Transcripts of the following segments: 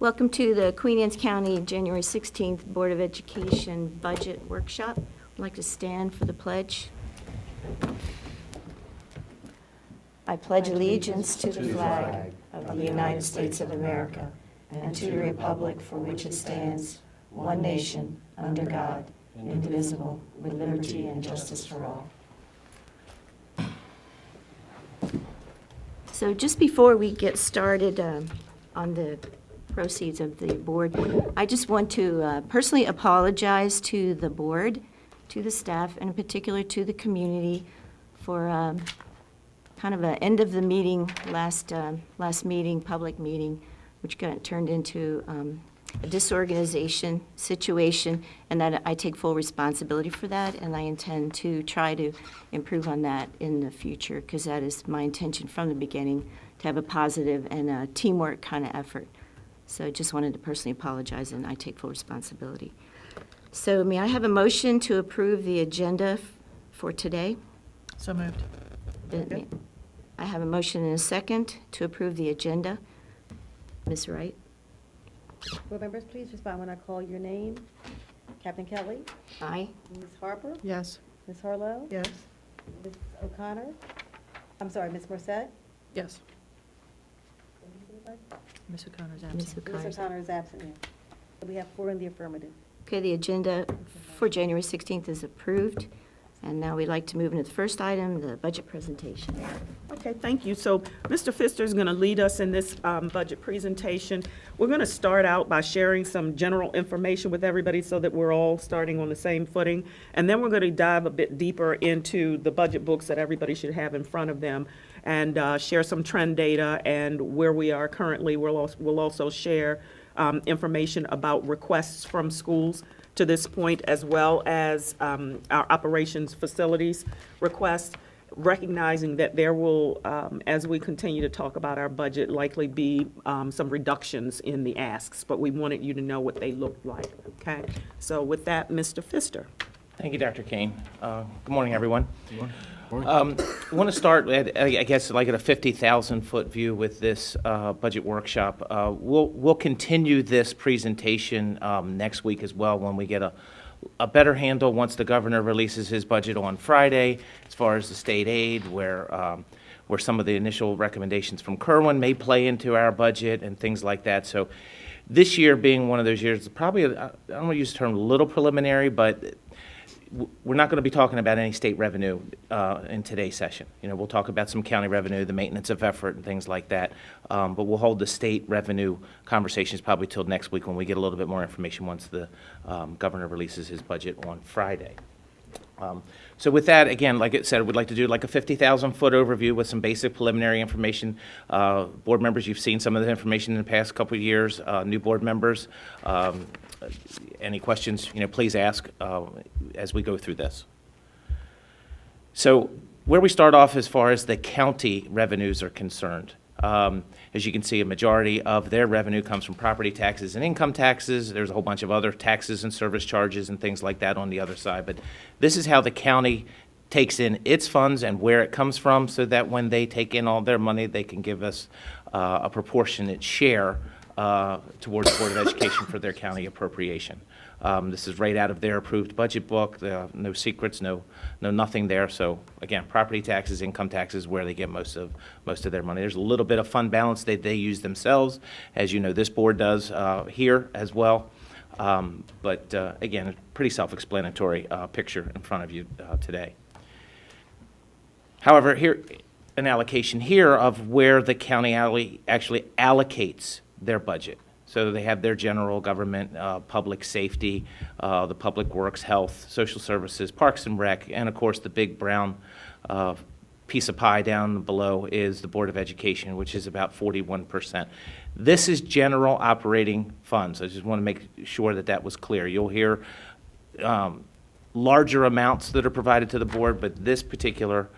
Welcome to the Queen Anne's County January 16th Board of Education Budget Workshop. I'd like to stand for the pledge. I pledge allegiance to the flag of the United States of America and to the republic for which it stands, one nation, under God, indivisible, with liberty and justice for all. So just before we get started on the proceeds of the board, I just want to personally apologize to the board, to the staff, and in particular to the community for kind of an end of the meeting, last meeting, public meeting, which got turned into a disorganization situation, and that I take full responsibility for that, and I intend to try to improve on that in the future, because that is my intention from the beginning, to have a positive and a teamwork kind of effort. So I just wanted to personally apologize, and I take full responsibility. So may I have a motion to approve the agenda for today? So moved. I have a motion and a second to approve the agenda. Ms. Wright? Board members, please respond when I call your name. Captain Kelly? Aye. Ms. Harper? Yes. Ms. Harlow? Yes. Ms. O'Connor? I'm sorry, Ms. Morset? Yes. Ms. O'Connor's Ms. absent. O'Connor. Ms. O'Connor is absent here. So we have 4 in the affirmative. Okay, the agenda for January 16th is approved. And now we'd like to move into the first item, the budget presentation. Okay, thank you. So Mr. Pfister is going to lead us in this budget presentation. We're going to start out by sharing some general information with everybody so that we're all starting on the same footing. And then we're going to dive a bit deeper into the budget books that everybody should have in front of them and share some trend data and where we are currently. We'll also share information about requests from schools to this point, as well as our operations facilities requests, recognizing that there will, as we continue to talk about our budget, likely be some reductions in the asks, but we wanted you to know what they looked like, okay? So with that, Mr. Pfister. Thank you, Dr. Kane. Good morning, everyone. I want to start, I guess, like at a 50,000-foot view with this budget workshop. We'll continue this presentation next week as well when we get a better handle once the governor releases his budget on Friday, as far as the state aid, where some of the initial recommendations from Kerwin may play into our budget and things like that. So this year being one of those years, probably, I don't want to use the term a little preliminary, but we're not going to be talking about any state revenue in today's session. You know, we'll talk about some county revenue, the maintenance of effort, and things like that. But we'll hold the state revenue conversations probably till next week when we get a little bit more information once the governor releases his budget on Friday. So with that, again, like I said, we'd like to do like a 50,000-foot overview with some basic preliminary information. Board members, you've seen some of the information in the past couple of years. New board members, any questions, please ask as we go through this. So where we start off as far as the county revenues are concerned, as you can see, a majority of their revenue comes from property taxes and income taxes. There's a whole bunch of other taxes and service charges and things like that on the other side. But this is how the county takes in its funds and where it comes from, so that when they take in all their money, they can give us a proportionate share towards the Board of Education for their county appropriation. This is right out of their approved budget book. No secrets, no nothing there. So again, property taxes, income taxes, where they get most of their money. There's a little bit of fund balance that they use themselves, as you know, this board does here as well. But again, a pretty self-explanatory picture in front of you today. However, here an allocation here of where the county actually allocates their budget. So they have their general government, public safety, the public works, health, social services, parks and rec, and of course the big brown piece of pie down below is the Board of Education, which is about 41%. This is general operating funds. I just want to make sure that that was clear. You'll hear larger amounts that are provided to the board, but this particular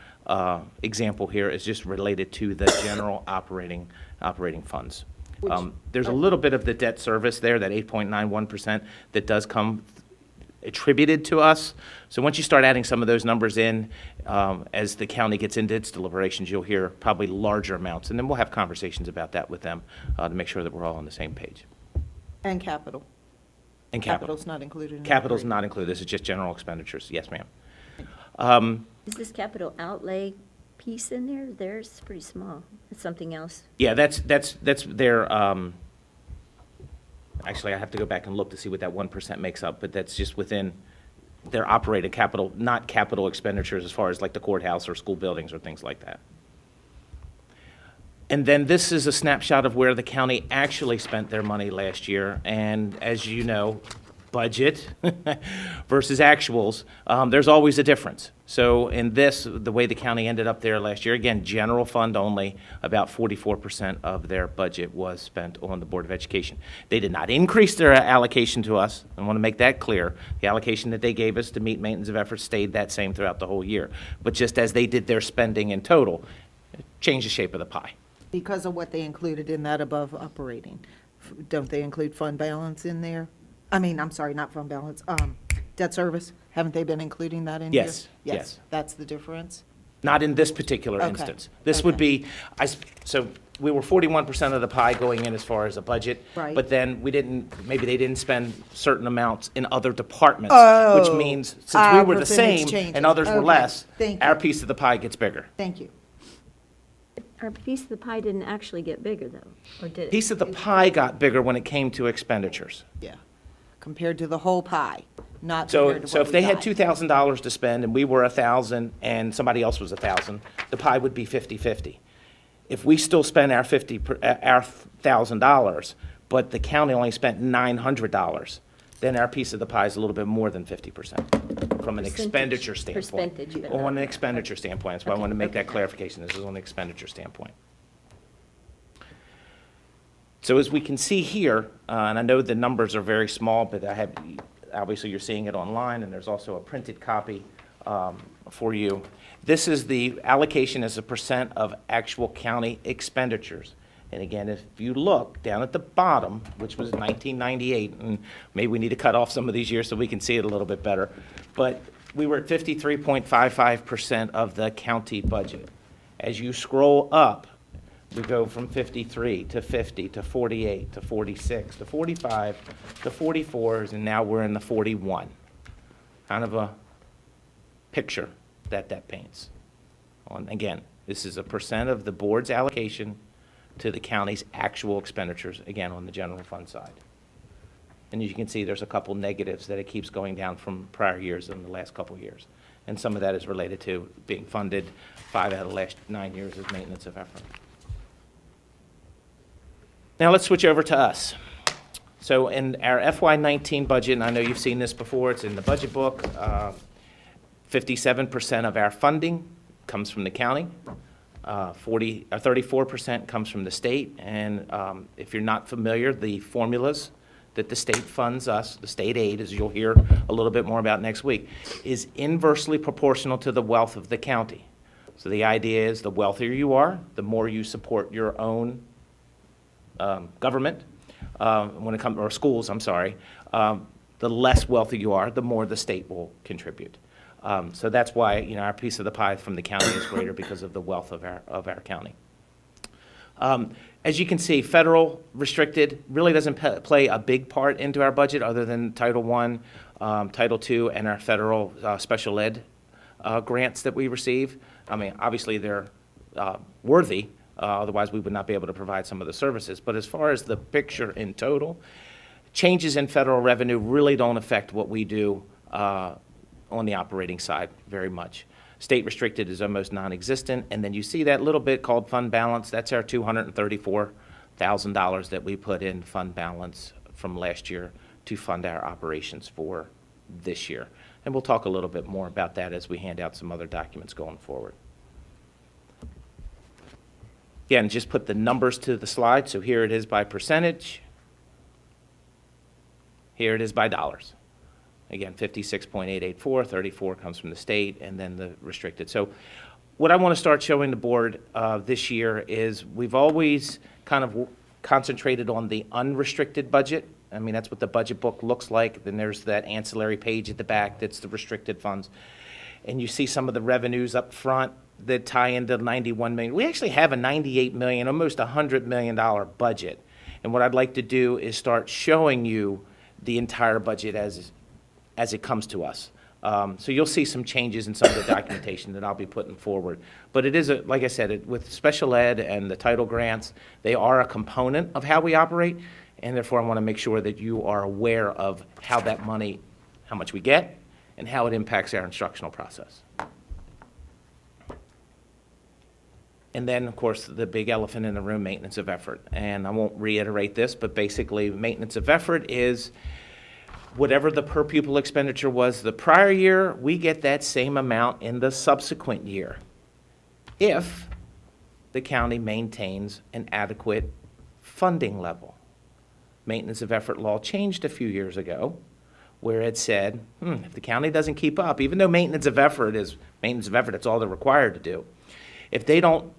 example here is just related to the general operating funds. There's a little bit of the debt service there, that 8.91% that does come attributed to us. So once you start adding some of those numbers in, as the county gets into its deliberations, you'll hear probably larger amounts. And then we'll have conversations about that with them to make sure that we're all on the same page. And capital. And capital. Capital's not included in. Capital's operating. not included, this is just general expenditures, yes, ma'am. Is this capital outlay piece in there? There's pretty small. It's something else. Yeah, that's their, actually, I have to go back and look to see what that 1% makes up, but that's just within their operating capital, not capital expenditures as far as like the courthouse or school buildings or things like that. And then this is a snapshot of where the county actually spent their money last year. And as you know, budget versus actuals, there's always a difference. So in this, the way the county ended up there last year, again, general fund only, about 44% of their budget was spent on the Board of Education. They did not increase their allocation to us. I want to make that clear. The allocation that they gave us to meet maintenance of efforts stayed that same throughout the whole year. But just as they did their spending in total, it changed the shape of the pie. Because of what they included in that above operating. Don't they include fund balance in there? I mean, I'm sorry, not fund balance, debt service. Haven't they been including that in here? Yes, yes. That's the difference? Not in this particular Okay, instance. This would okay. be, so we were 41% of the pie going in as far as a budget. Right. But then we didn't, maybe they didn't spend certain amounts in other departments. Which Oh, means, since our we were the percentage same changes. and others were Okay, less, thank our you. piece of the pie gets bigger. Thank you. Our piece of the pie didn't actually get bigger, though, or did it? Piece of the pie got bigger when it came to expenditures. Yeah. Compared to the whole pie, not So, compared to so what if we they had got. $2,000 to spend and we were 1,000 and somebody else was 1,000, the pie would be 50-50. If we still spend our $1,000, but the county only spent $900, then our piece of the pie is a little bit more than 50% from an Percentage. expenditure standpoint. Percentage, but On not- an expenditure standpoint, that's why I Okay, want to make that okay. clarification, this is on an expenditure standpoint. So as we can see here, and I know the numbers are very small, but I have, obviously you're seeing it online, and there's also a printed copy for you. This is the allocation as a percent of actual county expenditures. And again, if you look down at the bottom, which was 1998, and maybe we need to cut off some of these years so we can see it a little bit better, but we were at 53.55% of the county budget. As you scroll up, we go from 53 to 50 to 48 to 46 to 45 to 44s, and now we're in the 41. Kind of a picture that paints. Again, this is a percent of the board's allocation to the county's actual expenditures, again, on the general fund side. And as you can see, there's a couple negatives that it keeps going down from prior years in the last couple years. And some of that is related to being funded 5 out of the last 9 years as maintenance of effort. Now let's switch over to us. So in our FY19 budget, and I know you've seen this before, it's in the budget book, 57% of our funding comes from the county, 34% comes from the state, and if you're not familiar, the formulas that the state funds us, the state aid, as you'll hear a little bit more about next week, is inversely proportional to the wealth of the county. So the idea is the wealthier you are, the more you support your own government, when it comes, or schools, I'm sorry, the less wealthy you are, the more the state will contribute. So that's why, you know, our piece of the pie from the county is greater because of the wealth of our county. As you can see, federal restricted really doesn't play a big part into our budget other than Title I, Title II, and our federal special ed grants that we receive. I mean, obviously they're worthy, otherwise we would not be able to provide some of the services. But as far as the picture in total, changes in federal revenue really don't affect what we do on the operating side very much. State restricted is almost non-existent, and then you see that little bit called fund balance. That's our $234,000 that we put in fund balance from last year to fund our operations for this year. And we'll talk a little bit more about that as we hand out some other documents going forward. Again, just put the numbers to the slide. So here it is by percentage. Here it is by dollars. Again, 56.884, 34 comes from the state, and then the restricted. So what I want to start showing the board this year is we've always kind of concentrated on the unrestricted budget. I mean, that's what the budget book looks like. Then there's that ancillary page at the back that's the restricted funds. And you see some of the revenues up front that tie into 91 million. We actually have a 98 million, almost $100 million budget. And what I'd like to do is start showing you the entire budget as it comes to us. So you'll see some changes in some of the documentation that I'll be putting forward. But it is, like I said, with special ed and the title grants, they are a component of how we operate, and therefore I want to make sure that you are aware of how that money, how much we get, and how it impacts our instructional process. And then, of course, the big elephant in the room, maintenance of effort. And I won't reiterate this, but basically, maintenance of effort is whatever the per pupil expenditure was the prior year, we get that same amount in the subsequent year if the county maintains an adequate funding level. Maintenance of effort law changed a few years ago where it said, if the county doesn't keep up, even though maintenance of effort, it's all they're required to do. If they don't,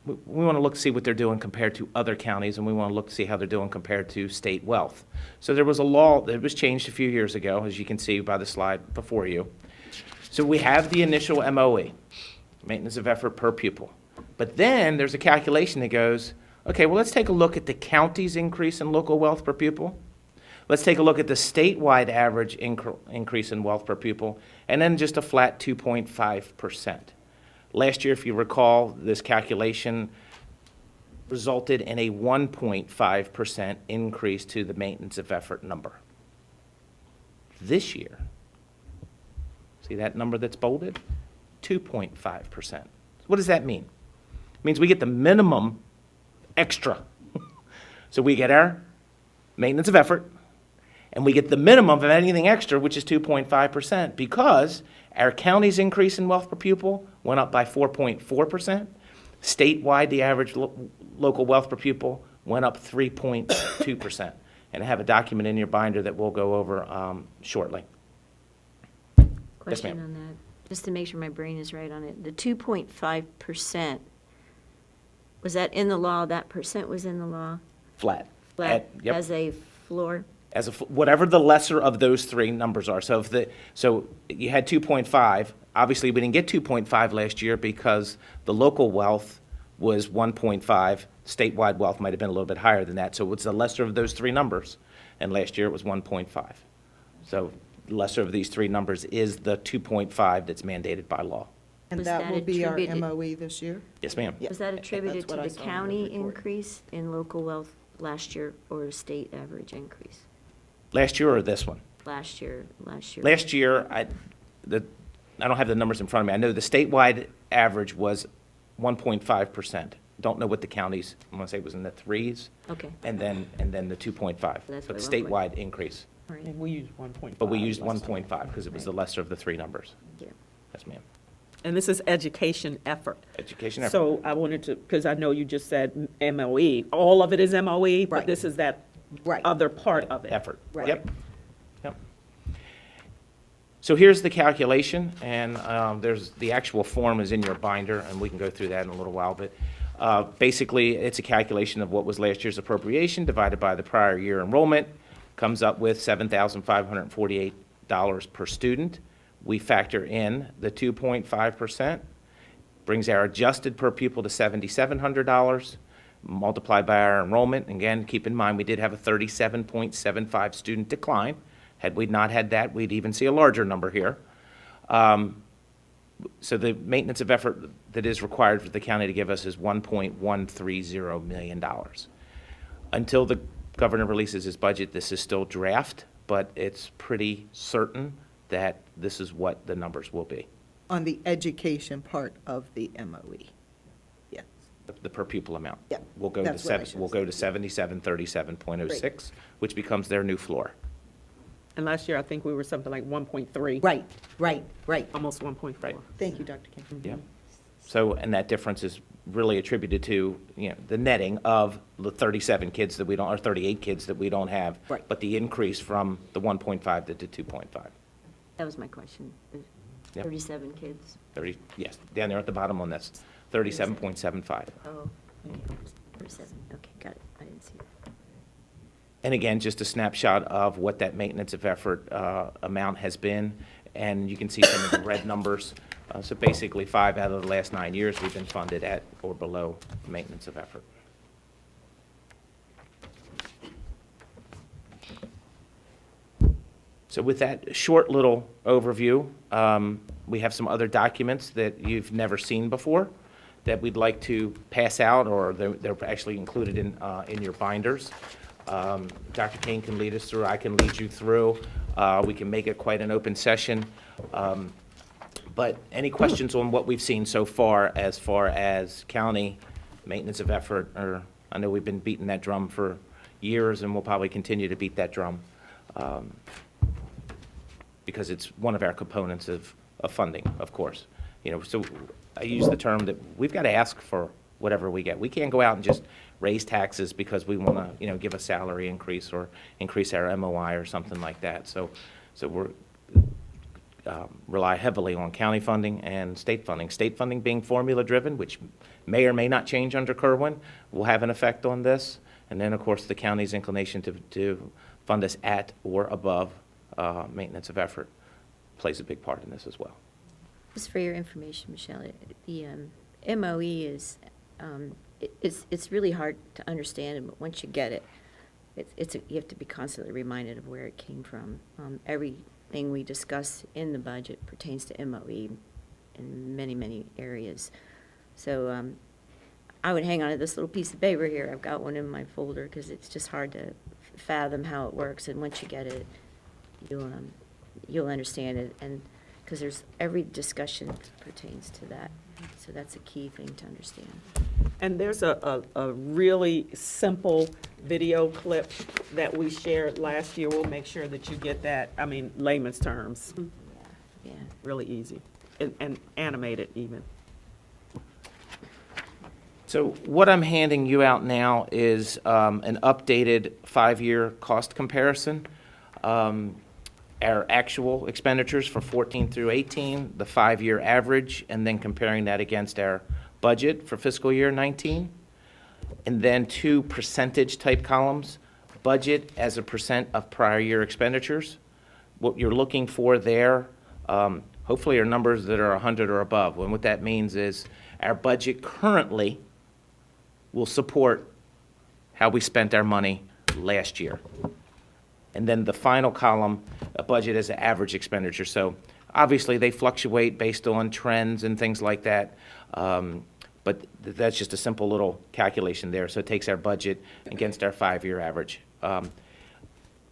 we want to look to see what they're doing compared to other counties, and we want to look to see how they're doing compared to state wealth. So there was a law that was changed a few years ago, as you can see by the slide before you. So we have the initial MOE, maintenance of effort per pupil. But then there's a calculation that goes, okay, well, let's take a look at the county's increase in local wealth per pupil. Let's take a look at the statewide average increase in wealth per pupil, and then just a flat 2.5%. Last year, if you recall, this calculation resulted in a 1.5% increase to the maintenance of effort number. This year, see that number that's bolded? 2.5%. What does that mean? It means we get the minimum extra. So we get our maintenance of effort, and we get the minimum of anything extra, which is 2.5%, because our county's increase in wealth per pupil went up by 4.4%. Statewide, the average local wealth per pupil went up 3.2%. And I have a document in your binder that we'll go over shortly. Question ma'am. on that, just to make sure my brain is right on it. The 2.5%, was that in the law? That percent was in the law? Flat. Flat Yep. as a floor? As a, whatever the lesser of those three numbers are. So so you had 2.5. Obviously, we didn't get 2.5 last year because the local wealth was 1.5. Statewide wealth might have been a little bit higher than that. So it's the lesser of those three numbers. And last year it was 1.5. So the lesser of these three numbers is the 2.5 that's mandated by law. And Was that that will be our attributed- MOE this year? Yes, ma'am. Yeah, Was that that's attributed to what I the saw in the county report. increase in local wealth last year or a state average increase? Last year or this one? Last year. Last year, I don't have the numbers in front of me. I know the statewide average was 1.5%. Don't know what the county's, I'm going to say it was in the threes, Okay, and then the 2.5. That's But what the I want. statewide increase. all right, And we used 1.5. But we used last time. 1.5 because it was the lesser of the three numbers. yeah. Yes, ma'am. And this is education effort. Education effort. So I wanted to, because I know you just said MOE, all of it is MOE, but Right. this is that Right. other part of it. Effort. Right. Yep. Yep. So here's the calculation, and there's, the actual form is in your binder, and we can go through that in a little while, but basically, it's a calculation of what was last year's appropriation divided by the prior year enrollment, comes up with $7,548 per student. We factor in the 2.5%, brings our adjusted per pupil to $7,700, multiplied by our enrollment. Again, keep in mind, we did have a 37.75 student decline. Had we not had that, we'd even see a larger number here. So the maintenance of effort that is required for the county to give us is $1.130 million. Until the governor releases his budget, this is still draft, but it's pretty certain that this is what the numbers will be, On the education part of the MOE. Yes. the per pupil amount. Yeah, We'll go to that's what I should we'll go to 7737.06, which becomes their new floor. And last year, I think we were something like 1.3. Right, right. Almost 1.4. Right. Thank you, Dr. King. Yeah. So, and that difference is really attributed to, the netting of the 37 kids that we don't, or 38 kids that we don't have. Right. But the increase from the 1.5 to the 2.5. That was my question. The Yep. 37 kids. 30, yes, down there at the bottom on this, 37.75. Oh, okay. 37, okay, got it. I didn't see it. And again, just a snapshot of what that maintenance of effort amount has been. And you can see some of the red numbers. So basically, 5 out of the last 9 years, we've been funded at or below maintenance of effort. So with that short little overview, we have some other documents that you've never seen before that we'd like to pass out, or they're actually included in your binders. Dr. Kane can lead us through, I can lead you through. We can make it quite an open session. But any questions on what we've seen so far as county maintenance of effort? Or I know we've been beating that drum for years, and we'll probably continue to beat that drum because it's one of our components of funding, of course. You know, so I use the term that we've got to ask for whatever we get. We can't go out and just raise taxes because we want to, you know, give a salary increase or increase our MOI or something like that. So we're rely heavily on county funding and state funding. State funding being formula-driven, which may or may not change under Kerwin, will have an effect on this. And then, of course, the county's inclination to fund us at or above maintenance of effort plays a big part in this as well. Just for your information, Michelle, the MOE is, it's really hard to understand, but once you get it, you have to be constantly reminded of where it came from. Everything we discuss in the budget pertains to MOE in many, many areas. So I would hang on to this little piece of paper here. I've got one in my folder because it's just hard to fathom how it works. And once you get it, you'll understand it. And because there's every discussion pertains to that. So that's a key thing to understand. And there's a really simple video clip that we shared last year. We'll make sure that you get that, I mean, layman's terms, Yeah. really easy, and animated even. So what I'm handing you out now is an updated 5-year cost comparison. Our actual expenditures for 14 through 18, the 5-year average, and then comparing that against our budget for fiscal year 19. And then 2 percentage type columns, budget as a percent of prior year expenditures. What you're looking for there, hopefully, are numbers that are 100 or above. And what that means is our budget currently will support how we spent our money last year. And then the final column, a budget as an average expenditure. So obviously, they fluctuate based on trends and things like that. But that's just a simple little calculation there. So it takes our budget against our 5-year average.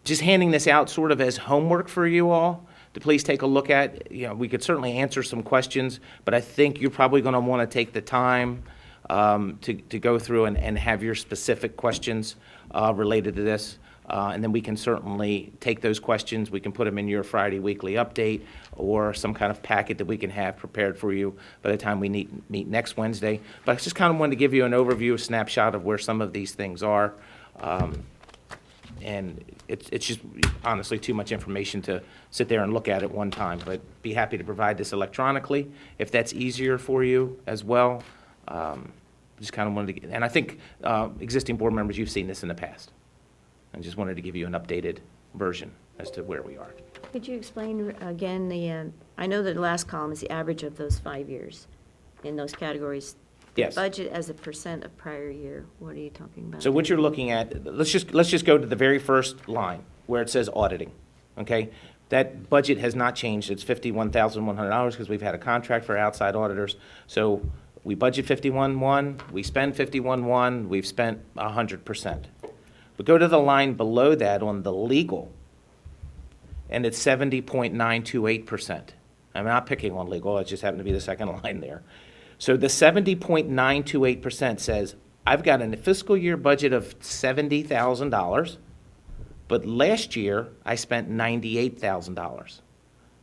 Just handing this out sort of as homework for you all to please take a look at. You know, we could certainly answer some questions, but I think you're probably going to want to take the time to go through and have your specific questions related to this. And then we can certainly take those questions, we can put them in your Friday weekly update or some kind of packet that we can have prepared for you by the time we meet next Wednesday. But I just kind of wanted to give you an overview, a snapshot of where some of these things are. And it's just honestly too much information to sit there and look at one time. But be happy to provide this electronically if that's easier for you as well. Just kind of wanted to, and I think existing board members, you've seen this in the past. I just wanted to give you an updated version as to where we are. Could you explain again I know that the last column is the average of those 5 years in those categories. The Yes. budget as a percent of prior year, what are you talking about? So what you're looking at, let's just go to the very first line where it says auditing, okay? That budget has not changed. It's $51,100 because we've had a contract for outside auditors. So we budget 51.1, we spend 51.1, we've spent 100%. But go to the line below that on the legal, and it's 70.928%. I'm not picking on legal, it just happened to be the second line there. So the 70.928% says, I've got a fiscal year budget of $70,000, but last year I spent $98,000.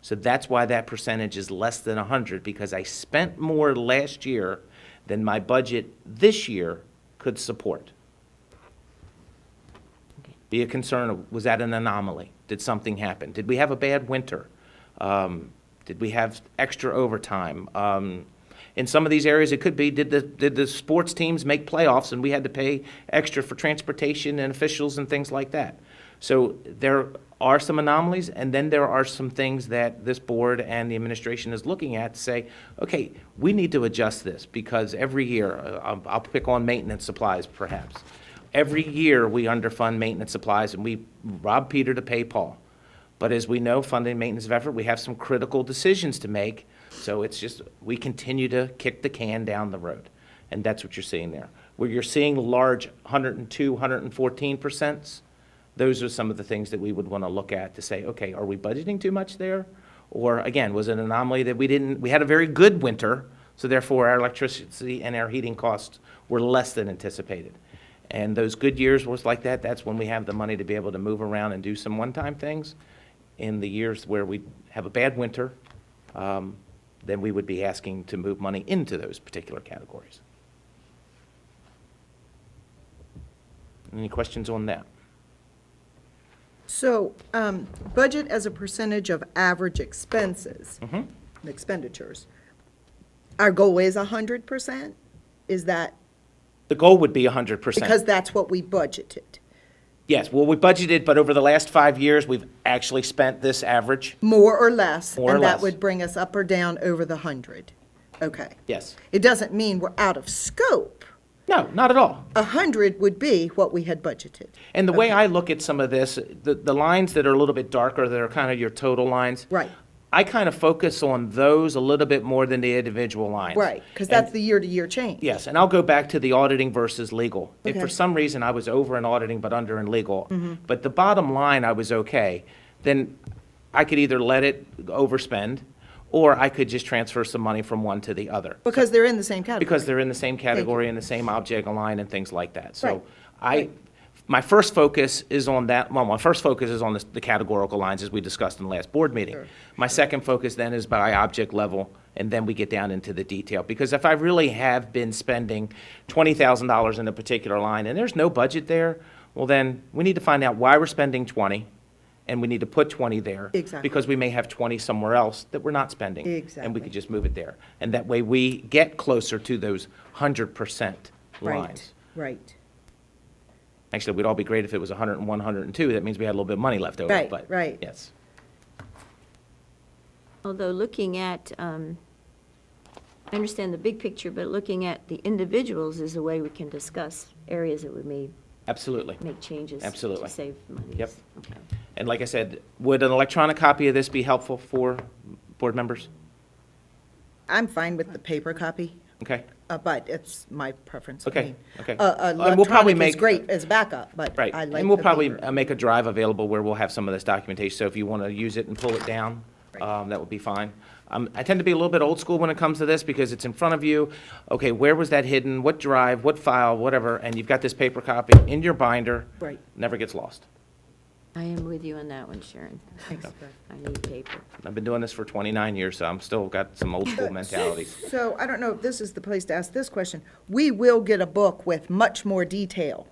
So that's why that percentage is less than 100, because I spent more last year than my budget this year could support. Be a concern of, was that an anomaly? Did something happen? Did we have a bad winter? Did we have extra overtime? In some of these areas, it could be, did the sports teams make playoffs and we had to pay extra for transportation and officials and things like that? So there are some anomalies, and then there are some things that this board and the administration is looking at to say, okay, we need to adjust this because every year, I'll pick on maintenance supplies perhaps. Every year, we underfund maintenance supplies, and we rob Peter to pay Paul. But as we know, funding maintenance of effort, we have some critical decisions to make. So it's just, we continue to kick the can down the road. And that's what you're seeing there. Where you're seeing large 102, 114%, those are some of the things that we would want to look at to say, okay, are we budgeting too much there? Or again, was it an anomaly that we had a very good winter, so therefore our electricity and our heating costs were less than anticipated. And those good years was like that. That's when we have the money to be able to move around and do some one-time things. In the years where we have a bad winter, then we would be asking to move money into those particular categories. Any questions on that? So, budget as a percentage of average expenses, expenditures. Our goal is 100%? Is that, The goal would be 100%. because that's what we budgeted? Yes, well, we budgeted, but over the last 5 years, we've actually spent this average. More or less? More or And that less. would bring us up or down over the 100? Okay. Yes. It doesn't mean we're out of scope. No, not at all. 100 would be what we had budgeted. And the way I look at some of this, the lines that are a little bit darker, that are kind of your total lines. Right. I kind of focus on those a little bit more than the individual lines. Right, because And- that's the year-to-year change. Yes, and I'll go back to the auditing versus legal. If for Okay. some reason I was over in auditing but under in legal, but the bottom line I was okay, then I could either let it overspend, or I could just transfer some money from one to the other. Because they're in the same category. Because they're in the same category and the same object line and things like that. So Right. my first focus is on that, well, my first focus is on the categorical lines as we discussed in the last board meeting. Sure. My second focus then is by object level, and then we get down into the detail. Because if I really have been spending $20,000 in a particular line and there's no budget there, well then, we need to find out why we're spending 20, and we need to put 20 there. Exactly. Because we may have 20 somewhere else that we're not spending. And we Exactly. could just move it there. And that way, we get closer to those 100% lines. Right. Actually, it would all be great if it was 101, 102. That means we had a little bit of money left over. Right, But right. yes. Although looking at, I understand the big picture, but looking at the individuals is a way we can discuss areas that we may Absolutely. make changes. Absolutely. To save money. Yep. Okay. And like I said, would an electronic copy of this be helpful for board members? I'm fine with the paper copy, Okay? but it's my preference. I Okay, mean, okay. And we'll Electronic probably is make- great as backup, but Right. I like And we'll the probably paper. make a drive available where we'll have some of this documentation. So if you want to use it and pull it down, Right. that would be fine. I tend to be a little bit old school when it comes to this because it's in front of you. Okay, where was that hidden? What drive, what file, whatever, and you've got this paper copy in your binder. Right. Never gets lost. I am with you on that one, Sharon. I need paper. I've been doing this for 29 years, so I'm still got some old school mentalities. So I don't know if this is the place to ask this question. We will get a book with much more detail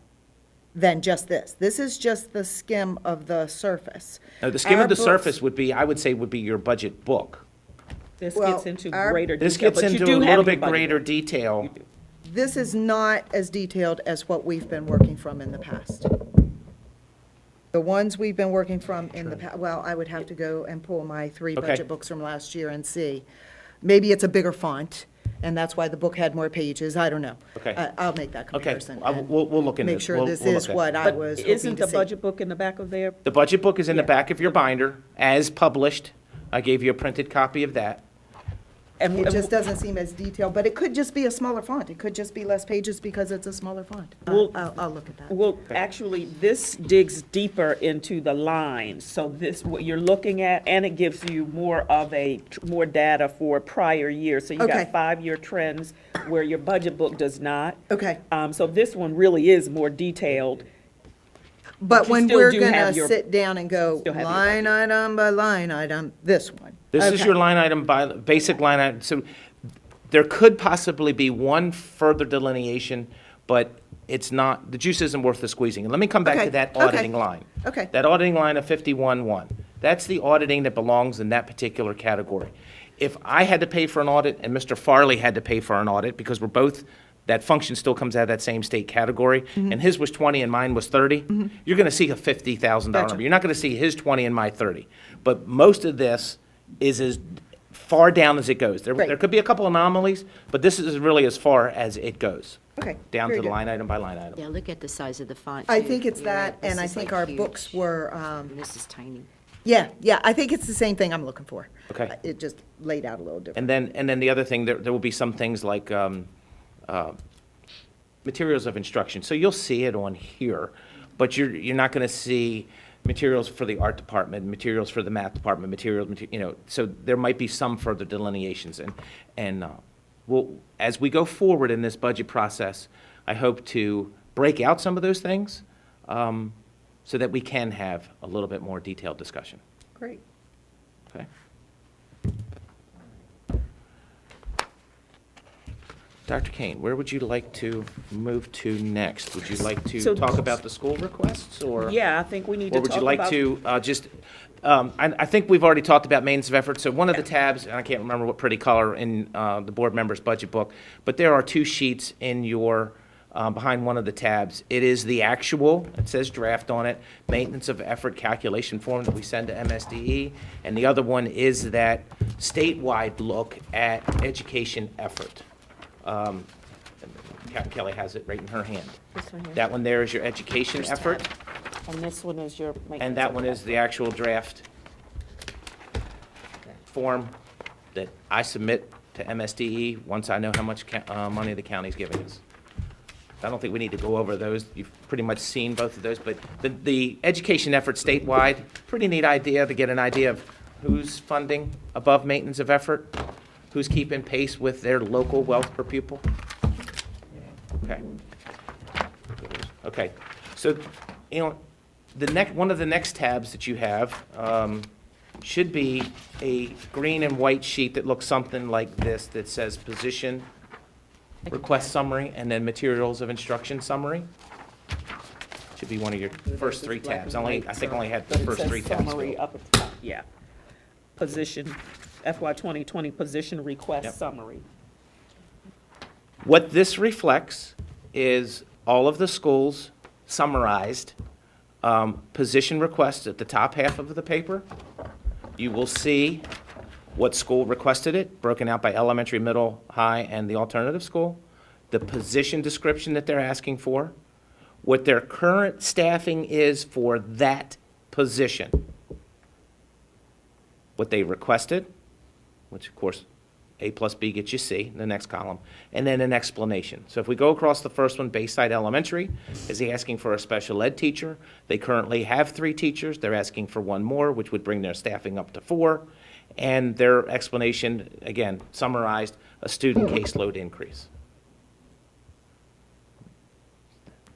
than just this. This is just the skim of the surface. Now, the skim Our of the books- surface would be, I would say, would be your budget book. This Well, gets into our- greater detail. This gets but you into do a have little your bit budget. greater detail. This is not as detailed as what we've been working from in the past. The ones we've been working from in the past, well, I would have to go and pull my 3 Okay. budget books from last year and see. Maybe it's a bigger font, and that's why the book had more pages, I don't know. Okay. I'll make that Okay, comparison. and we'll look into it. Make sure We'll- this we'll is look at it. what I But was hoping isn't to the see. budget book in the back of there? The budget book is in the Yeah. back of your binder, as published. I gave you a printed copy of that. And It just doesn't seem as detailed, but it could just be a smaller font. It could just be less pages because it's a smaller font. Well- I'll look at that. Well, actually, this digs deeper into the lines, so this, what you're looking at, and it gives you more data for prior years. So you Okay. got 5-year trends where your budget book does not. Okay. So this one really is more detailed. But you when still we're do gonna have your- sit down and go still have your line item by line item, this one. This is Okay. your line item by, basic line item. So there could possibly be one further delineation, but it's not, the juice isn't worth the squeezing. And let me come back Okay, to that okay, auditing line. okay. That auditing line of 51-1. That's the auditing that belongs in that particular category. If I had to pay for an audit and Mr. Farley had to pay for an audit, because we're both, that function still comes out of that same state category, Mm-hmm. and his was 20 and mine was 30, you're going to see a $50,000 Gotcha. number. You're not going to see his 20 and my 30. But most of this is as far down as it goes. There Right. could be a couple anomalies, but this is really as far as it goes. Okay, Down to very the good. line item by line item. Yeah, look at the size of the font. I too. think it's You're that, right, this and I is, think like, our huge. books were, And this is tiny. Yeah, I think it's the same thing I'm looking for. Okay. It just laid out a little different. And then the other thing, there will be some things like materials of instruction. So you'll see it on here, but you're not going to see materials for the art department, materials for the math department, so there might be some further delineations. And as we go forward in this budget process, I hope to break out some of those things so that we can have a little bit more detailed discussion. Great. Okay? Dr. Kane, where would you like to move to next? Would you like to So- talk about the school requests, or? Yeah, I think we need to Or talk would you like about- to I think we've already talked about maintenance of effort, so one of the tabs, and I can't remember what pretty color in the board member's budget book, but there are two sheets in your, behind one of the tabs. It is the actual, it says draft on it, maintenance of effort calculation form that we send to MSDE, and the other one is that statewide look at education effort. Kelly has it right in her hand. This one here. That one there is your education effort, And this one is your. and that one is the actual draft form that I submit to MSDE once I know how much money the county's giving us. I don't think we need to go over those. You've pretty much seen both of those, but the education effort statewide, pretty neat idea to get an idea of who's funding above maintenance of effort, who's keeping pace with their local wealth per pupil. Okay. Okay, so, one of the next tabs that you have should be a green and white sheet that looks something like this, that says position request summary, and then materials of instruction summary. Should be one of your first three tabs. I think only had the first three tabs. Summary up at the top, yeah. Position, FY 2020 position Yep. request summary. What this reflects is all of the schools summarized, position requests at the top half of the paper. You will see what school requested it, broken out by elementary, middle, high, and the alternative school, the position description that they're asking for, what their current staffing is for that position, what they requested, which of course, A plus B gets you C, in the next column, and then an explanation. So if we go across the first one, Bayside Elementary is asking for a special ed teacher. They currently have 3 teachers. They're asking for 1 more, which would bring their staffing up to 4. And their explanation, again, summarized, a student caseload increase.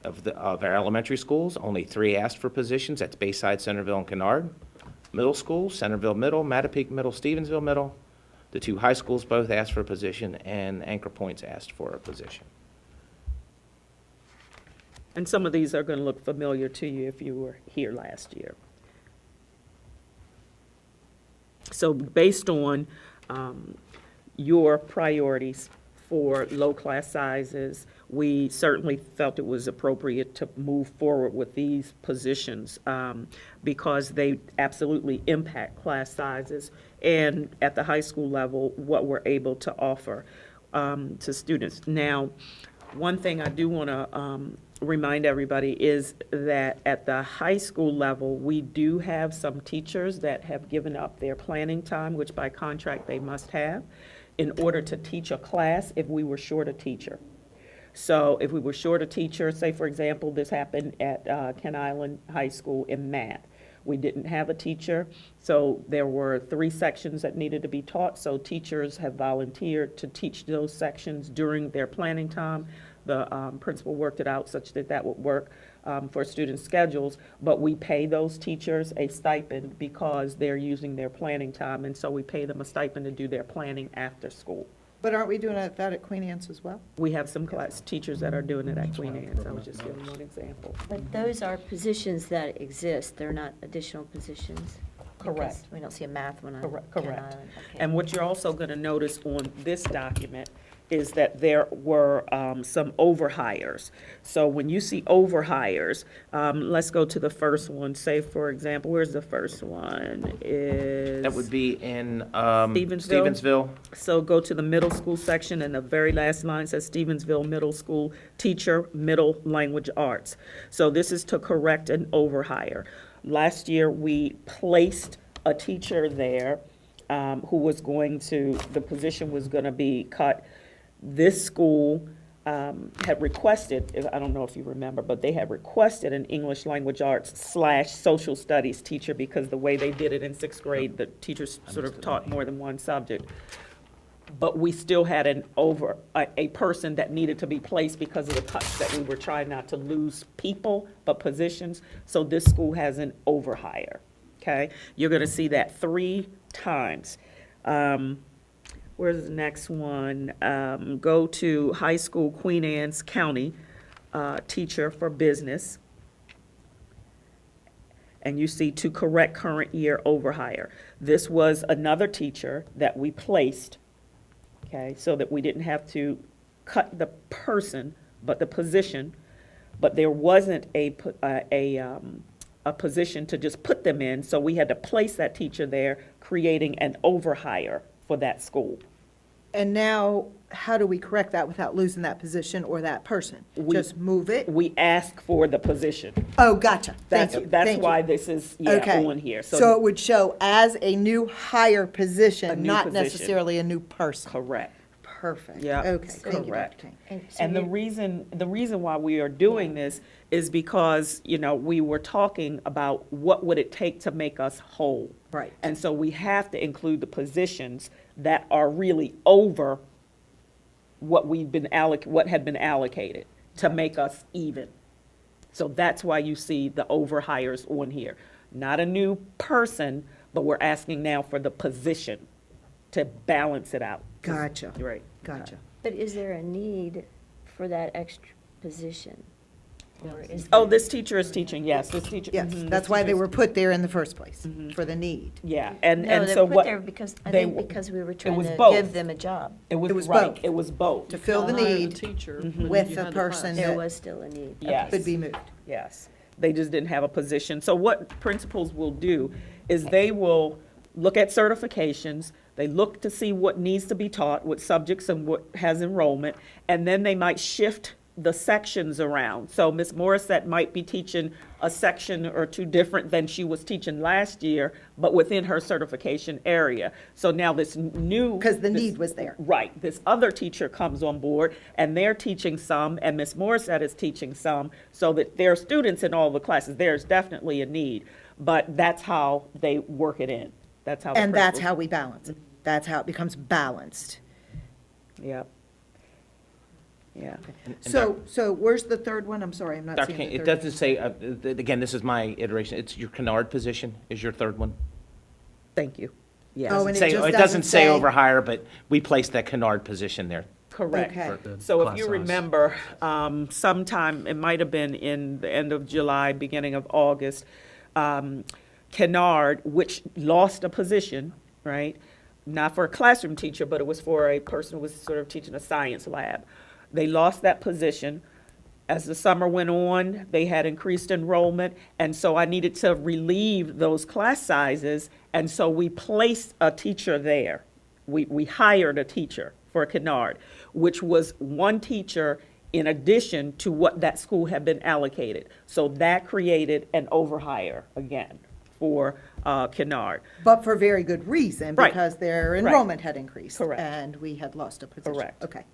Of our elementary schools, only 3 asked for positions. That's Bayside, Centerville, and Kennard. Middle schools, Centerville Middle, Mattapique Middle, Stevensville Middle. The 2 high schools both asked for a position, and Anchor Point's asked for a position. And some of these are going to look familiar to you if you were here last year. So based on your priorities for low class sizes, we certainly felt it was appropriate to move forward with these positions because they absolutely impact class sizes and at the high school level, what we're able to offer to students. Now, one thing I do want to remind everybody is that at the high school level, we do have some teachers that have given up their planning time, which by contract they must have, in order to teach a class if we were short a teacher. So if we were short a teacher, say for example, this happened at Ken Island High School in math. We didn't have a teacher, so there were 3 sections that needed to be taught, so teachers have volunteered to teach those sections during their planning time. The principal worked it out such that that would work for student schedules, but we pay those teachers a stipend because they're using their planning time, and so we pay them a stipend to do their planning after school. But aren't we doing that at Queen Anne's as well? We have some class teachers that are doing it at Queen Anne's. I was just giving one example. But those are positions that exist, they're not additional positions? Correct. Because we don't see a math one on Correct. Ken Correct. Island. Okay. And what you're also going to notice on this document is that there were some overhires. So when you see overhires, let's go to the first one. Say, for example, where's the first one? That would be in Stevensville? Stevensville. So go to the middle school section, and the very last line says Stevensville Middle School Teacher, Middle Language Arts. So this is to correct an overhire. Last year, we placed a teacher there who was going to, the position was going to be cut. This school had requested, I don't know if you remember, but they had requested an English language arts / social studies teacher because the way they did it in sixth grade, the teachers sort of taught more than one subject. But we still had a person that needed to be placed because of the cuts that we were trying not to lose people, but positions. So this school has an overhire, okay? You're gonna see that 3 times. Where's the next one? Go to high school, Queen Anne's County, teacher for business. And you see to correct current year overhire. This was another teacher that we placed, okay, so that we didn't have to cut the person, but the position. But there wasn't a position to just put them in, so we had to place that teacher there, creating an overhire for that school. And now, how do we correct that without losing that position or that person? We- Just move it? We ask for the position. Oh, gotcha. Thank you. That's Thank you. why this is, Okay. on here. So it would show as a new hire A position, new not position. necessarily a new person. Correct. Perfect. Yeah, Okay, thank you, correct. Dr. King. And the reason why we are doing this is because, we were talking about what would it take to make us whole. Right. And so we have to include the positions that are really over what had been allocated to make us even. So that's why you see the overhires on here. Not a new person, but we're asking now for the position to balance it out. Gotcha, Right. gotcha. But is there a need for that extra position? Or is Oh, there- this teacher is teaching, yes, this teacher. Yes, mhm, that's this why teacher they is- were put there in the first place, for the need. Yeah, No, and they're so put what? there because, I they think w- because we were trying was to both. give them a job. It was It was right, both. it was both, To fill the Hire the need teacher, Mhm. but with you the had person class. There that was still a need. yes. could be moved. Yes, they just didn't have a position. So what principals will do is they will look at certifications, they look to see what needs to be taught, what subjects and what has enrollment, and then they might shift the sections around. So Ms. Morissette might be teaching a section or two different than she was teaching last year, but within her certification area. So now this new. Because the this- need was there. Right, this other teacher comes on board, and they're teaching some, and Ms. Morissette is teaching some, so that there are students in all the classes. There's definitely a need, but that's how they work it in. That's how. the And that's principals- how we balance it. That's how it becomes balanced. Yep. Yeah. So where's the third one? I'm sorry, I'm not Dr. seeing the King, it third. doesn't say, again, this is my iteration, it's your canard position is your third one. Thank you. Yes. Oh, and it Say- just It doesn't doesn't say say- overhire, but we placed that canard position there. Correct. Okay. So if Class you size. remember, sometime, it might have been in the end of July, beginning of August, Kennard, which lost a position, right? Not for a classroom teacher, but it was for a person who was sort of teaching a science lab. They lost that position. As the summer went on, they had increased enrollment, and so I needed to relieve those class sizes, and so we placed a teacher there. We hired a teacher for Kennard, which was one teacher in addition to what that school had been allocated. So that created an overhire again for Kennard. But for very good reason, Right. because their Right. enrollment had increased. Correct. And we had lost a position. Correct. Okay.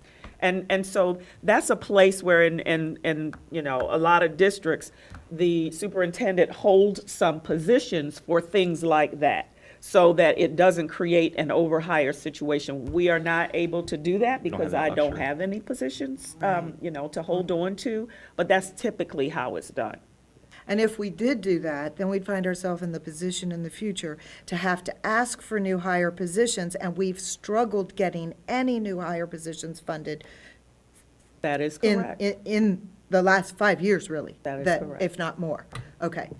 And so that's a place where in a lot of districts, the superintendent holds some positions for things like that, so that it doesn't create an overhire situation. We are not able to do that Don't have because that I don't luxury. have any positions, to hold on to, but that's typically how it's done. And if we did do that, then we'd find ourselves in the position in the future to have to ask for new hire positions, and we've struggled getting any new hire positions funded That is in, correct. in the last 5 years, really. That is correct. If not more. Okay.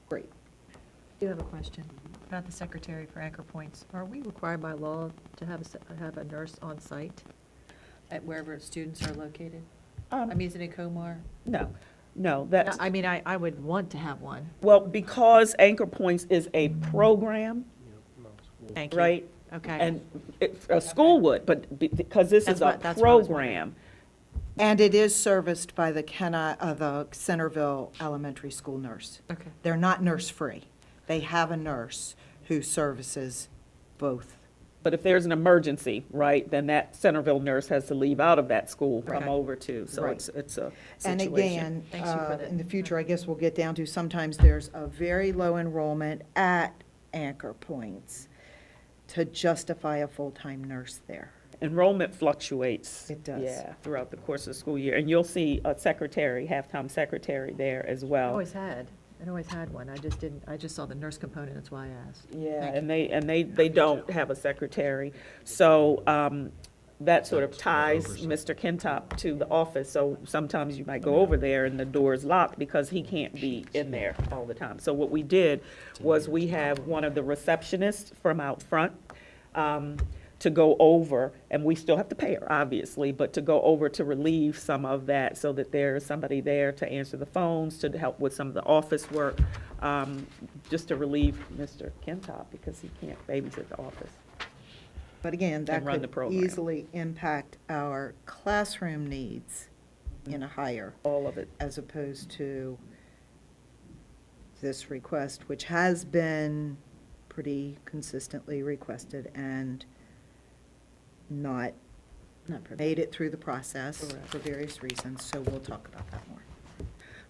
Great. I do have a question about the secretary for Anchor Points. Are we required by law to have a nurse on site at wherever students are located? I mean, is it in Comar? No, that's, I mean, I would want to have one. well, because Anchor Points is a program, Thank you. right? Okay. And a school would, but because this is a That's what I was wondering. program, And it is serviced by the the Centerville Elementary School nurse. Okay. They're not nurse-free. They have a nurse who services both. But if there's an emergency, right, then that Centerville nurse has to leave out of that school, come Right. over to, so Right. it's a And situation. again, Thanks you for that. in the future, I guess we'll get down to, sometimes there's a very low enrollment at anchor points to justify a full-time nurse there. Enrollment fluctuates. It does. Yeah, throughout the course of the school year. And you'll see a secretary, half-time secretary there as I well. always had one. I just saw the nurse component, that's why I asked. Yeah, Thank you. and they don't have a secretary. So that sort of ties Mr. Kentop to the office. So sometimes you might go over there and the door is locked because he can't be in there all the time. So what we did was we have one of the receptionists from out front to go over, and we still have to pay her, obviously, but to go over to relieve some of that so that there's somebody there to answer the phones, to help with some of the office work, just to relieve Mr. Kentop because he can't babysit the office. But again, that And run the could program. easily impact our classroom needs in a higher, All of it. as opposed to this request, which has been pretty consistently requested and not made it through the process for various reasons, so we'll talk about that more.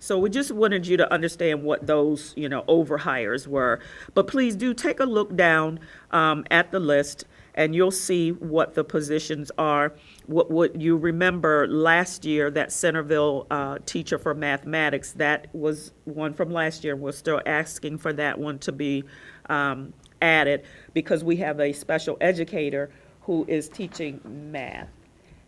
So we just wanted you to understand what those, overhires were. But please do take a look down at the list, and you'll see what the positions are. What you remember last year, that Centerville teacher for mathematics, that was one from last year. We're still asking for that one to be added because we have a special educator who is teaching math.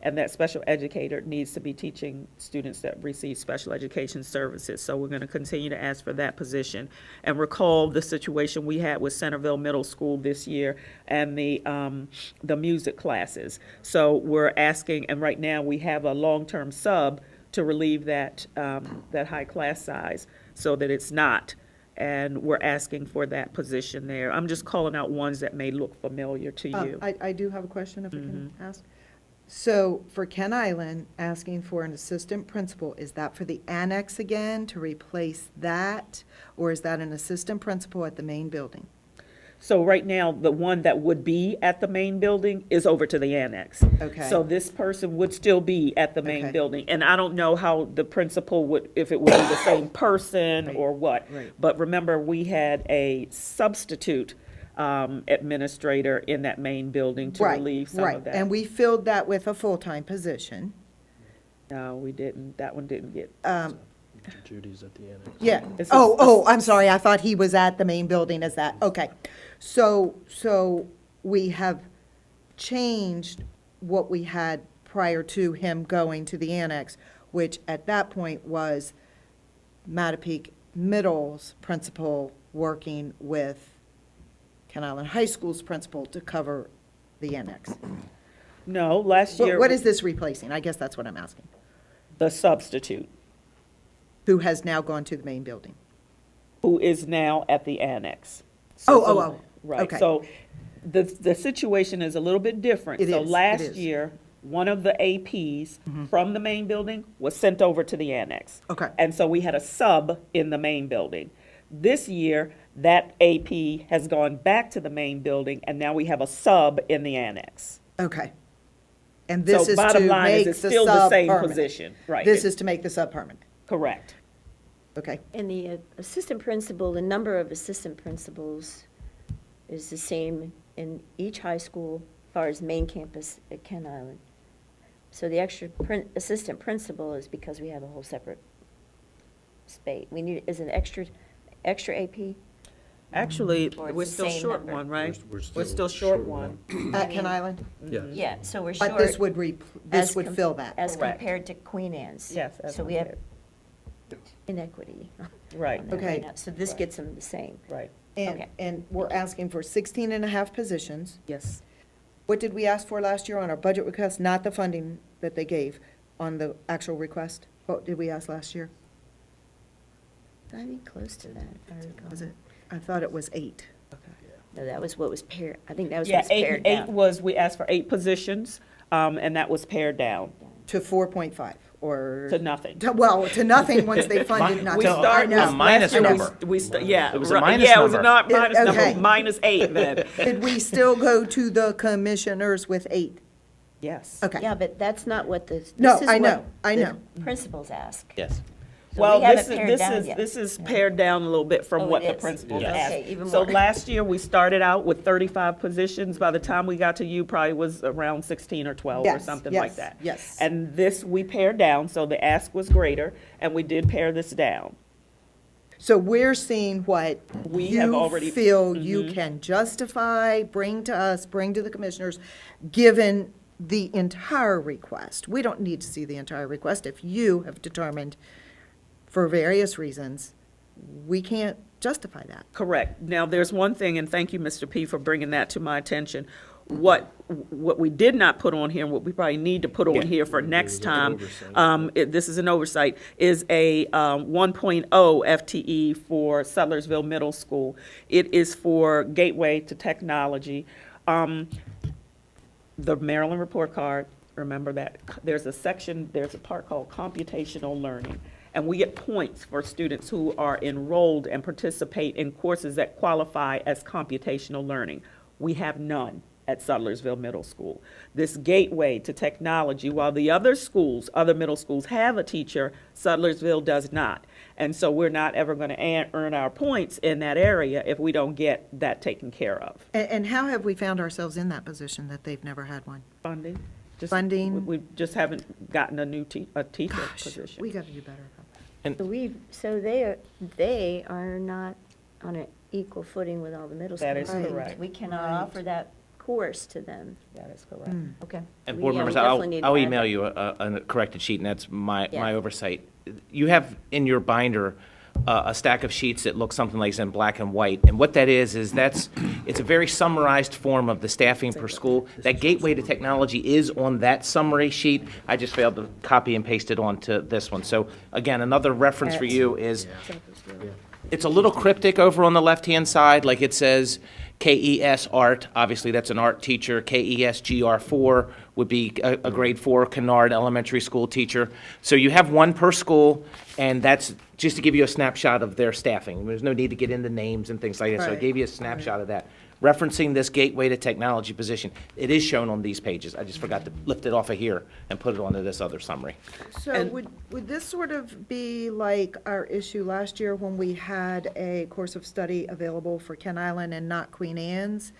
And that special educator needs to be teaching students that receive special education services. So we're going to continue to ask for that position. And recall the situation we had with Centerville Middle School this year and the music classes. So we're asking, and right now we have a long-term sub to relieve that high class size so that it's not. And we're asking for that position there. I'm just calling out ones that may look familiar to you. I do have a question, if I can ask. So for Ken Island, asking for an assistant principal, is that for the annex again, to replace that? Or is that an assistant principal at the main building? So right now, the one that would be at the main building is over to the annex. Okay. So this person would still be at the main Okay. building. And I don't know how the principal would, if it would be the same person Right. or what. Right. But remember, we had a substitute administrator in that main building to Right, relieve some right. of that. And we filled that with a full-time position. No, we didn't. That one didn't get. Judy's at the annex. Yeah. It's I'm sorry, I thought he was at the main building as that, okay. So we have changed what we had prior to him going to the annex, which at that point was Mattapique Middle's principal working with Ken Island High School's principal to cover the annex. No, last year. What is this replacing? I guess that's what I'm asking. The substitute, Who has now gone to the main building? who is now at the annex. Oh. Right, Okay. so the situation is a little bit different. It So is, it last is. year, one of the APs from the main building was sent over to the annex. Okay. And so we had a sub in the main building. This year, that AP has gone back to the main building, and now we have a sub in the annex. Okay. And this So is to bottom line is make it's the still the sub same permanent. position, right. This is to make the sub permanent. Correct. Okay. And the assistant principal, the number of assistant principals is the same in each high school as far as main campus at Ken Island. So the extra assistant principal is because we have a whole separate space. We need, is it extra AP? Actually, Or it's we're the still same short number. one, right? We're We're still short one. At Ken Island? Yeah. Yeah, so we're short. But this would this as would com- fill that. As Correct. compared to Queen Anne's. Yes, as So we have compared. inequity. Right. on that Okay. now. So this gets them the same. Right, Okay. And we're asking for 16 and a half positions. yes. What did we ask for last year on our budget request? Not the funding that they gave, on the actual request? What did we ask last year? I think close to that, if I recall. Was it, I thought it was 8. No, that was what was paired, I think that was what Yeah, was pared eight down. was, we asked for 8 positions. and that was pared down To 4.5, or? to nothing. Well, to nothing once they funded nothing. We No, started I know. a minus I know. number. Yeah. It was a right, minus yeah, it was a number. not minus Okay. number, -8 then. Did we still go to the commissioners with 8? Yes. Okay. Yeah, but that's not what No, this is I what know, I the know. principals ask. Yes. So Well, we haven't this is, pared this down is, yet. this is Yeah. pared down a little bit from Oh, what it the is? principals Yes. asked. Okay, even So more. last year, we started out with 35 positions. By the time we got to you, probably was around 16 or 12 or Yes, something like yes, that. yes. And this, we pared down, so the ask was greater, and we did pare this down. So we're seeing what We have you already- feel you can justify, bring to us, bring to the commissioners, given the entire request. We don't need to see the entire request. If you have determined, for various reasons, we can't justify that. Correct. Now, there's one thing, and thank you, Mr. P., for bringing that to my attention. What we did not put on here, and what we probably need to put on Yeah. here for next time, oversight. this is an oversight, is a 1.0 FTE for Sutlersville Middle School. It is for Gateway to Technology. The Maryland Report Card, remember that, there's a section, there's a part called computational learning. And we get points for students who are enrolled and participate in courses that qualify as computational learning. We have none at Sutlersville Middle School. This gateway to technology, while the other schools, other middle schools have a teacher, Sutlersville does not. And so we're not ever going to earn our points in that area if we don't get that taken care of. And how have we found ourselves in that position that they've never had one? Funding? Just- Funding. We just haven't gotten a new a teacher Gosh, position. we got to do better about that. So they are not on an equal footing with all the middle schools. That is Right. correct. We cannot Right. offer that course to them. That is correct. Okay. And We, board yeah, members, we definitely need to I'll add email that. you a corrected sheet, and that's my Yeah. oversight. You have in your binder a stack of sheets that look something like this in black and white. And what that is it's a very summarized form of the staffing per school. That gateway to technology is on that summary sheet. I just failed to copy and paste it onto this one. So again, another reference for you is, it's a little cryptic over on the left-hand side, like it says KES Art, obviously that's an art teacher. KES GR4 would be a grade 4 Kennard Elementary School teacher. So you have one per school, and that's just to give you a snapshot of their staffing. There's no need to get into names and things like that, so I Right, gave you a snapshot of that. Referencing this gateway to technology position, it is shown on these pages. I just forgot to lift it off of here and put it onto this other summary. So And- would this sort of be like our issue last year when we had a course of study available for Ken Island and not Queen Anne's?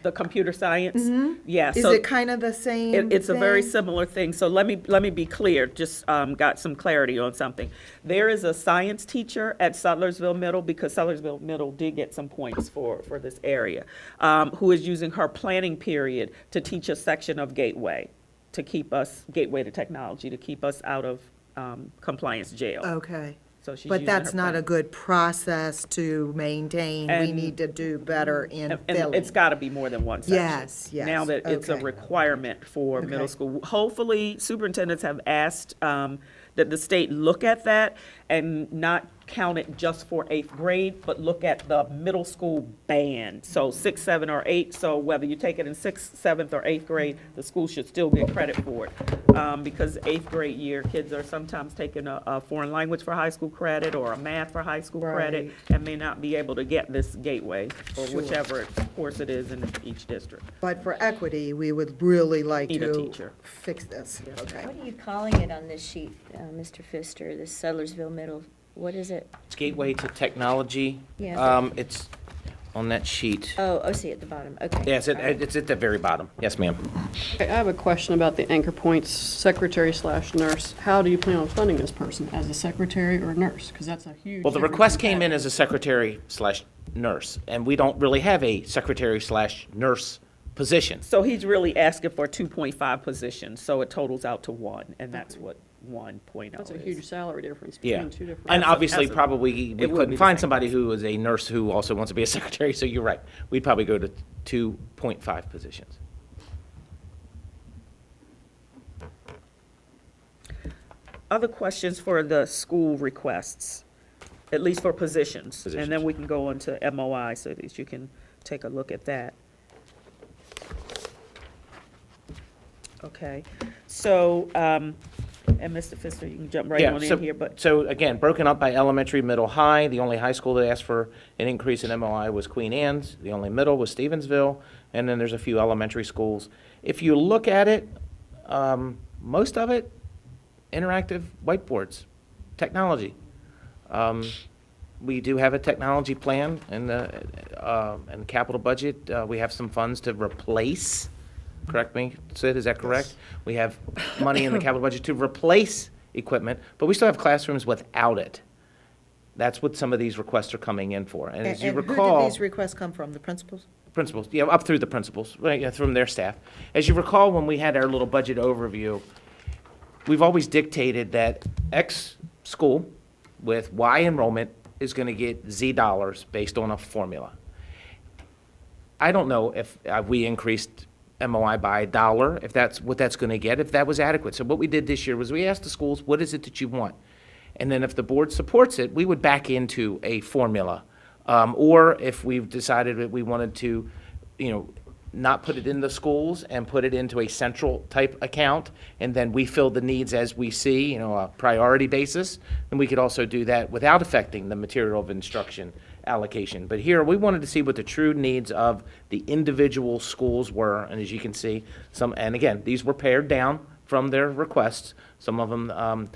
The computer science? Yeah. Is so it kind of the same it's a very thing? similar thing. So let me be clear, just got some clarity on something. There is a science teacher at Sutlersville Middle, because Sutlersville Middle did get some points for this area, who is using her planning period to teach a section of Gateway, to keep us, Gateway to Technology, to keep us out of compliance jail. Okay. So she's But using her that's not a planning. good process to maintain. We And- need to do better in And filling. it's got to be more than one section. Yes, yes, Now that it's a okay. requirement for middle Okay. school. Hopefully, superintendents have asked that the state look at that and not count it just for 8th grade, but look at the middle school band. So 6, 7, or 8, so whether you take it in 6th, 7th, or 8th grade, the school should still get credit for it. Because 8th grade year, kids are sometimes taking a foreign language for high school credit or a math for high school credit, Right. and may not be able to get this gateway, or Sure. whichever course it is in each district. But for equity, we would really like Need a to teacher. fix this. Okay. What are you calling it on this sheet, Mr. Pfister, this Sutlersville Middle? What is it? It's gateway to technology. Yeah. It's on that sheet. Oh, see, at the bottom, okay. Yes, All right. it's at the very bottom. Yes, ma'am. I have a question about the anchor points secretary/nurse. How do you plan on funding this person, as a secretary or a nurse? Because that's a huge. Well, the difference request in came pay. in as a secretary/nurse, and we don't really have a secretary/nurse position. So he's really asking for 2.5 positions, so it totals out to 1, and that's what 1.0 is. That's a huge salary difference Yeah. between two different. And obviously, as a- probably, we it would be couldn't the find same somebody who is a nurse who also wants to be a secretary, so you're right. We'd probably go to 2.5 positions. Other questions for the school requests, at least for positions? And then Positions. we can go on to MOI, so that you can take a look at that. Okay, so, and Mr. Pfister, you can jump right Yeah, on so- in here, but, So again, broken up by elementary, middle, high. The only high school that asked for an increase in MOI was Queen Anne's. The only middle was Stevensville, and then there's a few elementary schools. If you look at it, most of it, interactive whiteboards, technology. We do have a technology plan in the capital budget. We have some funds to replace, correct me, Sid, is that correct? We have money in the capital budget to replace equipment, but we still have classrooms without it. That's what some of these requests are coming in for. And as you And who recall, did these requests come from, the principals? principals, yeah, up through the principals, right, yeah, from their staff. As you recall, when we had our little budget overview, we've always dictated that X school with Y enrollment is going to get Z dollars based on a formula. I don't know if we increased MOI by $1, if that's what that's going to get, if that was adequate. So what we did this year was we asked the schools, what is it that you want? And then if the board supports it, we would back into a formula. Or if we've decided that we wanted to, not put it in the schools and put it into a central type account, and then we fill the needs as we see, a priority basis, and we could also do that without affecting the material of instruction allocation. But here, we wanted to see what the true needs of the individual schools were, and as you can see, and again, these were pared down from their requests. Some of them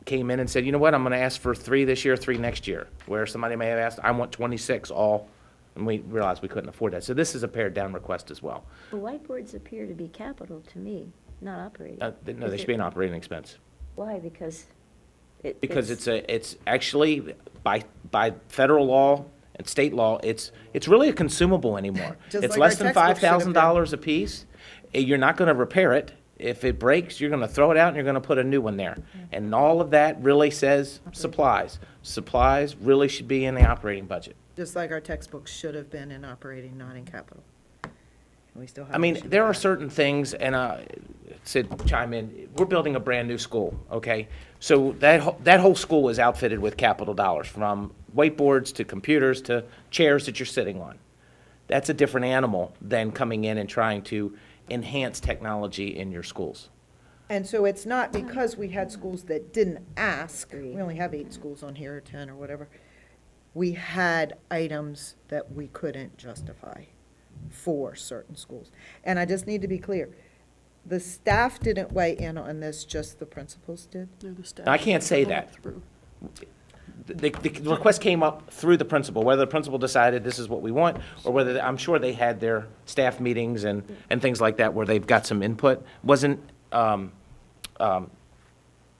came in and said, you know what, I'm gonna ask for 3 this year, 3 next year, where somebody may have asked, I want 26 all, and we realized we couldn't afford that. So this is a pared down request as well. The whiteboards appear to be capital to me, not operating. No, they should be an operating expense. Why? Because Because it's actually, by federal law and state law, it's really a consumable anymore. Just It's like less our than textbooks should have been. $5,000 a piece. You're not gonna repair it. If it breaks, you're gonna throw it out and you're gonna put a new one there. And all of that really says supplies. Supplies really should be in the operating budget. Just like our textbooks should have been in operating, not in capital. And we still have. I mean, issues there with are that. certain things, and Sid, chime in, we're building a brand-new school, okay? So that whole school is outfitted with capital dollars, from whiteboards to computers to chairs that you're sitting on. That's a different animal than coming in and trying to enhance technology in your schools. And so it's not because we had schools that didn't ask, we only have 8 schools on here, or 10, or whatever. We had items that we couldn't justify for certain schools. And I just need to be clear, the staff didn't weigh in on this, just the principals did? No, the staff I can't say that. through. The request came up through the principal, whether the principal decided this is what we want, or whether, I'm sure they had their staff meetings and things like that where they've got some input. Wasn't,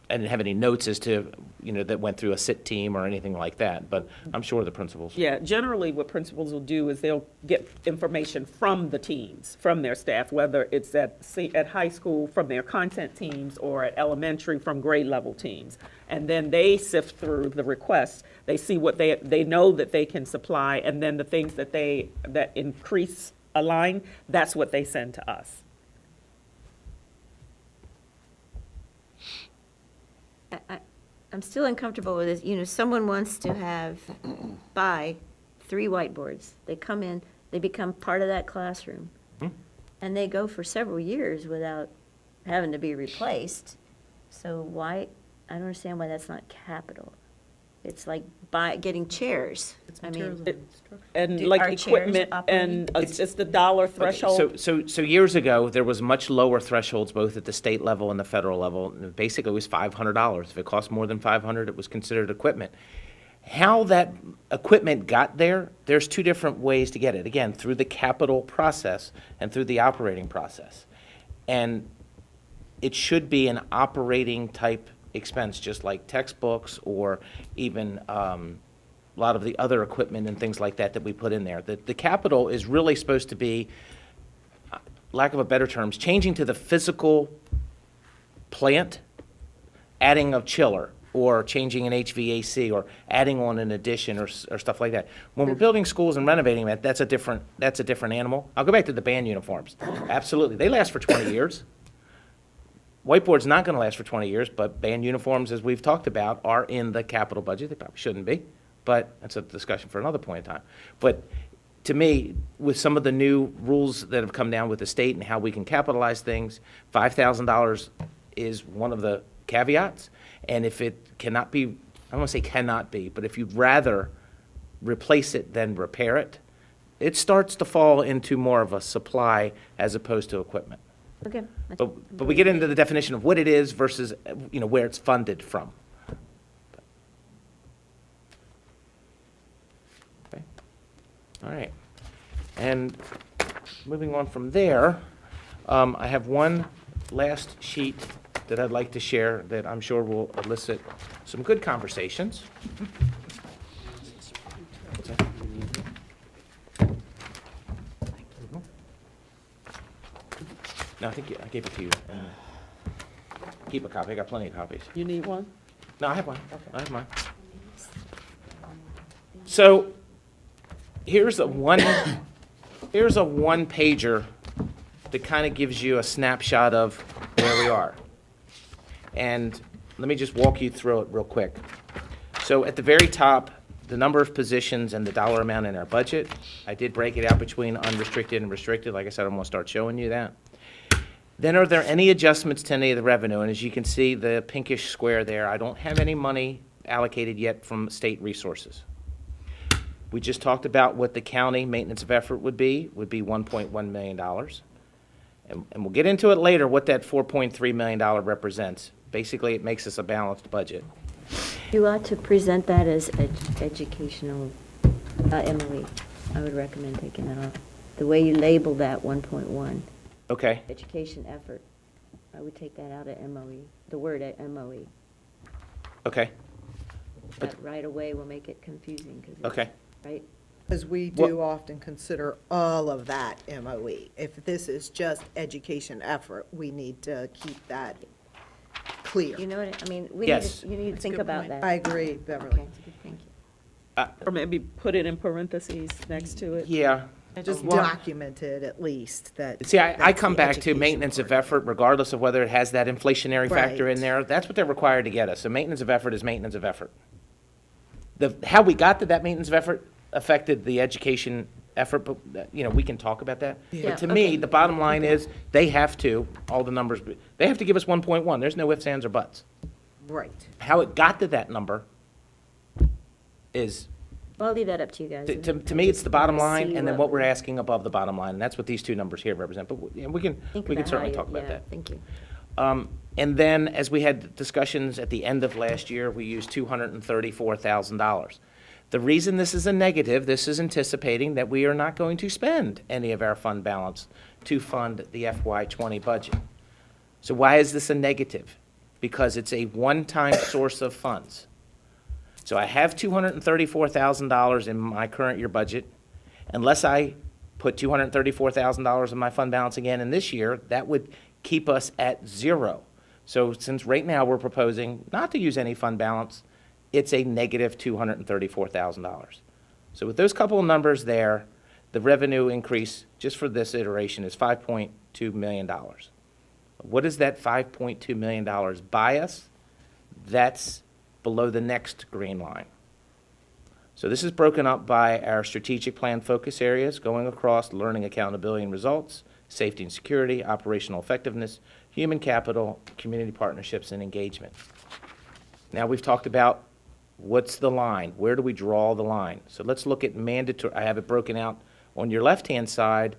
I didn't have any notes as to, that went through a sit team or anything like that, but I'm sure the principals. yeah, generally what principals will do is they'll get information from the teams, from their staff, whether it's at high school from their content teams or at elementary from grade level teams. And then they sift through the requests, they see what they know that they can supply, and then the things that increase a line, that's what they send to us. I'm still uncomfortable with this. Someone wants to buy 3 whiteboards. They come in, they become part of that classroom. And they go for several years without having to be replaced. So why, I don't understand why that's not capital. It's like getting chairs. I mean, And are like chairs equipment, and operating? it's the dollar Okay, threshold. So years ago, there was much lower thresholds, both at the state level and the federal level. Basically, it was $500. If it cost more than $500, it was considered equipment. How that equipment got there, there's 2 different ways to get it. Again, through the capital process and through the operating process. And it should be an operating type expense, just like textbooks or even a lot of the other equipment and things like that we put in there. The capital is really supposed to be, lack of a better terms, changing to the physical plant, adding a chiller, or changing an HVAC, or adding on an addition, or stuff like that. When we're building schools and renovating that, that's a different animal. I'll go back to the band uniforms. Absolutely, they last for 20 years. Whiteboard's not gonna last for 20 years, but band uniforms, as we've talked about, are in the capital budget. They probably shouldn't be, but that's a discussion for another point in time. But to me, with some of the new rules that have come down with the state and how we can capitalize things, $5,000 is one of the caveats. And if it cannot be, I don't want to say cannot be, but if you'd rather replace it than repair it, it starts to fall into more of a supply as opposed to equipment. Okay. But we get into the definition of what it is versus, where it's funded from. Okay. All right. And moving on from there, I have one last sheet that I'd like to share that I'm sure will elicit some good conversations. What's that? No, I think I gave it to you. Keep a copy. I got plenty of copies. You need one? No, I have one. I have mine. So here's a one pager that kind of gives you a snapshot of where we are. And let me just walk you through it real quick. So at the very top, the number of positions and the dollar amount in our budget. I did break it out between unrestricted and restricted. Like I said, I'm going to start showing you that. Then are there any adjustments to any of the revenue? And as you can see, the pinkish square there, I don't have any money allocated yet from state resources. We just talked about what the county maintenance of effort would be $1.1 million. And we'll get into it later, what that $4.3 million represents. Basically, it makes us a balanced budget. You ought to present that as educational, MOE. I would recommend taking that off. The way you label that 1.1, Okay, education effort, I would take that out of MOE, the word at MOE. okay, That right away will make it confusing, because okay. right? Because we do often consider all of that MOE. If this is just education effort, we need to keep that clear. You know what, I mean, we Yes. you need to That's a think good about point. that. I agree, Beverly. Okay, thank you. Or maybe put it in parentheses next to it. Yeah. Just Well, documented at least that. See, I that's come the back to education maintenance of part. effort, regardless of whether it has that inflationary factor in Right. there. That's what they're required to get us. So maintenance of effort is maintenance of effort. How we got to that maintenance of effort affected the education effort, but, we can talk about that. Yeah, But to okay. me, the bottom line is, they have to, all the numbers, they have to give us 1.1. There's no ifs, ands, or buts. Right. How it got to that number is, Well, I'll leave that up to you guys. to me, it's the bottom line, See and then what we're asking above the bottom line, and that's what these two numbers here represent. But we can Think we can about certainly how talk you- about yeah, that. Thank you. And then, as we had discussions at the end of last year, we used $234,000. The reason this is a negative, this is anticipating that we are not going to spend any of our fund balance to fund the FY20 budget. So why is this a negative? Because it's a one-time source of funds. So I have $234,000 in my current year budget. Unless I put $234,000 in my fund balance again in this year, that would keep us at zero. So since right now we're proposing not to use any fund balance, it's a negative $234,000. So with those couple of numbers there, the revenue increase just for this iteration is $5.2 million. What does that $5.2 million buy us? That's below the next green line. So this is broken up by our strategic plan focus areas, going across learning, accountability, and results, safety and security, operational effectiveness, human capital, community partnerships, and engagement. Now we've talked about what's the line, where do we draw the line? So let's look at mandatory. I have it broken out on your left-hand side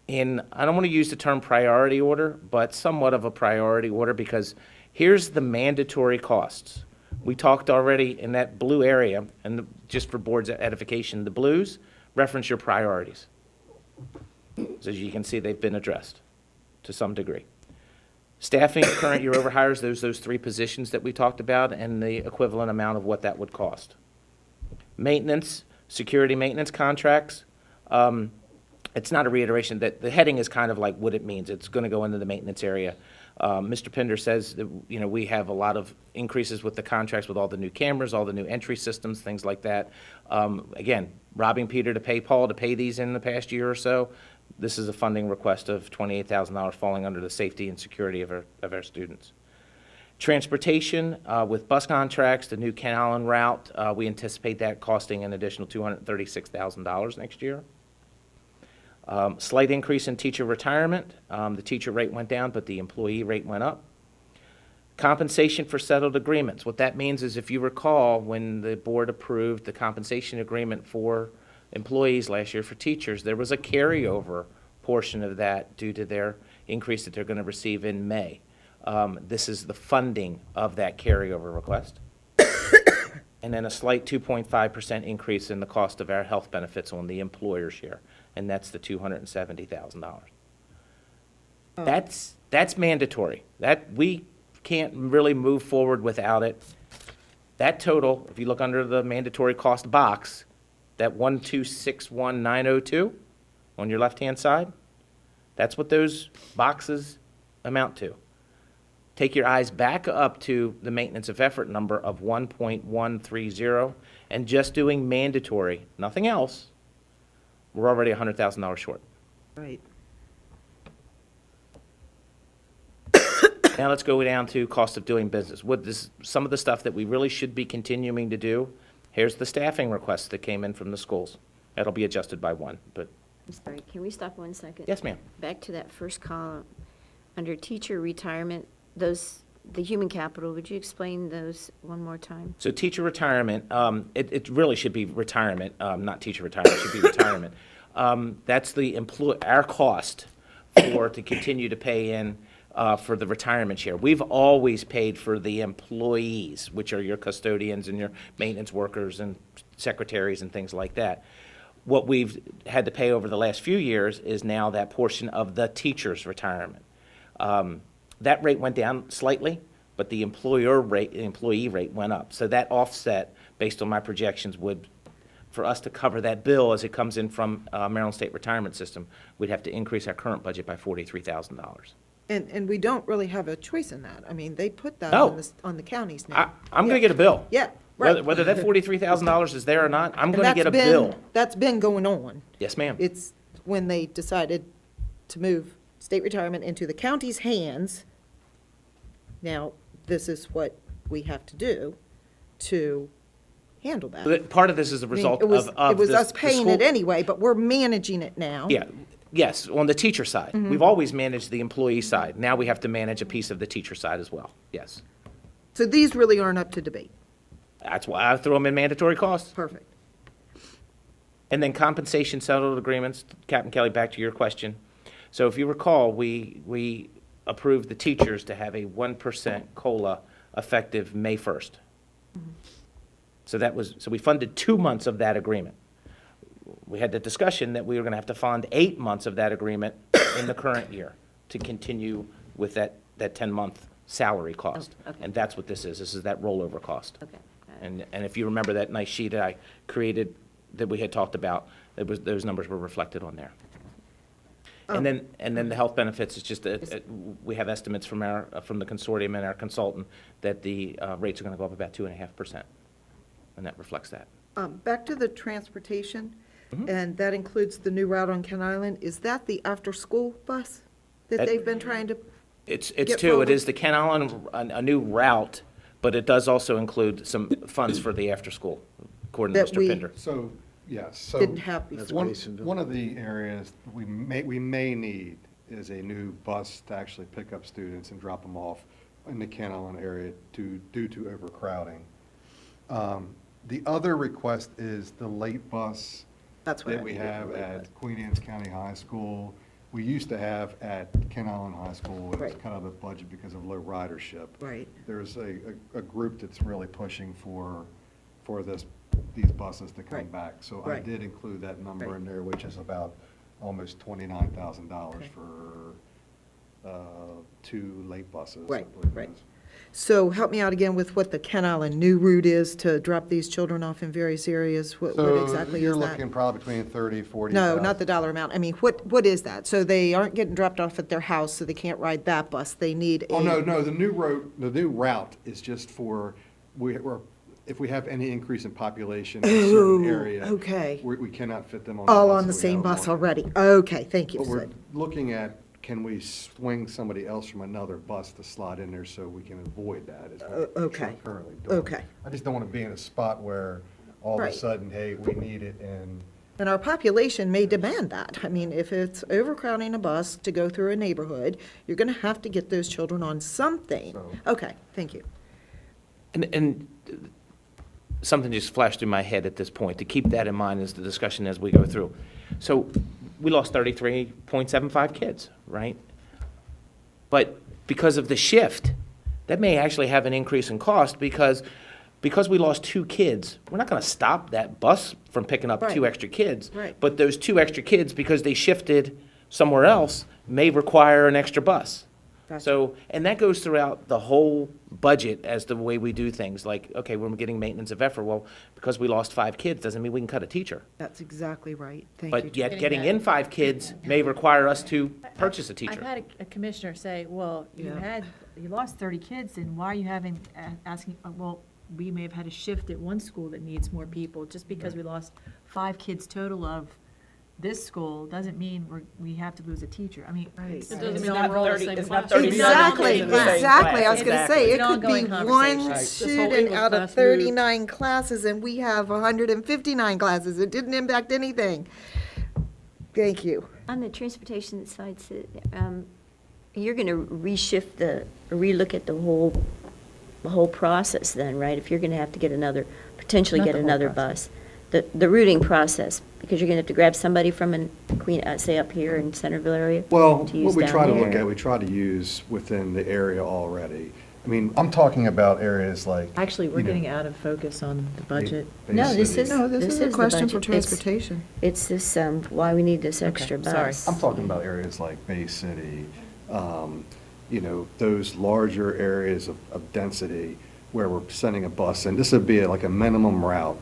in, I don't want to use the term priority order, but somewhat of a priority order, because here's the mandatory costs. We talked already in that blue area, and just for board's edification, the blues reference your priorities. So as you can see, they've been addressed to some degree. Staffing, current year overhires, those three positions that we talked about, and the equivalent amount of what that would cost. Maintenance, security maintenance contracts, it's not a reiteration, that the heading is kind of like what it means. It's going to go into the maintenance area. Mr. Pinder says that, we have a lot of increases with the contracts with all the new cameras, all the new entry systems, things like that. Again, robbing Peter to pay Paul to pay these in the past year or so. This is a funding request of $28,000 falling under the safety and security of our students. Transportation, with bus contracts, the new Ken Island route, we anticipate that costing an additional $236,000 next year. Slight increase in teacher retirement. The teacher rate went down, but the employee rate went up. Compensation for settled agreements. What that means is, if you recall, when the board approved the compensation agreement for employees last year for teachers, there was a carryover portion of that due to their increase that they're going to receive in May. This is the funding of that carryover request. And then a slight 2.5% increase in the cost of our health benefits on the employer share, and that's the $270,000. That's mandatory. That we can't really move forward without it. That total, if you look under the mandatory cost box, that 1261902 on your left-hand side, that's what those boxes amount to. Take your eyes back up to the maintenance of effort number of 1.130, and just doing mandatory, nothing else, we're already $100,000 short. Right. Now let's go down to cost of doing business. Some of the stuff that we really should be continuing to do. Here's the staffing requests that came in from the schools. That'll be adjusted by one, but I'm sorry, can we stop 1 second? yes, ma'am. Back to that first column, under teacher retirement, the human capital, would you explain those one more time? So teacher retirement, it really should be retirement, not teacher retirement, it should be retirement. That's our cost to continue to pay in for the retirement share. We've always paid for the employees, which are your custodians and your maintenance workers and secretaries and things like that. What we've had to pay over the last few years is now that portion of the teacher's retirement. That rate went down slightly, but the employee rate went up. So that offset, based on my projections, would, for us to cover that bill as it comes in from Maryland State Retirement System, we'd have to increase our current budget by $43,000. And we don't really have a choice in that. I mean, they put that No. on the counties now. I'm going to get a bill. Yeah, right. Whether that $43,000 is there or not, I'm And going to get a that's bill. That's been going on. Yes, ma'am. It's when they decided to move state retirement into the county's hands. Now, this is what we have to do to handle that. But part of this is a I mean, result it was, of it was the- us the paying school- it anyway, but we're managing it now. Yeah, yes, on the teacher side. Mm-hmm. We've always managed the employee side. Now we have to manage a piece of the teacher side as well. Yes. So these really aren't up to debate. That's why I throw them in mandatory costs. Perfect. And then compensation settled agreements, Captain Kelly, back to your question. So if you recall, we approved the teachers to have a 1% COLA effective May 1st. So we funded 2 months of that agreement. We had the discussion that we were going to have to fund 8 months of that agreement in the current year to continue with that 10-month salary cost. Oh, okay. And that's what this is. This is that rollover cost. Okay. Got it. And if you remember that nice sheet that I created that we had talked about, those numbers were reflected on there. And then the health benefits is just, we have estimates from the consortium and our consultant that the rates are going to go up about 2.5%. And that reflects that. Back to the transportation, Mm-hmm. and that includes the new route on Ken Island. Is that the after-school bus that they've been trying to? It's Get two. It forward. is the Ken Island, a new route, but it does also include some funds for the after-school, according to That Mr. we- Pinder. So, yes, so. Didn't have before. One of the areas we may need is a new bus to actually pick up students and drop them off in the Ken Island area due to overcrowding. The other request is the late bus That's what I that we needed, have the late at Queen Anne's County High School. We used to have at Ken Island High School. It was Right. kind of a budget because of low ridership. Right. There's a group that's really pushing for these buses to come Right. back. So I Right. did include that number Right. in there, which is about almost $29,000 Okay. for 2 late buses. I Right, believe it right. is. So help me out again with what the Ken Island new route is to drop these children off in various areas. What exactly So you're is that? looking probably between 30, 40. No, not the dollar amount. I mean, what is that? So they aren't getting dropped off at their house, so they can't ride that bus. They need a. Oh, no, the new route is just for, if we have any increase in population in a certain area. okay. We cannot fit them on. All bus on the that we same have bus on. already. Okay, thank you. But we're looking at, can we swing somebody else from another bus to slot in there so we can avoid that, is what we're okay. currently doing. Okay. I just don't want to be in a spot where all of a Right. sudden, hey, we need it, and And our population may demand that. I mean, if it's overcrowding a bus to go through a neighborhood, you're going to have to get those children on something. So- Okay, thank you. And something just flashed through my head at this point, to keep that in mind as the discussion as we go through. So we lost 33.75 kids, right? But because of the shift, that may actually have an increase in cost because we lost 2 kids. We're not going to stop that bus from picking up 2 Right. extra kids. Right. But those 2 extra kids, because they shifted somewhere else, may require an extra bus. Gotcha. So, and that goes throughout the whole budget as the way we do things. Like, okay, we're getting maintenance of effort. Well, because we lost 5 kids doesn't mean we can cut a teacher. That's exactly right. Thank you. But yet, getting in 5 kids may require us to purchase a I've teacher. had a commissioner say, well, Yeah. you lost 30 kids, and why are you asking, well, we may have had a shift at one school that needs more people. Just because we lost 5 kids total of this school doesn't mean we have to lose a teacher. I mean, Right. it's- It doesn't it's mean not- all in the same it's not class. 30 Exactly, in the same exactly. I was class. going to say, It's it an could be ongoing one conversation. Right. This whole student English out of class moved. 39 classes, and we have 159 classes. It didn't impact anything. Thank you. On the transportation side, you're going to relook at the whole process then, right? If you're going to have to get potentially Not get the whole another process. bus. The routing process, because you're going to have to grab somebody from say up here in Centerville area? Well, to use what we down try to there. look at, we try to use within the area already. I mean, I'm talking about areas like. Actually, we're you know, getting out of focus on the budget. Bay No, this City. is- No, this is a the question for budget. It's- transportation. It's this, why we need this extra sorry. bus. I'm talking about areas like Bay City, those larger areas of density where we're sending a bus, and this would be like a minimum route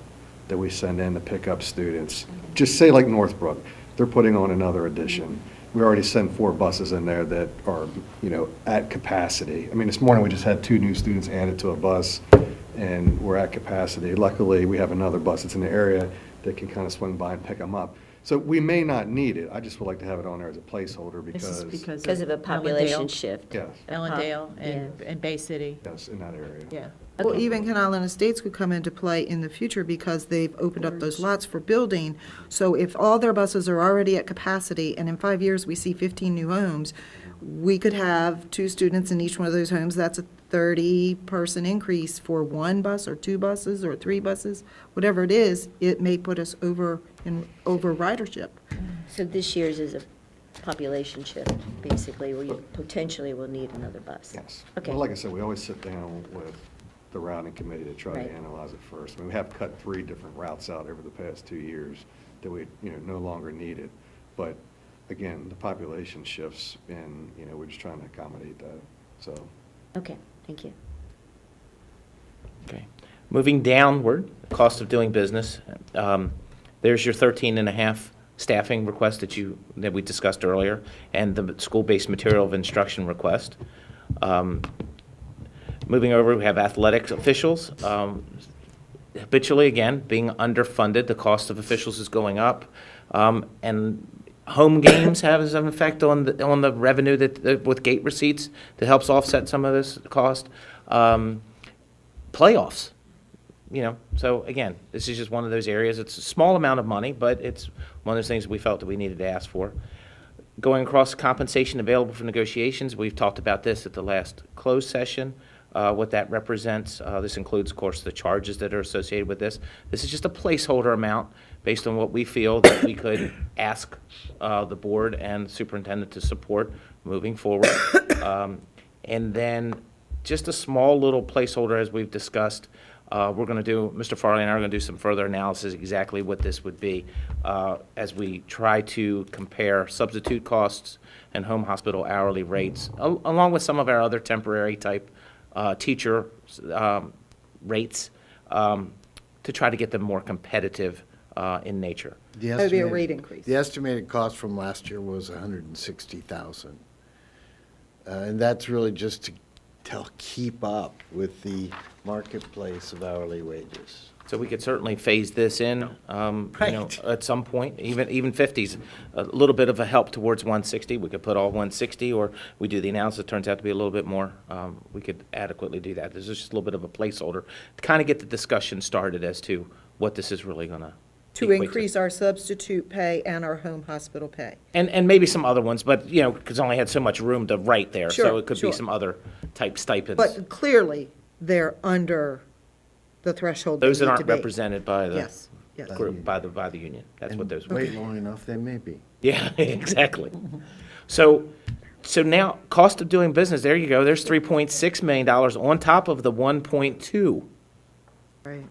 that we send in to pick up students. Just say like Northbrook, they're putting on another edition. We already send 4 buses in there that are, at capacity. I mean, this morning we just had 2 new students added to a bus, and we're at capacity. Luckily, we have another bus that's in the area that can kind of swing by and pick them up. So we may not need it. I just would like to have it on there as a placeholder This is because, Because of a population shift. yes, Ellendale and Bay City, yes, in that area. yeah. Well, Okay. even Canal and Estates could come into play in the future because they've opened up those lots for building. So if all their buses are already at capacity, and in 5 years we see 15 new homes, we could have 2 students in each one of those homes. That's a 30-person increase for 1 bus or 2 buses or 3 buses, whatever it is. It may put us over ridership. So this year's is a population shift, basically, where you potentially will need another bus. Yes. Okay. Well, like I said, we always sit down with the routing committee to try Right. to analyze it first. I mean, we have cut 3 different routes out over the past 2 years that we, no longer needed. But again, the population shifts and, we're just trying to accommodate that, so. Okay, thank you. Okay. Moving downward, cost of doing business. There's your 13.5 staffing request that we discussed earlier, and the school-based material of instruction request. Moving over, we have athletics officials. Habitually, again, being underfunded, the cost of officials is going up. And home games has an effect on the revenue with gate receipts that helps offset some of this cost. Playoffs, so again, this is just one of those areas. It's a small amount of money, but it's one of those things we felt that we needed to ask for. Going across compensation available for negotiations, we've talked about this at the last closed session, what that represents. This includes, of course, the charges that are associated with this. This is just a placeholder amount based on what we feel that we could ask the board and superintendent to support moving forward. And then just a small little placeholder, as we've discussed. We're going to do, Mr. Farley and I are going to do some further analysis exactly what this would be as we try to compare substitute costs and home hospital hourly rates, along with some of our other temporary type teacher rates, to try to get them more competitive in nature. That would be a rate increase. The estimated cost from last year was $160,000. And that's really just to keep up with the marketplace of hourly wages. So we could certainly phase this in, Right. at some point, even 50's, a little bit of a help towards 160. We could put all 160, or we do the analysis, it turns out to be a little bit more. We could adequately do that. This is just a little bit of a placeholder to kind of get the discussion started as to what this is really going to To equate increase our substitute pay and our home hospital pay. And maybe some other ones, but, you know, because I only had so much room to write there. So Sure, it could sure. be some other type stipends. But clearly, they're under the threshold they Those that need to aren't be. represented by the Yes, yes. group, by the union. That's what those would Wait be. long enough, they may be. Yeah, exactly. So now, cost of doing business, there you go. There's $3.6 million on top of the 1.2. Right.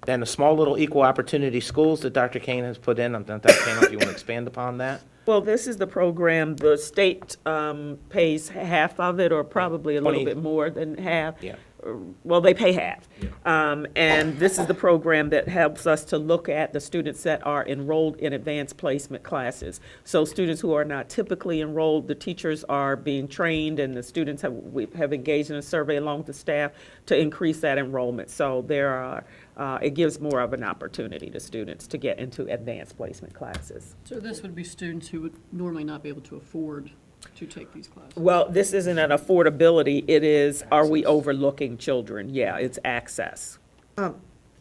Then the small little equal opportunity schools that Dr. Kane has put in. Dr. Kane, if you want to expand upon that. Well, this is the program, the state pays half of it, or probably a little 20. bit more than half. Yeah. Well, they pay half. And this is the program that helps us to look at the students that are enrolled in advanced placement classes. So students who are not typically enrolled, the teachers are being trained, and the students we have engaged in a survey along with the staff to increase that enrollment. So it gives more of an opportunity to students to get into advanced placement classes. So this would be students who would normally not be able to afford to take these classes? Well, this isn't an affordability, it is, are we overlooking children? Yeah, it's access. The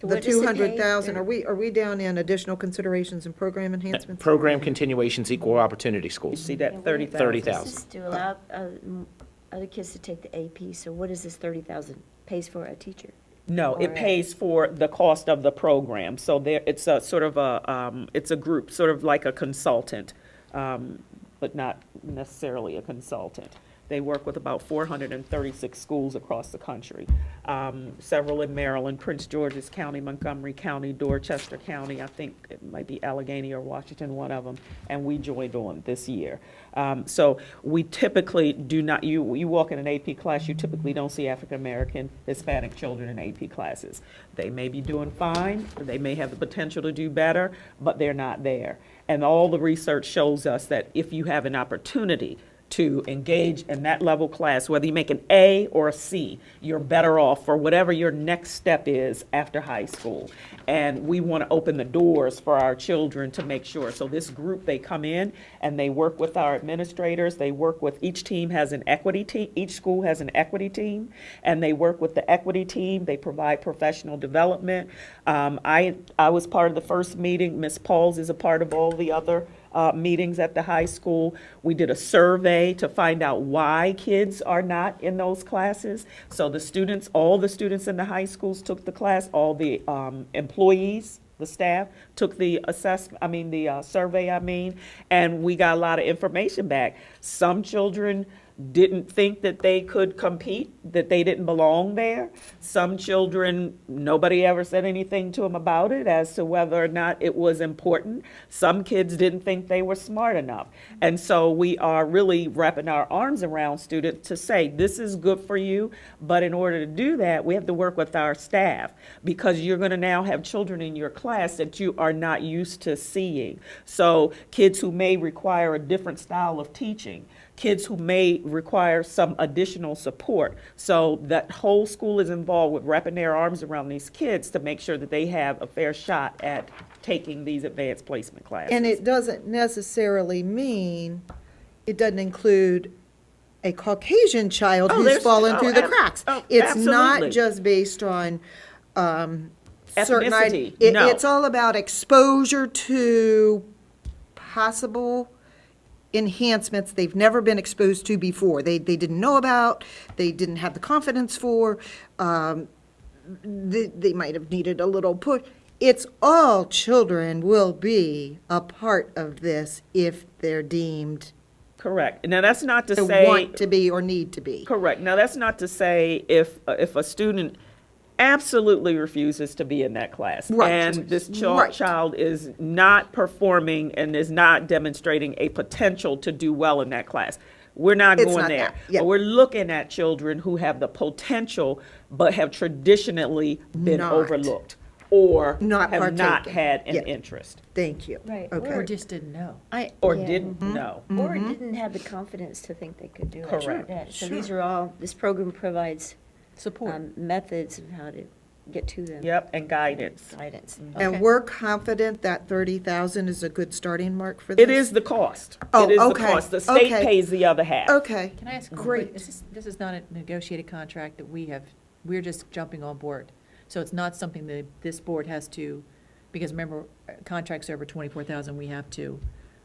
what does it pay? 200,000, are we down in additional considerations and program enhancements? Program continuations, equal opportunity You schools. see that 30,000? 30,000. This is to allow other kids to take the AP, so what is this 30,000 pays for a teacher? No, it Or- pays for the cost of the program. So there, it's a sort of it's a group, sort of like a consultant, but not necessarily a consultant. They work with about 436 schools across the country, several in Maryland, Prince George's County, Montgomery County, Dorchester County, I think it might be Allegheny or Washington, one of them, and we joined on this year. So we typically do not, you walk in an AP class, you typically don't see African-American, Hispanic children in AP classes. They may be doing fine, or they may have the potential to do better, but they're not there. And all the research shows us that if you have an opportunity to engage in that level class, whether you make an A or a C, you're better off for whatever your next step is after high school. And we want to open the doors for our children to make sure. So this group, they come in and they work with our administrators, they work with, each team has an equity team, each school has an equity team, and they work with the equity team, they provide professional development. I was part of the first meeting, Ms. Pauls is a part of all the other meetings at the high school. We did a survey to find out why kids are not in those classes. So the students, all the students in the high schools took the class, all the employees, the staff took the survey, and we got a lot of information back. Some children didn't think that they could compete, that they didn't belong there. Some children, nobody ever said anything to them about it as to whether or not it was important. Some kids didn't think they were smart enough. And so we are really wrapping our arms around students to say, this is good for you, but in order to do that, we have to work with our staff, because you're going to now have children in your class that you are not used to seeing. So kids who may require a different style of teaching, kids who may require some additional support. So that whole school is involved with wrapping their arms around these kids to make sure that they have a fair shot at taking these advanced placement classes. And it doesn't necessarily mean, it doesn't include a Caucasian child Oh, who's there's- fallen oh, through the ab- cracks. oh, It's not absolutely. just based on certain Ethnicity, no. It's all about exposure to possible enhancements they've never been exposed to before. They didn't know about, they didn't have the confidence for, they might have needed a little push. It's all children will be a part of this if they're deemed Correct. Now, that's not to to say. want to be or need to be. Correct. Now, that's not to say if a student absolutely refuses to be in that class. Right. And this Right. child is not performing and is not demonstrating a potential to do well in that class. We're not It's going not there. that, yeah. But we're looking at children who have the potential but have traditionally been Not. overlooked or Not have not partaken. had an Yeah. interest Thank you. Right. Or Okay. just didn't know. or Yeah. didn't know. Or didn't have the confidence to think they could do it. Correct. Yeah, so these are all, this program provides Support. methods of how to get to them. Yep, and guidance. Guidance. And Okay. we're confident that 30,000 is a good starting mark for this? It is the cost. Oh, It is the okay. cost. The state Okay. pays the other half. Okay. Can I ask, Great. this is not a negotiated contract that we have, we're just jumping on board. So it's not something that this board has to Because remember, contracts over 24,000, we have to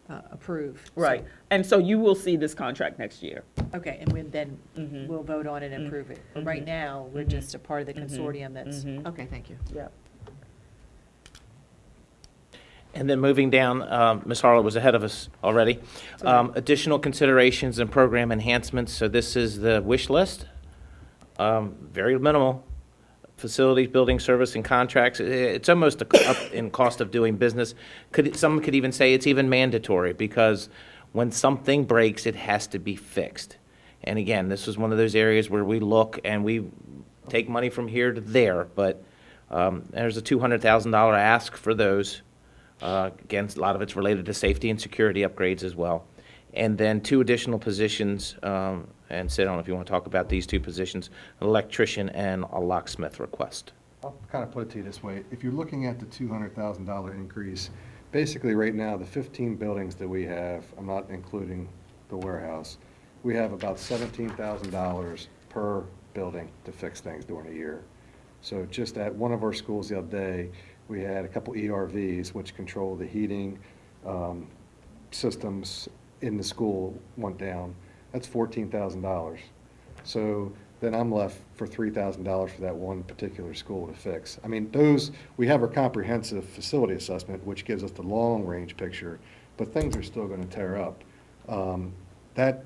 approve. So- Right. And so you will see this contract next year. Okay, and then we'll vote on it and approve it. But right now, we're just a part of the consortium that's, okay, thank you. Yeah. And then moving down, Ms. Harlow was ahead of us already. Additional considerations and program enhancements, so this is the wish list. Very minimal. Facilities, building, service, and contracts. It's almost up in cost of doing business. Some could even say it's even mandatory, because when something breaks, it has to be fixed. And again, this is one of those areas where we look and we take money from here to there, but there's a $200,000 ask for those. Again, a lot of it's related to safety and security upgrades as well. And then 2 additional positions, and Sid, I don't know if you want to talk about these 2 positions, an electrician and a locksmith request. I'll kind of put it to you this way. If you're looking at the $200,000 increase, basically right now, the 15 buildings that we have, I'm not including the warehouse, we have about $17,000 per building to fix things during a year. So just at one of our schools the other day, we had a couple ERVs, which control the heating systems in the school, went down. That's $14,000. So then I'm left for $3,000 for that one particular school to fix. I mean, we have our comprehensive facility assessment, which gives us the long-range picture, but things are still going to tear up. That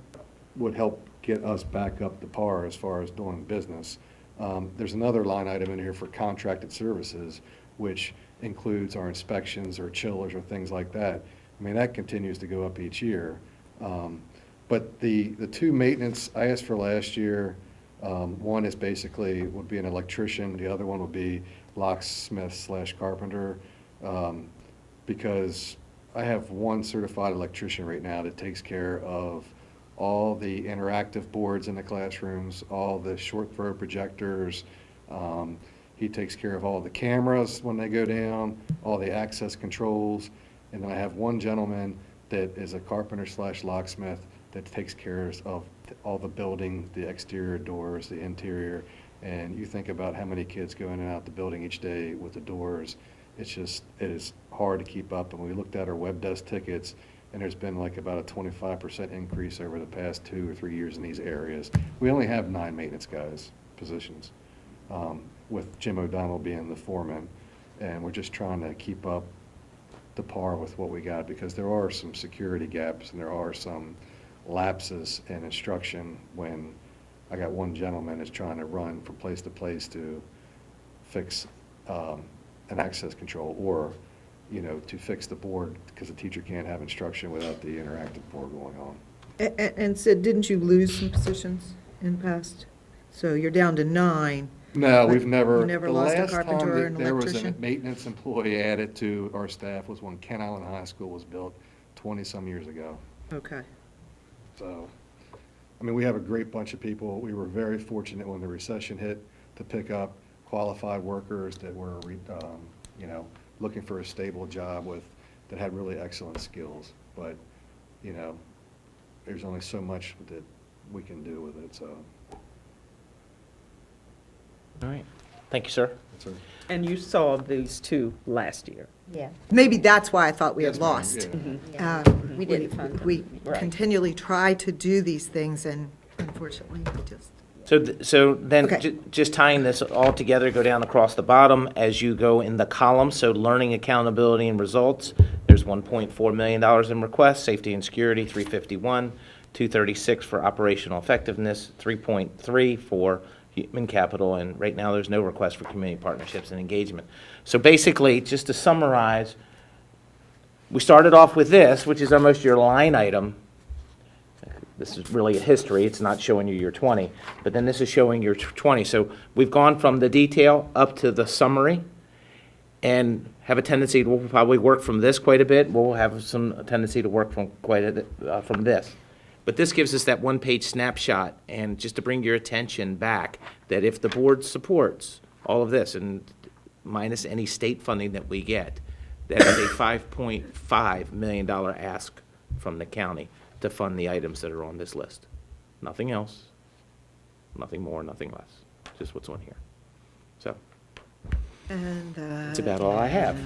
would help get us back up to par as far as doing business. There's another line item in here for contracted services, which includes our inspections or chillers or things like that. I mean, that continues to go up each year. But the 2 maintenance I asked for last year, one is basically, would be an electrician, the other one would be locksmith/carpenter, because I have one certified electrician right now that takes care of all the interactive boards in the classrooms, all the short throw projectors. He takes care of all the cameras when they go down, all the access controls. And then I have one gentleman that is a carpenter/locksmith that takes care of all the building, the exterior doors, the interior. And you think about how many kids go in and out the building each day with the doors. It is hard to keep up. And we looked at our web desk tickets, and there's been like about a 25% increase over the past 2 or 3 years in these areas. We only have 9 maintenance guys positions, with Jim O'Donnell being the foreman. And we're just trying to keep up to par with what we got, because there are some security gaps and there are some lapses in instruction when I got one gentleman that's trying to run from place to place to fix an access control, or to fix the board, because the teacher can't have instruction without the interactive board going on. And Sid, didn't you lose some positions in the past? So you're down to 9. No, But we've never. you never the lost a last time carpenter or that an there was a electrician? maintenance employee added to our staff was when Kent Island High School was built 20-some years ago. Okay. So, I mean, we have a great bunch of people. We were very fortunate when the recession hit to pick up qualified workers that were, looking for a stable job that had really excellent skills. But, there's only so much that we can do with it, so. All right. Thank you, sir. That's our- And you saw these 2 last year. Yeah, Maybe that's why I thought we had Yes, ma'am, lost. yeah. we didn't fund them. We Right. continually try to do these things, and unfortunately, we just. So then, Okay. just tying this all together, go down across the bottom as you go in the column. So learning, accountability, and results, there's $1.4 million in requests. Safety and security, 351, 236 for operational effectiveness, 3.3 for human capital, and right now there's no request for community partnerships and engagement. So basically, just to summarize, we started off with this, which is almost your line item. This is really a history, it's not showing you your 20, but then this is showing your 20. So we've gone from the detail up to the summary, and have a tendency, we'll probably work from this quite a bit, we'll have some tendency to work from from this. But this gives us that one-page snapshot, and just to bring your attention back, that if the board supports all of this, and minus any state funding that we get, that is a $5.5 million ask from the county to fund the items that are on this list. Nothing else, nothing more, nothing less, just what's on here. So, And That's about all I have.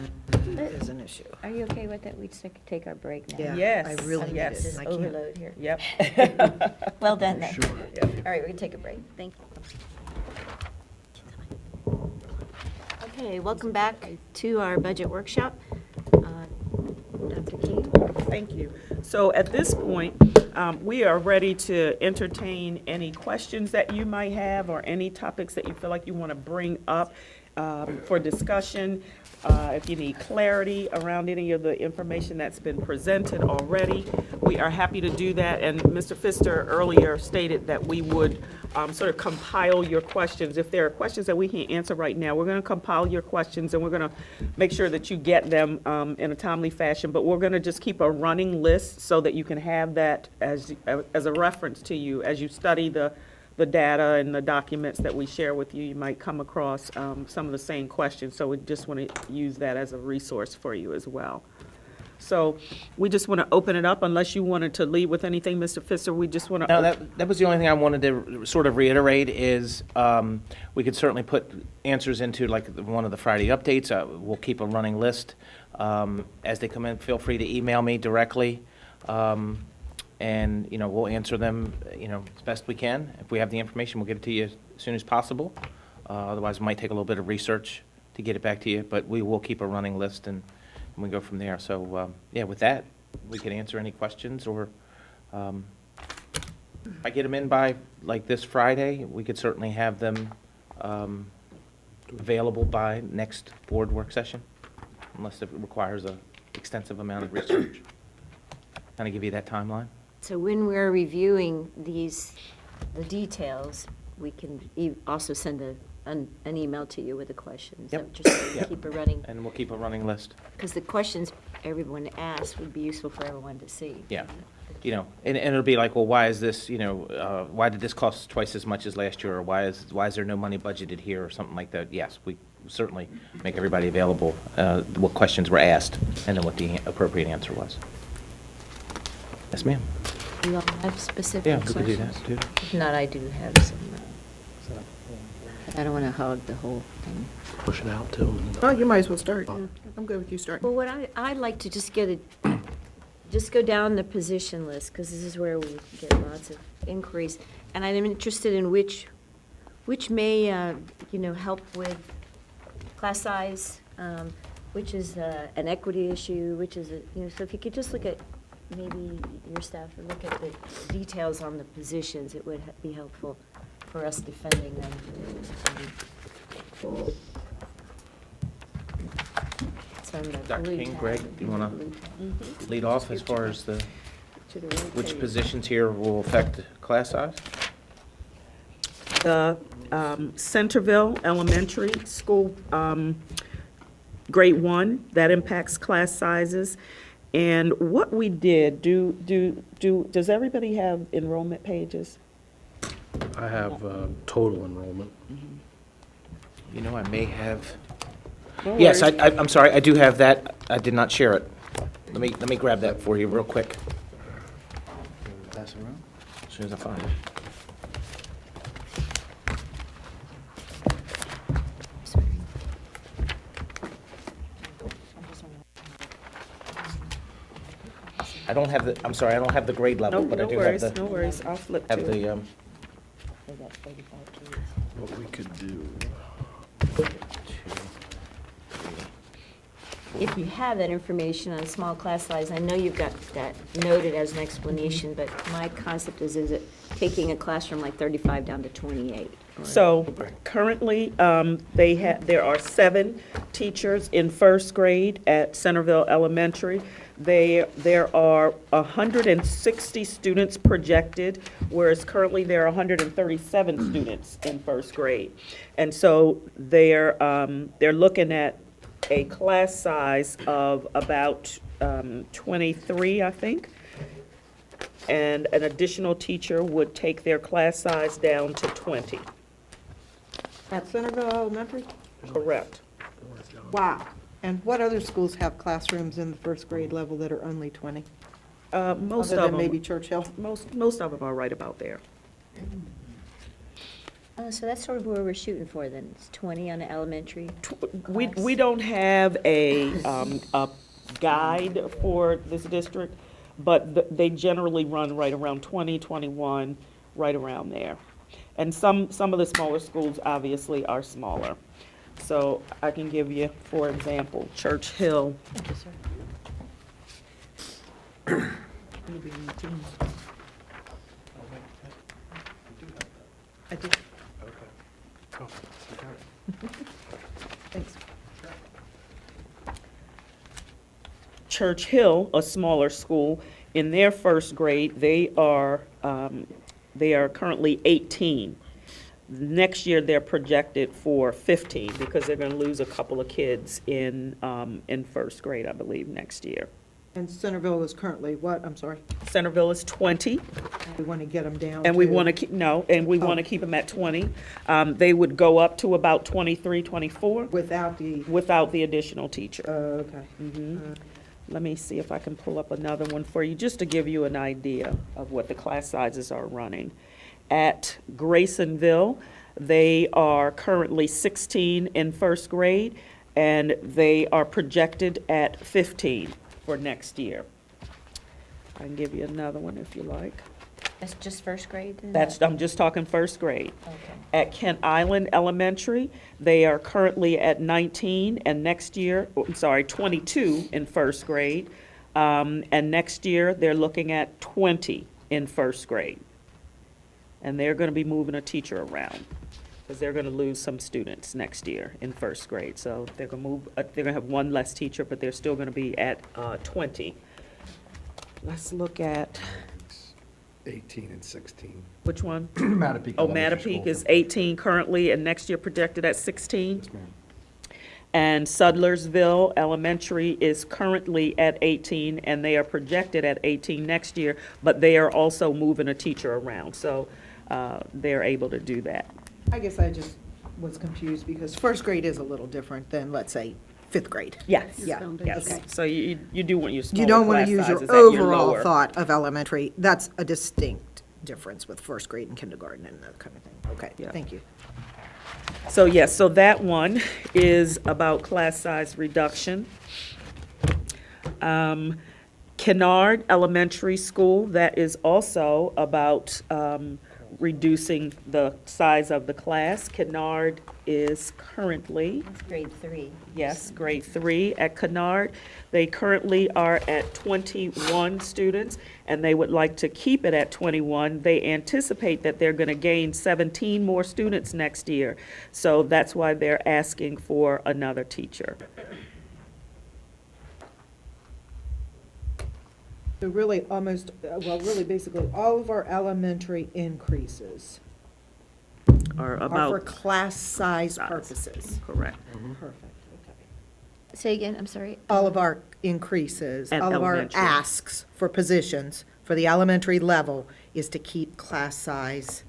is an issue. Are you okay with that? We'd take our break now. Yeah, Yes, I really need yes. it. This I is can't. overload here. Yep. Well done, then. All right, we're gonna take a break. Thank you. Okay, welcome back to our budget workshop. Dr. King? Thank you. So at this point, we are ready to entertain any questions that you might have or any topics that you feel like you want to bring up for discussion. If you need clarity around any of the information that's been presented already, we are happy to do that. And Mr. Pfister earlier stated that we would sort of compile your questions. If there are questions that we can't answer right now, we're going to compile your questions and we're going to make sure that you get them in a timely fashion. But we're going to just keep a running list so that you can have that as a reference to you as you study the data and the documents that we share with you. You might come across some of the same questions, so we just want to use that as a resource for you as well. So we just want to open it up, unless you wanted to lead with anything, Mr. Pfister. We just want to. No, that was the only thing I wanted to sort of reiterate is we could certainly put answers into like one of the Friday updates. We'll keep a running list. As they come in, feel free to email me directly. And, we'll answer them, as best we can. If we have the information, we'll get it to you as soon as possible. Otherwise, it might take a little bit of research to get it back to you, but we will keep a running list and we go from there. So, with that, we can answer any questions or if I get them in by like this Friday, we could certainly have them available by next board work session, unless it requires an extensive amount of research. Kind of give you that timeline. So when we're reviewing the details, we can also send an email to you with the questions. Yep. Just so we Yep. keep a running, And we'll keep a running list. because the questions everyone asks would be useful for everyone to see. Yeah. And it'll be like, well, why is this, why did this cost twice as much as last year? Or why is there no money budgeted here or something like that? Yes, we certainly make everybody available, what questions were asked and then what the appropriate answer was. Yes, ma'am. You all have specific Yeah, we questions? could do that, too. If not, I do have some. I don't want to hog the whole thing. Push it out till. Oh, you might as well start. Yeah, I'm good with you starting. Well, what I'd like to just just go down the position list, because this is where we get lots of inquiries. And I'm interested in which may, help with class size, which is an equity issue, which is, so if you could just look at, maybe your staff would look at the details on the positions, it would be helpful for us defending them. It's on the Dr. blue King, tab. Greg, do you want to lead off as far as which position? positions here will affect class size? The Centerville Elementary School, grade 1, that impacts class sizes. And what we did, does everybody have enrollment pages? I have total enrollment. I may have. No Yes, worries. I'm sorry, I do have that. I did not share it. Let me grab that for you real quick. Pass it around? As soon as I find it. Sorry. I don't have I don't have the grade level, No, but I no do have worries, the, no worries, I'll flip to have it. the, They got 35 kids. What we could do. If you have that information on small class size, I know you've got that noted as an explanation, but my concept is it taking a classroom like 35 down to 28? or- So currently, there are 7 teachers in first grade at Centerville Elementary. There are 160 students projected, whereas currently there are 137 students in first grade. And so they're looking at a class size of about 23, I think. And an additional teacher would take their class size down to 20. At Centerville Elementary? Correct. Wow. And what other schools have classrooms in the first grade level that are only 20? Most Other of than maybe them, Churchill? most of them are right about there. Oh, so that's sort of where we're shooting for then, it's 20 on the elementary. We class. don't have a guide for this district, but they generally run right around 20, 21, right around there. And some of the smaller schools obviously are smaller. So I can give you, for example, Church Hill. Thank you, sir. I do. Oh, I got it. Thanks. Church Hill, a smaller school, in their first grade, they are currently 18. Next year, they're projected for 15 because they're going to lose a couple of kids in first grade, I believe, next year. And Centerville is currently what? I'm sorry. Centerville is 20, We want to get them down and we to- want to keep, no, and we want to keep them at 20. They would go up to about 23, 24 Without the, without the additional teacher. okay. Let me see if I can pull up another one for you, just to give you an idea of what the class sizes are running. At Graysonville, they are currently 16 in first grade, and they are projected at 15 for next year. I can give you another one if you like. That's just first grade then? I'm just talking first grade. Okay. At Kent Island Elementary, they are currently at 19, and next year, 22 in first grade. And next year, they're looking at 20 in first grade. And they're going to be moving a teacher around, because they're going to lose some students next year in first grade. So they're going to move, they're going to have one less teacher, but they're still going to be at 20. Let's look at, 18 and 16. which one? Mattapique Oh, Elementary Mattapique School. is 18 currently, and next year projected at 16. Yes, ma'am. And Sudlersville Elementary is currently at 18, and they are projected at 18 next year, but they are also moving a teacher around, so they're able to do that. I guess I just was confused because first grade is a little different than, let's say, fifth grade. Yes, Yeah, yes. okay. So you do want your You smaller don't want class to use your sizes at your overall lower. thought of elementary. That's a distinct difference with first grade and kindergarten and that kind of thing. Okay, Yeah. thank you. So yes, so that one is about class size reduction. Kennard Elementary School, that is also about reducing the size of the class. Kennard is currently, That's grade 3. yes, grade 3 at Kennard. They currently are at 21 students, and they would like to keep it at 21. They anticipate that they're going to gain 17 more students next year. So that's why they're asking for another teacher. So really almost, well, really basically all of our elementary increases Or are for about, class size Size. purposes. correct. Perfect, okay. Say again, I'm sorry. All of our increases, At all of our elementary. asks for positions for the elementary level is to keep class size.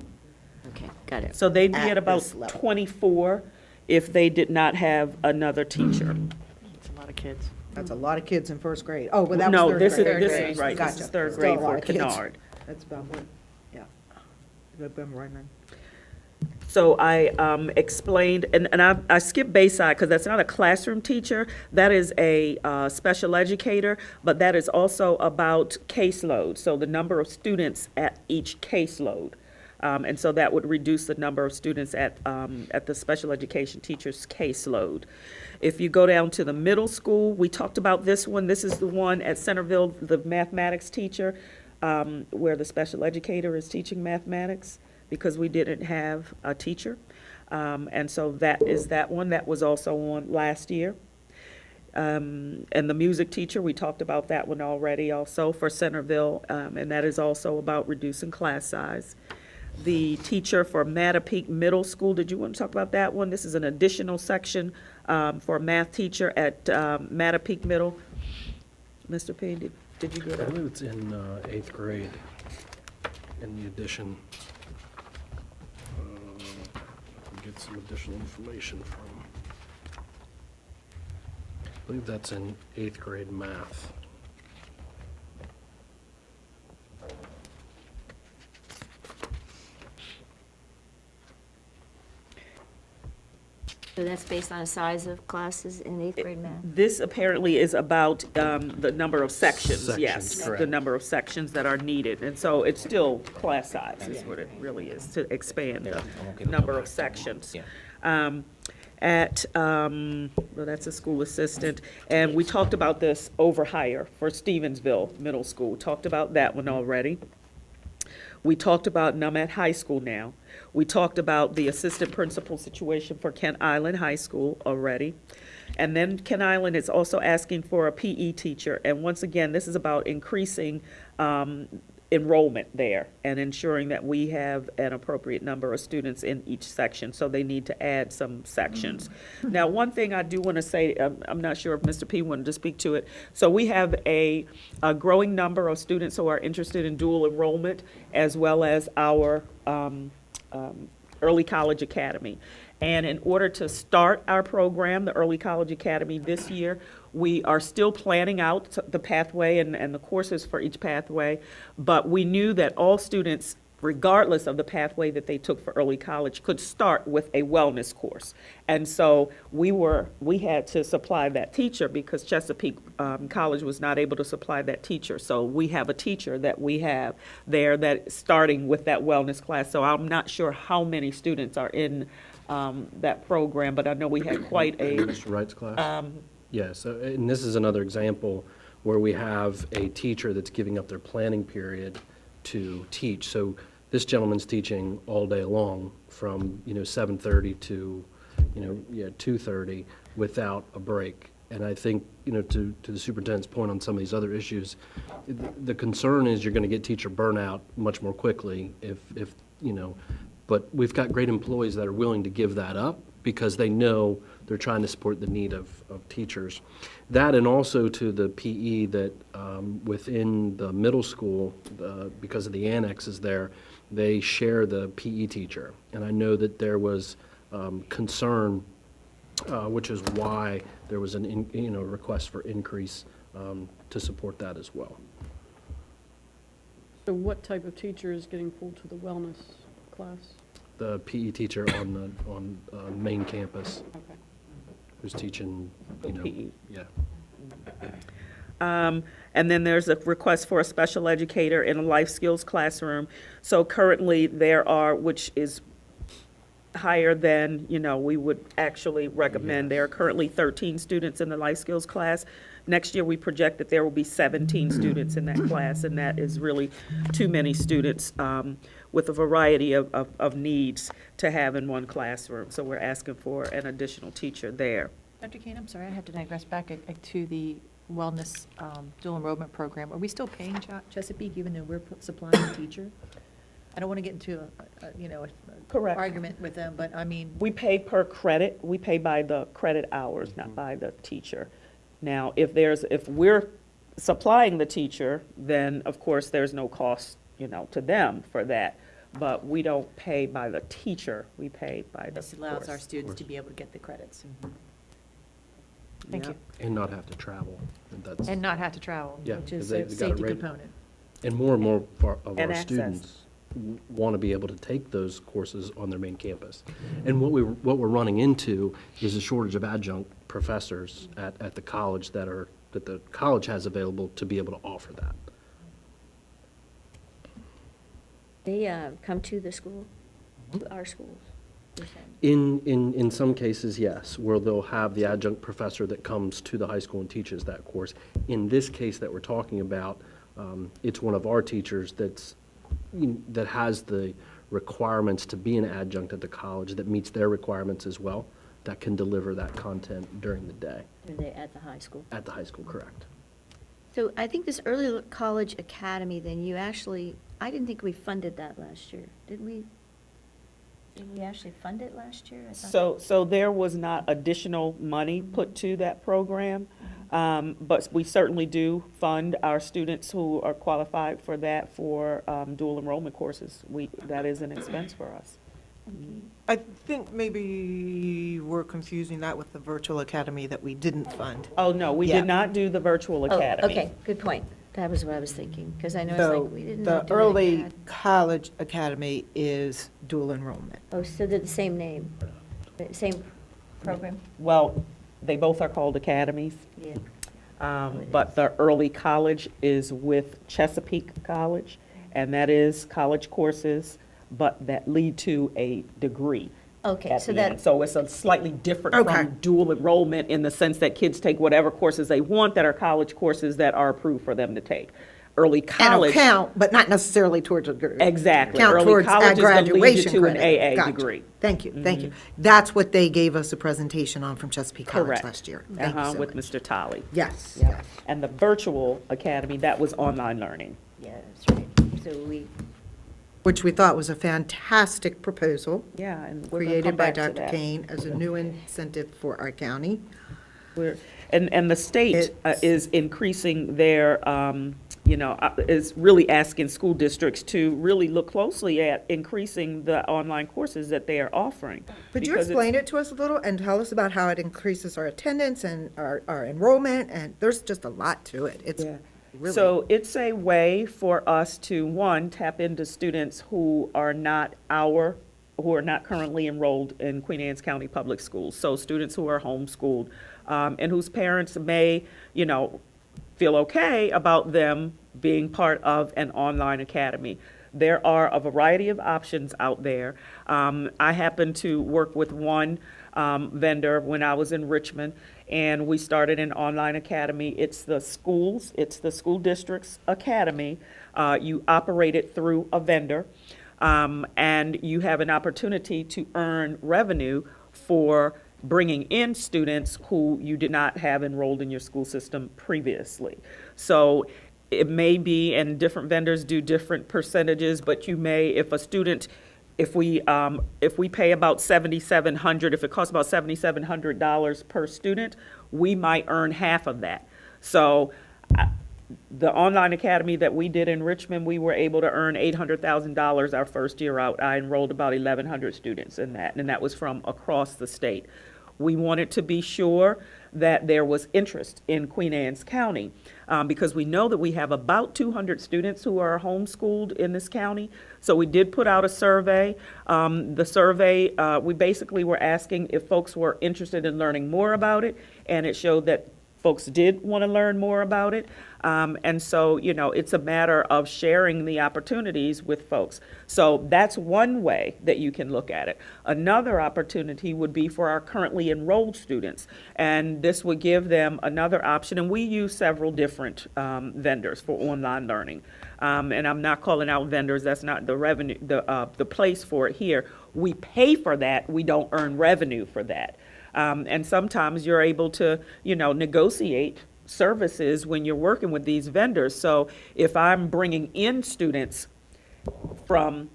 Okay, got it. So they'd be At at about this level. 24 if they did not have another teacher. It's a lot of kids. That's a lot of kids in first grade. Oh, but that was No, third this is, grade. this is, right, this Gotcha. is third Still grade a lot for of kids. Kennard. That's about what, yeah. Remember right now. So I explained, and I skipped Bayside because that's not a classroom teacher. That is a special educator, but that is also about caseload, so the number of students at each caseload. And so that would reduce the number of students at the special education teacher's caseload. If you go down to the middle school, we talked about this one. This is the one at Centerville, the mathematics teacher, where the special educator is teaching mathematics because we didn't have a teacher. And so that is that one. That was also on last year. And the music teacher, we talked about that one already also for Centerville, and that is also about reducing class size. The teacher for Mattapique Middle School, did you want to talk about that one? This is an additional section for a math teacher at Mattapique Middle. Mr. P, did you get I it? believe it's in 8th grade, in the addition. Get some additional information from. I believe that's in 8th grade math. So that's based on a size of classes in eighth grade math? This apparently is about the number of sections, yes. Sections, The correct. number of sections that are needed. And so it's still class size is what it really is, to expand the number of sections. Yeah. Well, that's a school assistant. And we talked about this overhire for Stevensville Middle School. Talked about that one already. We talked about Numet High School now. We talked about the assistant principal situation for Kent Island High School already. And then Kent Island is also asking for a PE teacher. And once again, this is about increasing enrollment there and ensuring that we have an appropriate number of students in each section. So they need to add some sections. Now, one thing I do want to say, I'm not sure if Mr. P wanted to speak to it. So we have a growing number of students who are interested in dual enrollment, as well as our Early College Academy. And in order to start our program, the Early College Academy this year, we are still planning out the pathway and the courses for each pathway, but we knew that all students, regardless of the pathway that they took for early college, could start with a wellness course. And so we had to supply that teacher because Chesapeake College was not able to supply that teacher. So we have a teacher that we have there that starting with that wellness class. So I'm not sure how many students are in that program, but I know we had quite a, Mr. Wright's class? Yeah, so, and this is another example where we have a teacher that's giving up their planning period to teach. So this gentleman's teaching all day long from, 7:30 to, 2:30 without a break. And I think, to the superintendent's point on some of these other issues, the concern is you're going to get teacher burnout much more quickly if, but we've got great employees that are willing to give that up because they know they're trying to support the need of teachers. That and also to the PE that within the middle school, because of the annexes there, they share the PE teacher. And I know that there was concern, which is why there was an request for increase to support that as well. So what type of teacher is getting pulled to the wellness class? The PE teacher on main campus Okay. who's teaching, PE. yeah. And then there's a request for a special educator in a life skills classroom. So currently there are, which is higher than, we would actually recommend. There are currently 13 students in the life skills class. Next year, we project that there will be 17 students in that class, and that is really too many students with a variety of needs to have in one classroom. So we're asking for an additional teacher there. Dr. Kane, I'm sorry, I have to digress back to the wellness dual enrollment program. Are we still paying Chesapeake even though we're supplying a teacher? I don't want to get into a Correct. argument with them, but I mean. We pay per credit. We pay by the credit hours, not by the teacher. Now, if we're supplying the teacher, then of course there's no cost, to them for that. But we don't pay by the teacher, we pay by the This allows our course. students to be able to get the credits. Thank you. And not have to travel. That's, And not have to travel, Yeah, which is 'cause they a got it safety right. component. and more of And our access. students want to be able to take those courses on their main campus. And what we're running into is a shortage of adjunct professors at the college that the college has available to be able to offer that. They come to the school, to our schools. you're saying? In some cases, yes, where they'll have the adjunct professor that comes to the high school and teaches that course. In this case that we're talking about, it's one of our teachers that has the requirements to be an adjunct at the college, that meets their requirements as well, that can deliver that content during the day. Are they at the high school? At the high school, correct. So I think this early college academy, then you actually, I didn't think we funded that last year. Did we? Did we actually fund it last year? I thought- So there was not additional money put to that program, but we certainly do fund our students who are qualified for that for dual enrollment courses. That is an expense for us. I think maybe we're confusing that with the virtual academy that we didn't fund. Oh, no, we Yeah. did not do the virtual Oh, academy. okay, good point. That was what I was thinking, because I know it's like, we didn't do The it early acad- college academy is dual enrollment. Oh, so they're the same name, the same program? Well, they both are called academies. Yeah. But the early college is with Chesapeake College, and that is college courses, but that lead to a degree. Okay, at so the end. that, So it's a slightly different Okay. from dual enrollment in the sense that kids take whatever courses they want that are college courses that are approved for them to take. Early And it'll college. count, but not necessarily towards a degree. Exactly. Count Early towards college a is gonna lead you graduation to an credit. AA Gotcha. degree. Thank you, thank you. That's what they gave us a presentation on from Chesapeake College Correct. last year. Thank you so With much. Mr. Tolley. Yes, Yeah. yes. And the virtual academy, that was online learning. yeah, that's right. So we, Which we thought was a fantastic proposal, Yeah, and we're gonna come created by back to Dr. that. Kane as a new incentive for our county. And the state It's- is increasing their, is really asking school districts to really look closely at increasing the online courses that they are offering. Could you because it's- explain it to us a little and tell us about how it increases our attendance and our enrollment? And there's just a lot to it. It's Yeah. really. So it's a way for us to, one, tap into students who are not currently enrolled in Queen Anne's County Public Schools. So students who are homeschooled, and whose parents may, feel okay about them being part of an online academy. There are a variety of options out there. I happen to work with one vendor when I was in Richmond, and we started an online academy. It's the school district's academy. You operate it through a vendor, and you have an opportunity to earn revenue for bringing in students who you did not have enrolled in your school system previously. So it may be, and different vendors do different percentages, but you may, if we pay about $7,700, if it costs about $7,700 per student, we might earn half of that. So the online academy that we did in Richmond, we were able to earn $800,000 our first year out. I enrolled about 1,100 students in that, and that was from across the state. We wanted to be sure that there was interest in Queen Anne's County, because we know that we have about 200 students who are homeschooled in this county. So we did put out a survey. The survey, we basically were asking if folks were interested in learning more about it, and it showed that folks did want to learn more about it. And so, it's a matter of sharing the opportunities with folks. So that's one way that you can look at it. Another opportunity would be for our currently enrolled students. And this would give them another option. And we use several different vendors for online learning. And I'm not calling out vendors, that's not the revenue, the place for it here. We pay for that, we don't earn revenue for that. And sometimes you're able to, negotiate services when you're working with these vendors. So if I'm bringing in students from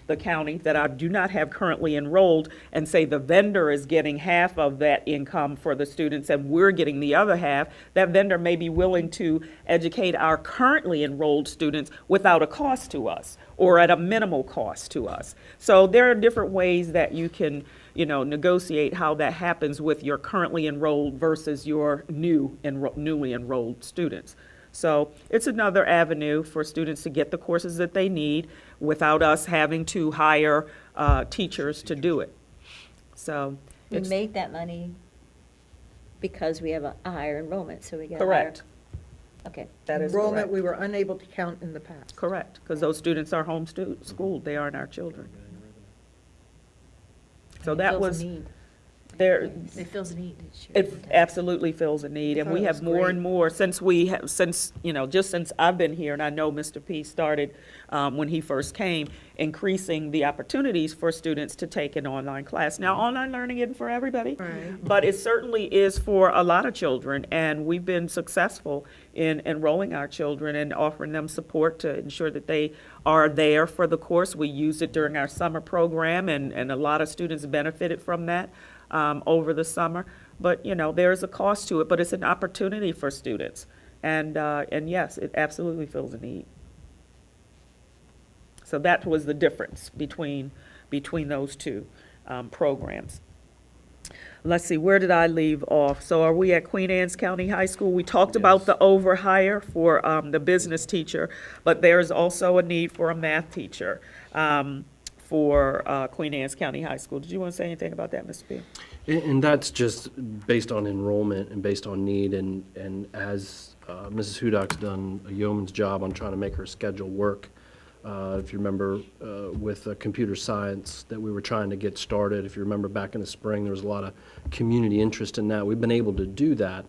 the county that I do not have currently enrolled, and say the vendor is getting half of that income for the students and we're getting the other half, that vendor may be willing to educate our currently enrolled students without a cost to us, or at a minimal cost to us. So there are different ways that you can, negotiate how that happens with your currently enrolled versus your newly enrolled students. So it's another avenue for students to get the courses that they need without us having to hire teachers to do it. So we it's make that money because we have a higher enrollment, so we get a higher. correct. Okay. That is Enrollment, correct. we were unable to count in the past. Correct, because those students are homeschooled, they aren't our children. So that Fills a was, need. there, It fills a need. it absolutely fills a need, and thought we it have was more and great. more, just since I've been here, and I know Mr. P started when he first came, increasing the opportunities for students to take an online class. Now, online learning isn't for everybody, Right. but it certainly is for a lot of children, and we've been successful in enrolling our children and offering them support to ensure that they are there for the course. We use it during our summer program, and a lot of students benefited from that over the summer. But, there's a cost to it, but it's an opportunity for students. And yes, it absolutely fills a need. So that was the difference between those two programs. Let's see, where did I leave off? So are we at Queen Anne's County High School? We talked about the overhire for the business teacher, but there's also a need for a math teacher. for Queen Anne's County High School. Did you want to say anything about that, Mr. Beal? And that's just based on enrollment and based on need, and as Mrs. Hudak's done a yeoman's job on trying to make her schedule work. If you remember, with computer science that we were trying to get started, if you remember back in the spring, there was a lot of community interest in that. We've been able to do that.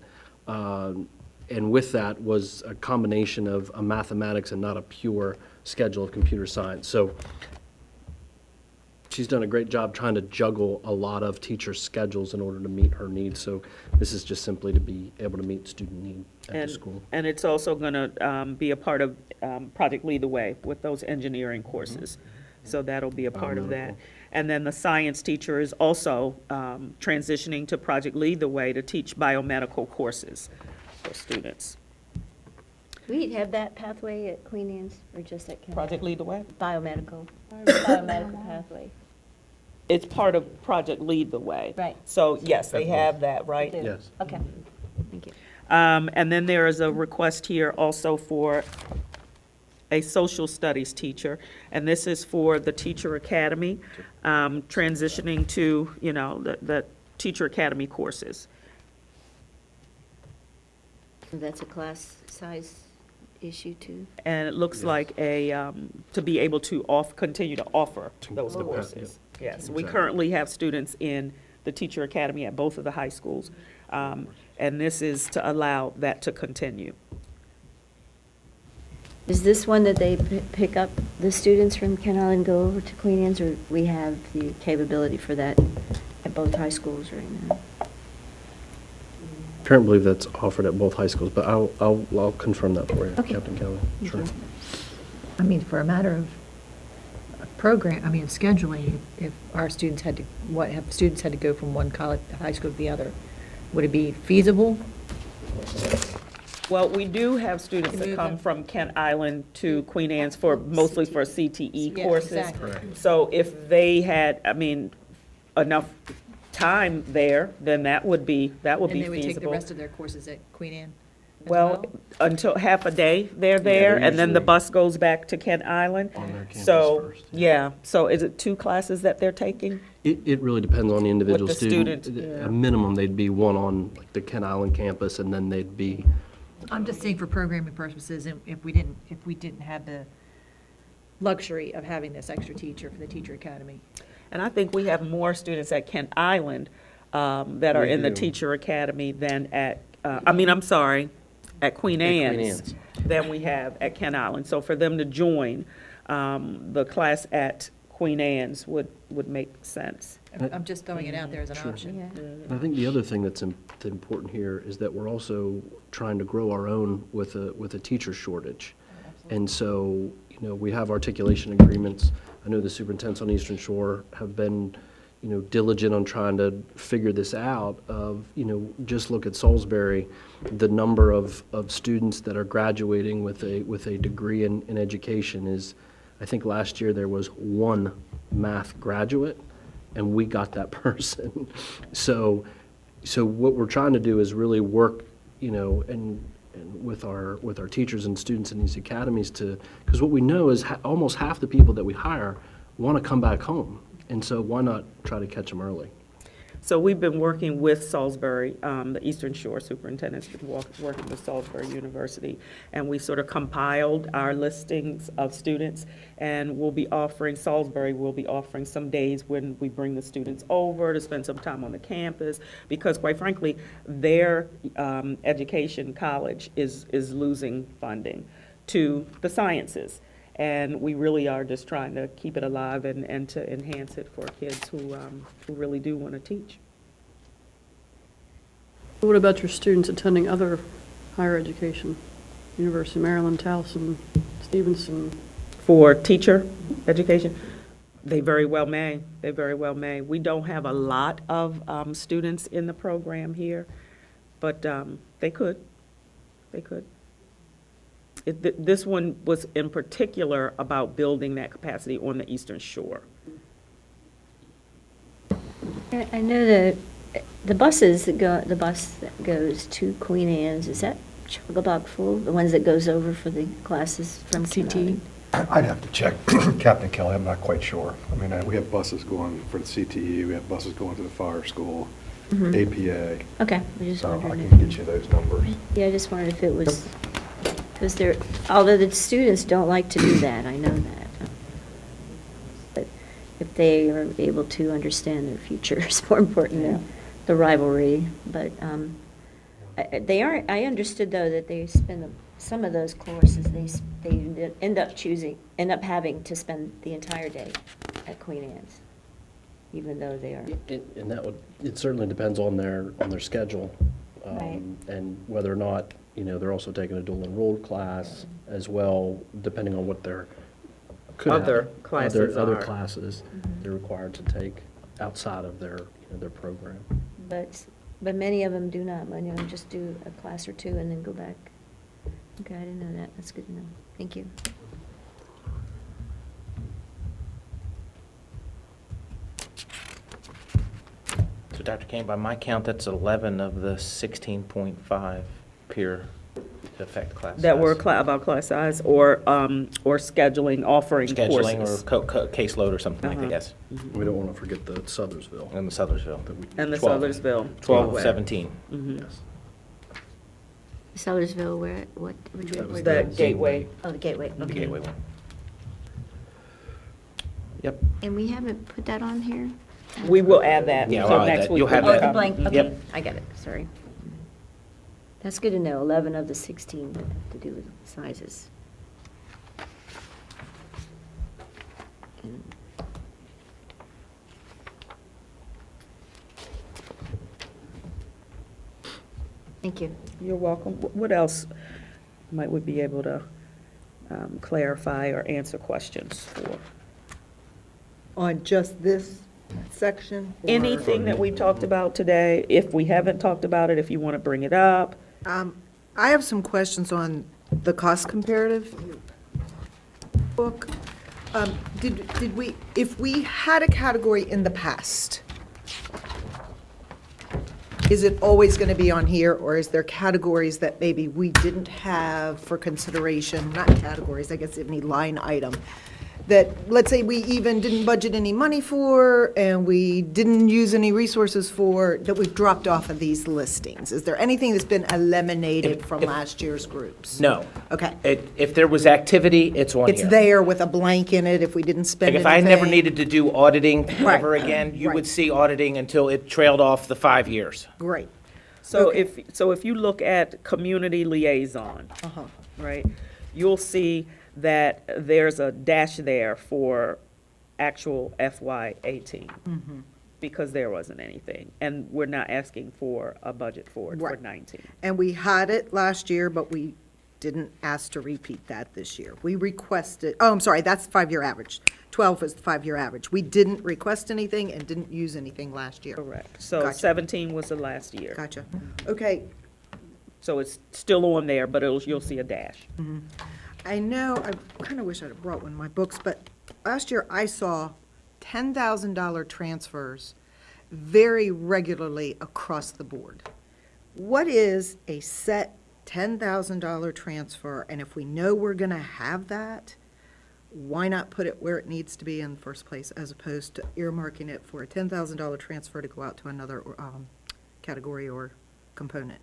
And with that was a combination of a mathematics and not a pure schedule of computer science. So she's done a great job trying to juggle a lot of teacher schedules in order to meet her needs. So this is just simply to be able to meet student need at the school. And it's also going to be a part of Project Lead the Way with those engineering courses. So that'll be a part of that. And then the science teacher is also transitioning to Project Lead the Way to teach biomedical courses for students. Do we have that pathway at Queen Anne's or just at Kent? Project Lead the Way? Biomedical pathway. It's part of Project Lead the Way. Right. So, yes, they have that, right? Do. Yes. Okay, thank you. And then there is a request here also for a social studies teacher, and this is for the Teacher Academy, transitioning to, the Teacher Academy courses. That's a class size issue too? And it looks like to be able to continue to offer those Okay. courses. Yes, we Exactly. currently have students in the Teacher Academy at both of the high schools, and this is to allow that to continue. Is this one that they pick up the students from Kent Island and go over to Queen Anne's, or we have the capability for that at both high schools right now? I don't believe that's offered at both high schools, but I'll confirm that for you, Okay. Captain Kelly. Sure. I mean, for a matter of scheduling, if our students had to, if students had to go from one college, high school to the other, would it be feasible? Well, we do have students that Move come them. from Kent Island to Queen Anne's mostly for CTE Yeah, courses. exactly. So if they had, enough time there, then that would be And they would take the feasible. rest of their courses at Queen Anne as Well, until half a day they're there, they're and then the usually bus goes back to Kent Island. On their campus So, first, yeah, so is it 2 classes that they're taking? It really depends on the individual the student. student, yeah. A minimum, they'd be one on like the Kent Island campus, and then they'd be, I'm just saying for programming purposes, if we didn't have the luxury of having this extra teacher for the Teacher Academy. And I think we have more students at Kent Island that are We in the do. Teacher Academy than at, at Queen Queen Anne's Anne's. than we have at Kent Island. So for them to join the class at Queen Anne's would make sense. I'm just throwing it out there as an option. Yeah. I think the other thing that's important here is that we're also trying to grow our own with a teacher shortage. And so, we have articulation agreements. I know the superintendents on Eastern Shore have been, diligent on trying to figure this out of, just look at Salisbury, the number of students that are graduating with a degree in education is, I think last year there was 1 math graduate, and we got that person. So what we're trying to do is really work, and with our teachers and students in these academies because what we know is almost half the people that we hire want to come back home. And so why not try to catch them early? So we've been working with Salisbury, the Eastern Shore superintendent's been working with Salisbury University, and we sort of compiled our listings of students, and Salisbury will be offering some days when we bring the students over to spend some time on the campus, because quite frankly, their education college is losing funding to the sciences. And we really are just trying to keep it alive and to enhance it for kids who really do want to teach. What about your students attending other higher education? University of Maryland, Towson, Stevenson? For teacher education, they very well may. They very well may. We don't have a lot of students in the program here, but they could. They could. This one was in particular about building that capacity on the Eastern Shore. I know the buses the bus that goes to Queen Anne's, is that chock-a-block full? The ones that goes over for the classes from Kent CT? Island? I'd have to check, Captain Kelly, I'm not quite sure. I mean, we have buses going for the CTE, we have buses going to the fire school, APA, Okay, I just so I wondered. can get you those numbers. Yeah, I just wondered if it was, because they're, although the students don't like to do that, I know that. But if they are able to understand their future, it's more important than the rivalry. But they aren't, I understood, though, that they spend, some of those courses, they end up having to spend the entire day at Queen Anne's, even though they are. And that would, it certainly depends on their schedule. Right. And whether or not, they're also taking a dual enrolled class as well, depending on what their. Other classes Other are. classes they're required to take outside of their program. But many of them do not, just do a class or two and then go back. Okay, I didn't know that. That's good to know. Thank you. So Dr. Kane, by my count, that's 11 of the 16.5 peer effect class That were size. about class size or scheduling, offering courses. Scheduling or caseload or something like that, yes. We don't want to forget the Sothersville. And the Sothersville. And the 12. Sothersville. 12 of Way. 17. Yes. Sellersville, which That one? was The the Gateway. Oh, the Gateway, okay. Gateway one. Yep. And we haven't put that on here? We will add that. Yeah, so I'll add next that. week You'll have we'll Oh, that. the blank, okay, Yep. I got it, sorry. That's good to know, 11 of the 16 that have to do with sizes. And- Thank you. You're welcome. What else might we be able to clarify or answer questions for? On just this section? or- Anything that we talked about today, if we haven't talked about it, if you want to bring it up. I have some questions on the cost comparative book. Did we, if we had a category in the past, is it always going to be on here, or is there categories that maybe we didn't have for consideration, not categories, I guess, any line item, that, let's say, we even didn't budget any money for, and we didn't use any resources for, that we've dropped off of these listings? Is there anything that's been eliminated from last year's groups? No. Okay. If there was activity, it's on here. It's there with a blank in it if we didn't spend Like anything? if I never needed to do auditing Right. ever again, you would Right. see auditing until it trailed off the 5 years. Great. So Okay. if you look at community liaison, right, you'll see that there's a dash there for actual FY '18. Because there wasn't anything, and we're not asking for a budget for it for Right. '19. And we had it last year, but we didn't ask to repeat that this year. We requested, oh, I'm sorry, that's 5-year average. 12 was the 5-year average. We didn't request anything and didn't use anything last year. Correct. So Gotcha. 17 was the last year. Gotcha. Okay, So it's still on there, but you'll see a dash. I know, I kind of wish I'd have brought one of my books, but last year I saw $10,000 transfers very regularly across the board. What is a set $10,000 transfer, and if we know we're going to have that, why not put it where it needs to be in the first place, as opposed to earmarking it for a $10,000 transfer to go out to another category or component?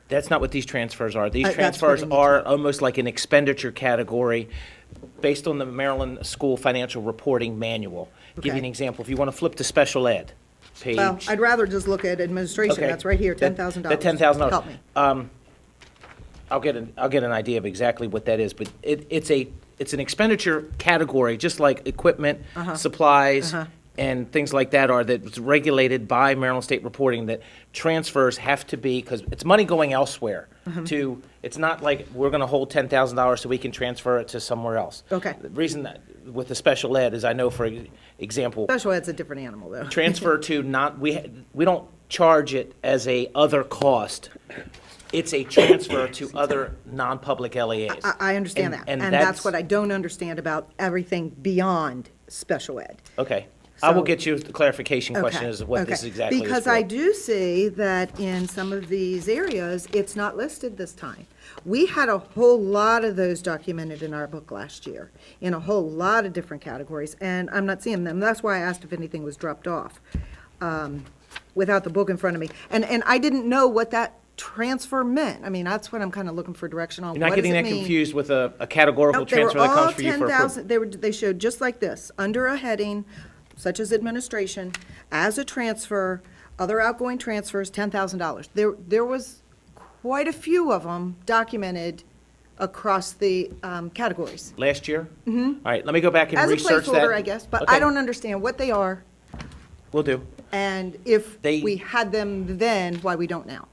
That's not what these transfers are. These That's what transfers I need to are know. almost like an expenditure category based on the Maryland School Financial Reporting Manual. Give you an Okay. example. If you want to flip to special ed page. Well, I'd rather just look at administration, Okay. that's right here, That- $10,000. That $10,000. Help me. I'll get an idea of exactly what that is, but it's an expenditure category, just like equipment, supplies, and things like that that's regulated by Maryland State Reporting, that transfers have to be, because it's money going elsewhere it's not like we're going to hold $10,000 so we can transfer it to somewhere else. Okay. The reason that with the special ed is I know, for example, Special ed's a different animal, though. transfer to we don't charge it as a other cost. It's a transfer to other non-public LEAs. I understand that, and that's what I don't understand about everything beyond special ed. Okay. I will So- get you the clarification question Okay, as to what this okay. exactly is Because for. I do see that in some of these areas, it's not listed this time. We had a whole lot of those documented in our book last year, in a whole lot of different categories, and I'm not seeing them. That's why I asked if anything was dropped off, without the book in front of me. And I didn't know what that transfer meant. I mean, that's what I'm kind of looking for direction on. You're not What does getting it that mean? confused with a categorical Nope, they were transfer that all comes for you for approval. 10,000. They showed just like this, under a heading such as administration, as a transfer, other outgoing transfers, $10,000. There was quite a few of them documented across the categories. Last year? Mm-hmm. All right, let me go back and As a research that. placeholder, I guess, but I Okay, don't understand what they are, Will do. and if They- we had them then, why we don't now.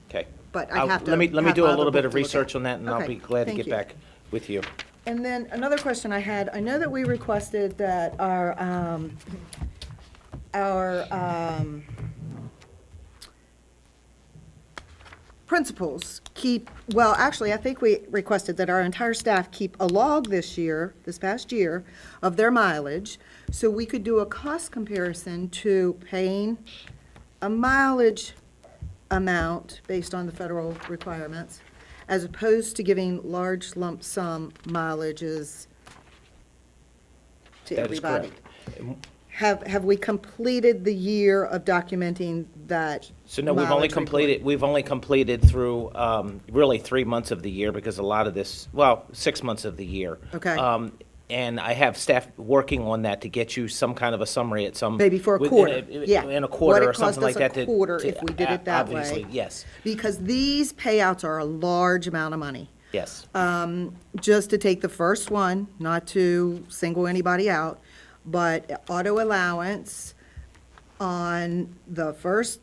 Okay. But I have to Let me have do a other little bit book of to look research at. on that, and I'll Okay, be glad to thank get you. back with you. And then another question I had, I know that we requested that our principals keep, well, actually, I think we requested that our entire staff keep a log this past year, of their mileage, so we could do a cost comparison to paying a mileage amount based on the federal requirements, as opposed to giving large lump sum mileages to That is everybody. correct. Have we completed the year of documenting that So no, we've only mileage report? completed through, really 3 months of the year, because a lot of this, well, 6 months of the year. Okay. And I have staff working on that to get you some kind of a summary at some. Maybe for a within quarter, yeah. In a What quarter it or something like that. cost us a quarter if we did it that way. Obviously, yes, Because these payouts are a large amount of money. yes. Just to take the first one, not to single anybody out, but auto allowance on the first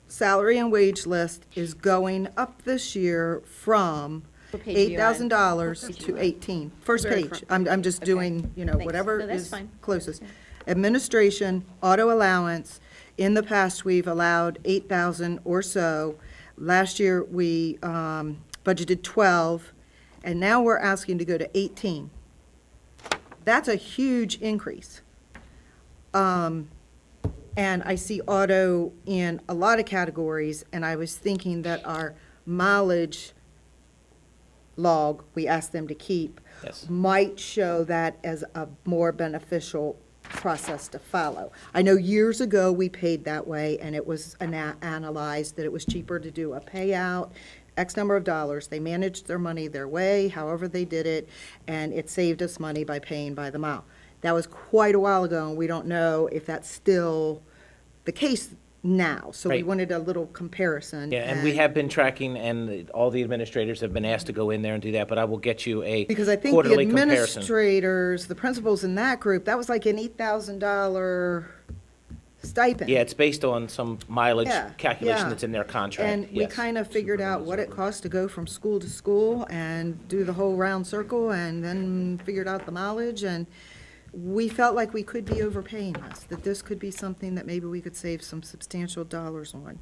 salary and wage list is going up this year from What page are you on? $8,000 to 18. First Very page. front. I'm just doing, Thanks. whatever No, that's is fine. closest. Administration, auto allowance, in the past, we've allowed 8,000 or so. Last year, we budgeted 12, and now we're asking to go to 18. That's a huge increase. And I see auto in a lot of categories, and I was thinking that our mileage log we asked them to keep Yes. might show that as a more beneficial process to follow. I know years ago, we paid that way, and it was analyzed that it was cheaper to do a payout, X number of dollars. They managed their money their way, however they did it, and it saved us money by paying by the mile. That was quite a while ago, and we don't know if that's still the case now. So we Right. wanted a little comparison. Yeah, and we have been tracking, and all the administrators have been asked to go in there and do that, but I will get you a Because I think the quarterly comparison. administrators, the principals in that group, that was like an $8,000 stipend. Yeah, it's based on some mileage Yeah, calculation yeah. that's in their contract, And we yes. kind of figured out what it costs to go from school to school and do the whole round circle, and then figured out the mileage, and we felt like we could be overpaying this, that this could be something that maybe we could save some substantial dollars on.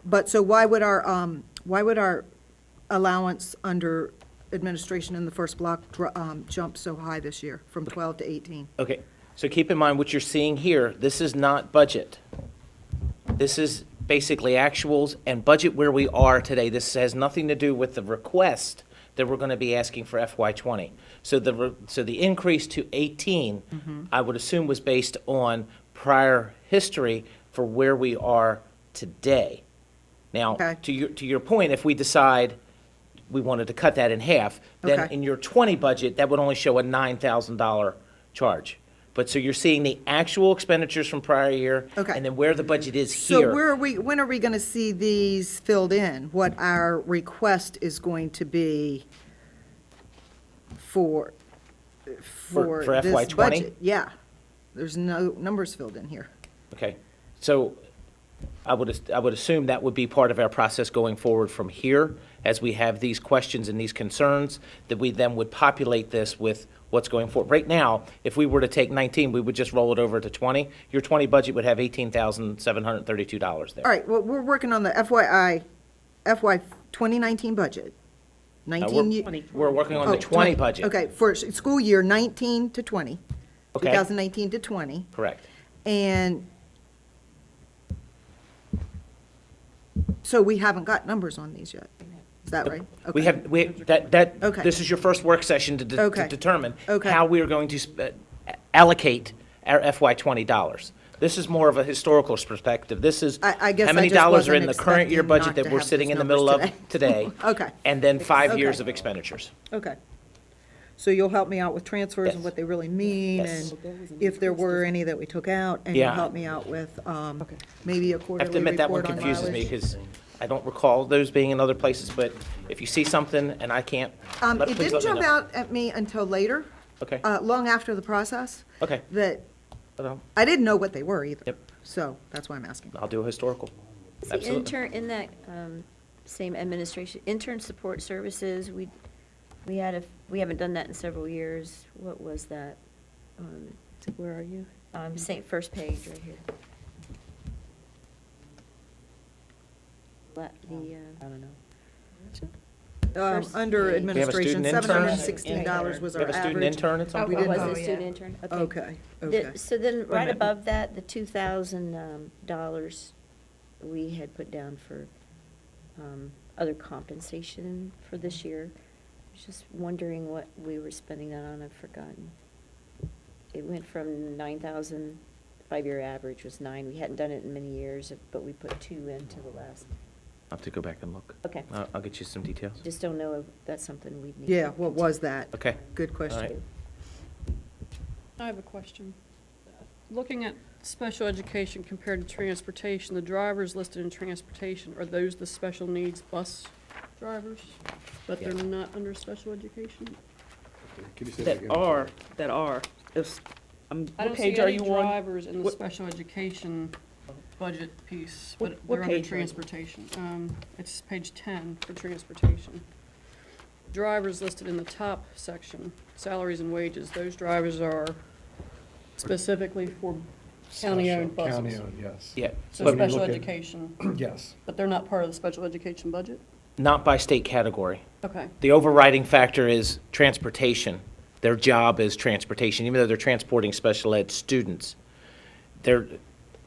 But, so why would our allowance under administration in the first block jump so high this year, from 12 to 18? Okay, so keep in mind what you're seeing here, this is not budget. This is basically actuals and budget where we are today. This has nothing to do with the request that we're going to be asking for FY '20. So the increase to 18, I would assume, was based on prior history for where we are today. Now, Okay. to your point, if we decide we wanted to cut that in half, then Okay. in your 20 budget, that would only show a $9,000 charge. But so you're seeing the actual expenditures from prior year, Okay. and then where the budget is So here. when are we going to see these filled in? What our request is going to be for For this FY '20? budget? Yeah. There's no numbers filled in here. Okay, so I would assume that would be part of our process going forward from here, as we have these questions and these concerns, that we then would populate this with what's going forward. Right now, if we were to take 19, we would just roll it over to 20. Your 20 budget would have $18,732 there. All right, well, we're working on the FY 2019 budget. We're 19. we're working on the Oh, 20 budget. Okay, for school year 19 to 20. Okay. 2019 to 20. Correct. And so we haven't got numbers on these yet. Is that right? We Okay. have, Okay. this is your first work session to Okay. determine Okay. how we are going to allocate our FY '20 dollars. This is more of a historical perspective. This is I guess how I many just dollars are in wasn't the current year expecting budget not that to we're have sitting these in the middle numbers of today. Okay. And then 5 Okay. years of expenditures. Okay. So you'll help me out with transfers and Yes. what they really mean, Yes. and if there were any that we took out, and you'll Yeah. help me out with, maybe a I have to quarterly admit, that one report on confuses me mileage. because I don't recall those being in other places, but if you see something and I can't, It please didn't let me jump know. out at me until later, Okay, long after the process, okay. that Well, I didn't know what they were either. Yep. So that's why I'm asking. I'll do a historical. The Absolutely. intern, in that same administration, intern support services, we haven't done that in several years. What was that? Where are you? First page, right here. I don't know. First Under page. administration, We have a student $716 was We our have a average. student intern at some We point? didn't Was know the yet. student intern? Okay, The- okay. So then, right minute. above that, the $2,000 we had put down for other compensation for this year. I was just wondering what we were spending that on, I've forgotten. It went from 9,000, 5-year average was 9. We hadn't done it in many years, but we put 2 into the last. I'll have to go back and look. Okay. I'll get you some details. Just don't know if that's something we'd need. Yeah, what was that? Okay. Good All question. right. I have a question. Looking at special education compared to transportation, the drivers listed in transportation, are those the special needs bus drivers? But they're Yes. not under special education? Can you say That again? are, if, I what don't see page are any you on? drivers in the What- special education budget piece, What- but what they're under page are you on? transportation. It's page 10 for transportation. Drivers listed in the top section, salaries and wages, those drivers are specifically for county-owned buses. County-owned, yes. Yeah, So but special look at- education, Yes. but they're not part of the special education budget? not by state category. Okay, The overriding factor is transportation. Their job is transportation, even though they're transporting special ed students. They're,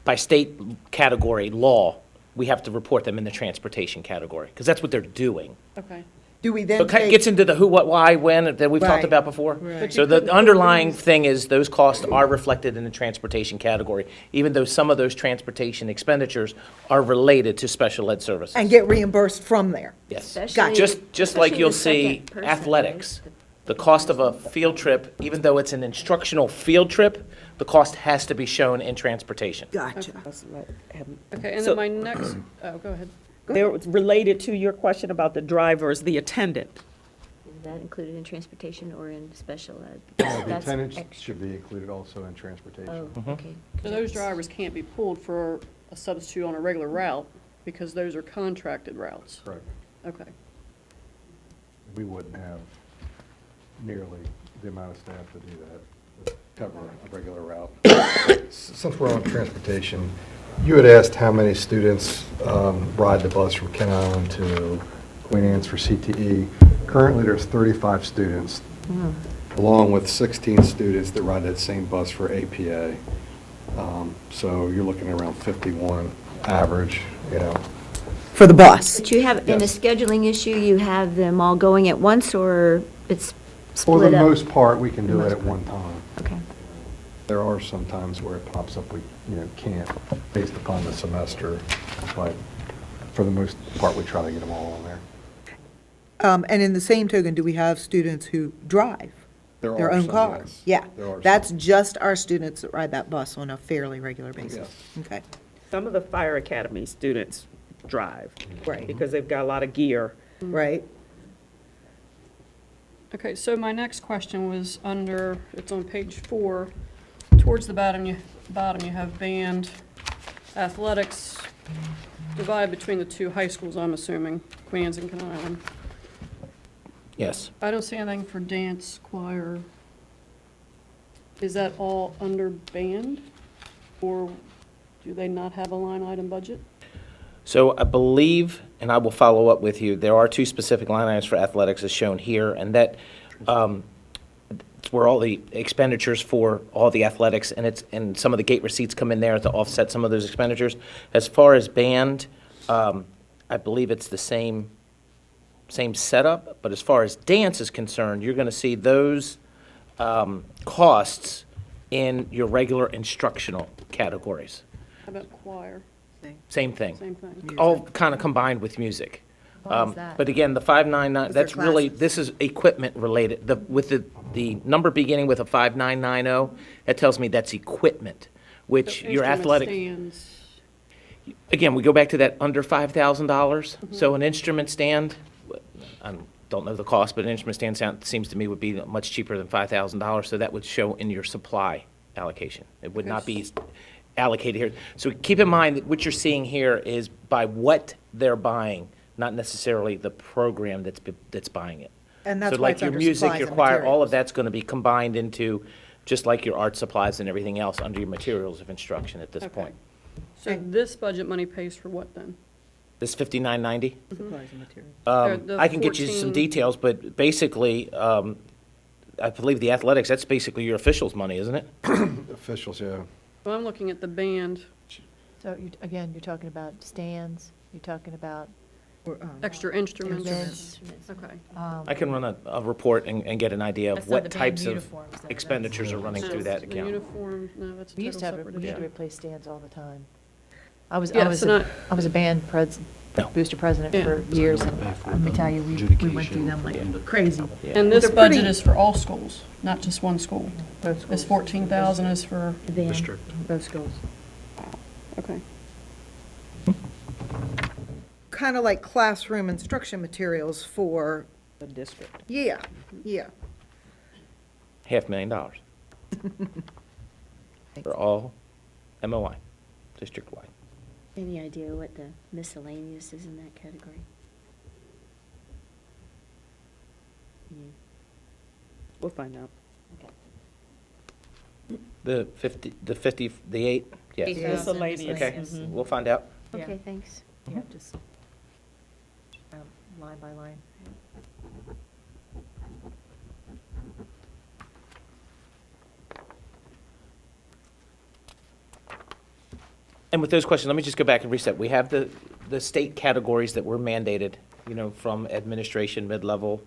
by state category law, we have to report them in the transportation category, because that's what they're doing. okay. Do we So then it kind of take, gets into the who, what, why, when that we've talked Right. about before. Right. So But you the couldn't underlying put these- thing is those costs are reflected in the transportation category, even though some of those transportation expenditures are related to special ed services. and get reimbursed from there? Yes. Especially- Just like especially you'll the see second person, athletics, right? the cost of a field trip, even though it's an instructional field trip, the cost has to be shown in transportation. Gotcha. Okay, and So- then my next, oh, go ahead. They're related to your question about the drivers, the attendant. Is that included in transportation or in special ed? The That's attendants extra. should be included also in transportation. Oh, okay. So those drivers can't be pulled for a substitute on a regular route because those are contracted routes? Correct. Okay. We wouldn't have nearly the amount of staff to do that, to cover a regular route. Since we're on transportation, you had asked how many students ride the bus from Kent Island to Queen Anne's for CTE. Currently, there's 35 students, along with 16 students that ride that same bus for APA. So you're looking at around 51 average, you know. For the bus? But you have, in a Yes. scheduling issue, you have them all going at once, or it's For the split up? most part, we can do it at one time. Okay. There are some times where it pops up, we, can't, based upon the semester, but for the most part, we try to get them all on there. And in the same token, do we have students who drive There their are own some, car? yes. Yeah, There are that's some. just our students that ride that bus on a fairly regular basis? Okay, Some of the fire academy students drive. Right. Because they've got a lot of gear. right? Okay, so my next question was under, it's on page 4, towards the bottom you have band athletics divided between the two high schools, I'm assuming, Queen Anne's and Kent Island. Yes. I don't see anything for dance, choir. Is that all under band? Or do they not have a line item budget? So I believe, and I will follow up with you, there are two specific line items for athletics as shown here, and that it's where all the expenditures for all the athletics and some of the gate receipts come in there to offset some of those expenditures. As far as band, I believe it's the same setup, but as far as dance is concerned, you're going to see those costs in your regular instructional categories. How about choir? Same thing. Same thing. All kind of combined with music. Why is that? But again, the 599, Because they're that's really, classes. this is equipment related. With the number beginning with a 5990, that tells me that's equipment, which So your instrument athletic. stands, Again, we go back to that under $5,000. So an instrument stand, I don't know the cost, but an instrument stand seems to me would be much cheaper than $5,000. So that would show in your supply allocation. It would not be allocated here. So keep in mind that what you're seeing here is by what they're buying, not necessarily the program that's buying it. And that's So why like it's your under music, supplies your and choir, all materials. of that's going to be combined into, just like your art supplies and everything else, under your materials of instruction at this Okay. point. so this budget money pays for what then? This 5990? Supplies and materials. The I can get you some 14 details, but basically, I believe the athletics, that's basically your officials' money, isn't it? Officials, yeah. Well, I'm looking at the band, So again, you're talking about stands, you're talking about extra instruments. Instruments. Okay. I can run a report and get an idea of That's not what the band types of uniforms, though. That's- expenditures are running through that The account. uniform, no, that's a We used to total have, separate we used to issue. replace stands all the time. I was Yes, and a band No. booster president Yeah. for years, and let me tell you, we went through them like crazy. Yeah. And this They're pretty- budget is for all schools, not just one school. Both This schools. 14,000 is for, Both schools. okay. Kind of like classroom instruction materials for, The district. yeah, yeah. $500,000 for all MOI, district-wide. Any idea what the miscellaneous is in that category? We'll find out. The 8, yes. $8,000 Miscellaneous. Okay, miscellaneous. we'll find out. Yeah. Okay, thanks. Yeah, just line by line. And with those questions, let me just go back and reset. We have the state categories that were mandated, from administration, mid-level,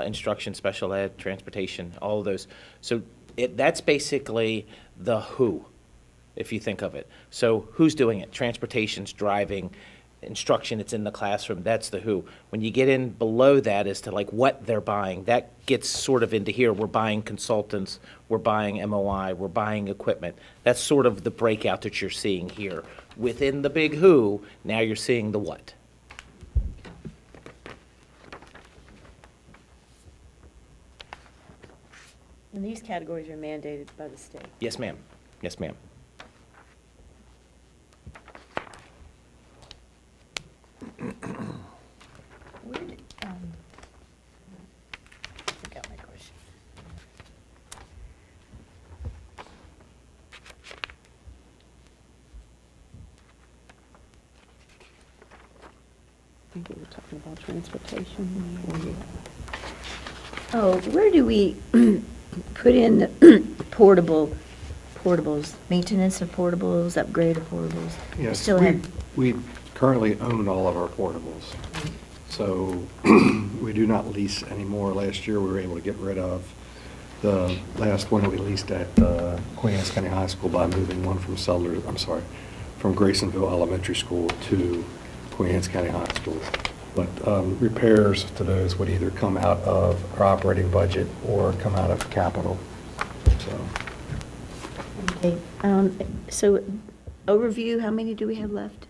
instruction, special ed, transportation, all of those. So that's basically the who, if you think of it. So who's doing it? Transportation's driving, instruction, it's in the classroom, that's the who. When you get in below that as to like what they're buying, that gets sort of into here. We're buying consultants, we're buying MOI, we're buying equipment. That's sort of the breakout that you're seeing here. Within the big who, now you're seeing the what. And these categories are mandated by the state. Yes, ma'am. Yes, ma'am. Where did, I forgot my question. I think we were talking about transportation. Oh, where do we put in the portables, maintenance of portables, upgrade of portables? We Yes, still have, we currently own all of our portables. So we do not lease anymore. Last year, we were able to get rid of the last one that we leased at Queen Anne's County High School by moving one from from Graysonville Elementary School to Queen Anne's County High School. But repairs to those would either come out of our operating budget or come out of capital, so. okay, so overview, how many do we have left?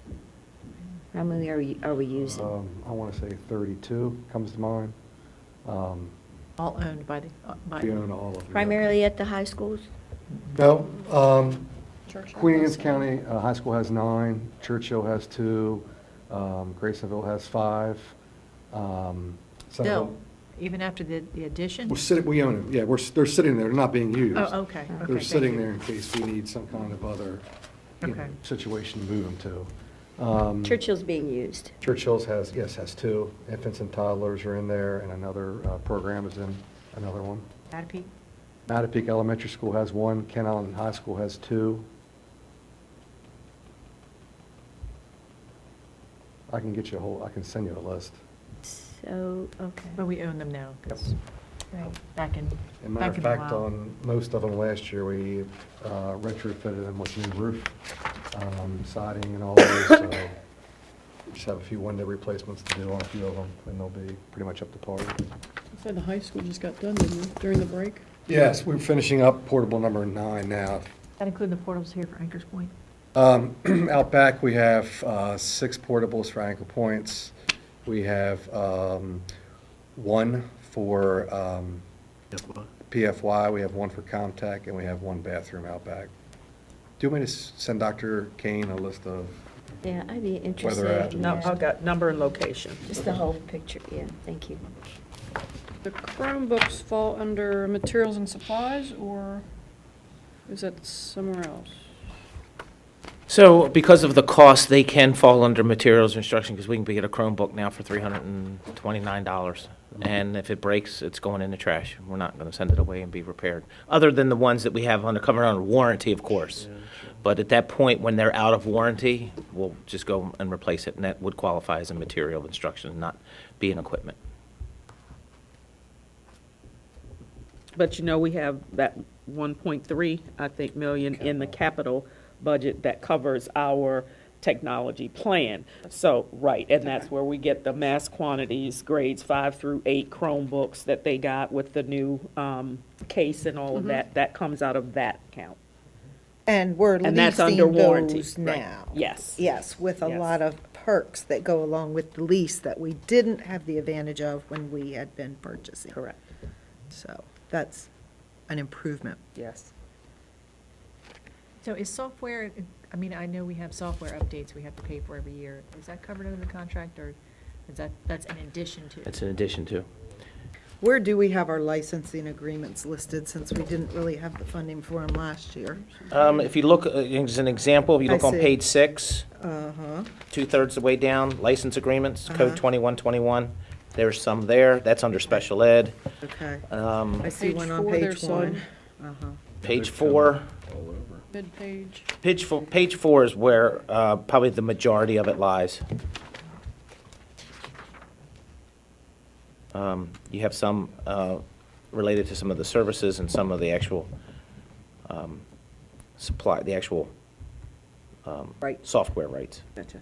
How many are we using? I want to say 32 comes to mind. All owned by the, We own all of them. Primarily at the high schools? No, Churchill Queen has Anne's County High School has 9, Churchill has 2, Graysonville has 5. still, even after the addition? We own them, yeah, they're sitting there, they're not being used. Oh, okay. They're Okay, sitting thank you. there in case we need some kind of other, Okay. situation to move them to. Churchill's being used. Churchill's has 2, infants and toddlers are in there, and another program is in another one. Matapeake? Mattapique Elementary School has one, Kent Island High School has two. I can get you I can send you a list. So, okay, But we own them now, 'cause right. back in, As a matter back of in a fact, while. on most of them last year, we retrofitted them with new roof, siding and all those, so we just have a few window replacements to do on a few of them, and they'll be pretty much up to par. You said the high school just got done, didn't you, during the break? Yes, we're finishing up portable number 9 now. That include the portables here for Anchor's Point? Out back, we have 6 portables for ankle points. We have one for PFY, we have one for Comtech, and we have one bathroom out back. Do you want me to send Dr. Kane a list of, Yeah, I'd be at. interested in No, that. I've got number and location. Just the whole picture, yeah, thank you. The Chromebooks fall under materials and supplies, or is that somewhere else? So because of the cost, they can fall under materials instruction, because we can get a Chromebook now for $329. And if it breaks, it's going in the trash. We're not going to send it away and be repaired, other than the ones that we have covered under warranty, of course. But at that point, when they're out of warranty, we'll just go and replace it, and that would qualify as a material of instruction, and not be an equipment. But you know, we have that 1.3, I think, million in the capital budget that covers our technology plan. So, right, and that's where we get the mass quantities, grades 5 through 8 Chromebooks that they got with the new case and all of that. That comes out of that account. And we're And that's under leasing warranty. those right. now. Yes. Yes, with a Yes. lot of perks that go along with the lease that we didn't have the advantage of when we had been purchasing. Correct. So that's an improvement. Yes. So is software, I mean, I know we have software updates we have to pay for every year. Is that covered under the contract, or is that's in addition to? It's in addition to. Where do we have our licensing agreements listed, since we didn't really have the funding for them last year? If you look, as an example, if you I look on see. page 6, Uh-huh. 2/3 the way down, license agreements, Uh-huh. code 2121. There's some there. That's under special ed. Okay. Um, I see Page one on 4, page there's 1. some. Uh-huh. Page 4. Mid-page. Page 4 is where probably the majority of it lies. You have some related to some of the services and some of the actual supply, the actual Right. software rights. Gotcha.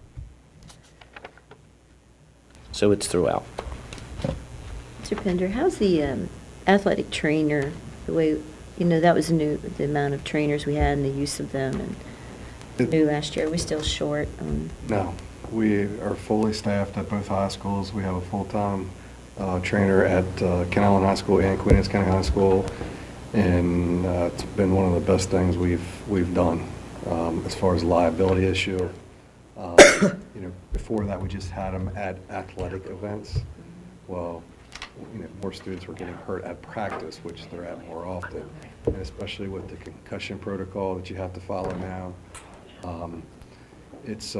So it's throughout. Mr. Pender, how's the athletic trainer, the way, you know, that was new, the amount of trainers we had and the use of them, and new last year, are we still short on? No, we are fully staffed at both high schools. We have a full-time trainer at Kent Island High School and Queen Anne's County High School, and it's been one of the best things we've done as far as liability issue. You know, before that, we just had them at athletic events. Well, you know, more students were getting hurt at practice, which they're at more often, and especially with the concussion protocol that you have to follow now. It's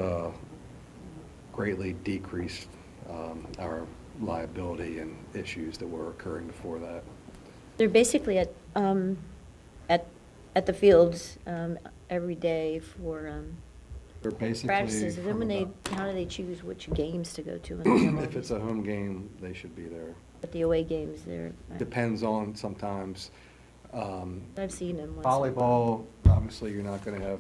greatly decreased our liability and issues that were occurring before that. They're basically at the fields every day for They're basically. practices. And then when they, how do they choose which games to go to? in the If it's a home game, they should be there. But the away games, they're, Depends on sometimes. I've seen them. once in a while. Volleyball, obviously, you're not going to have,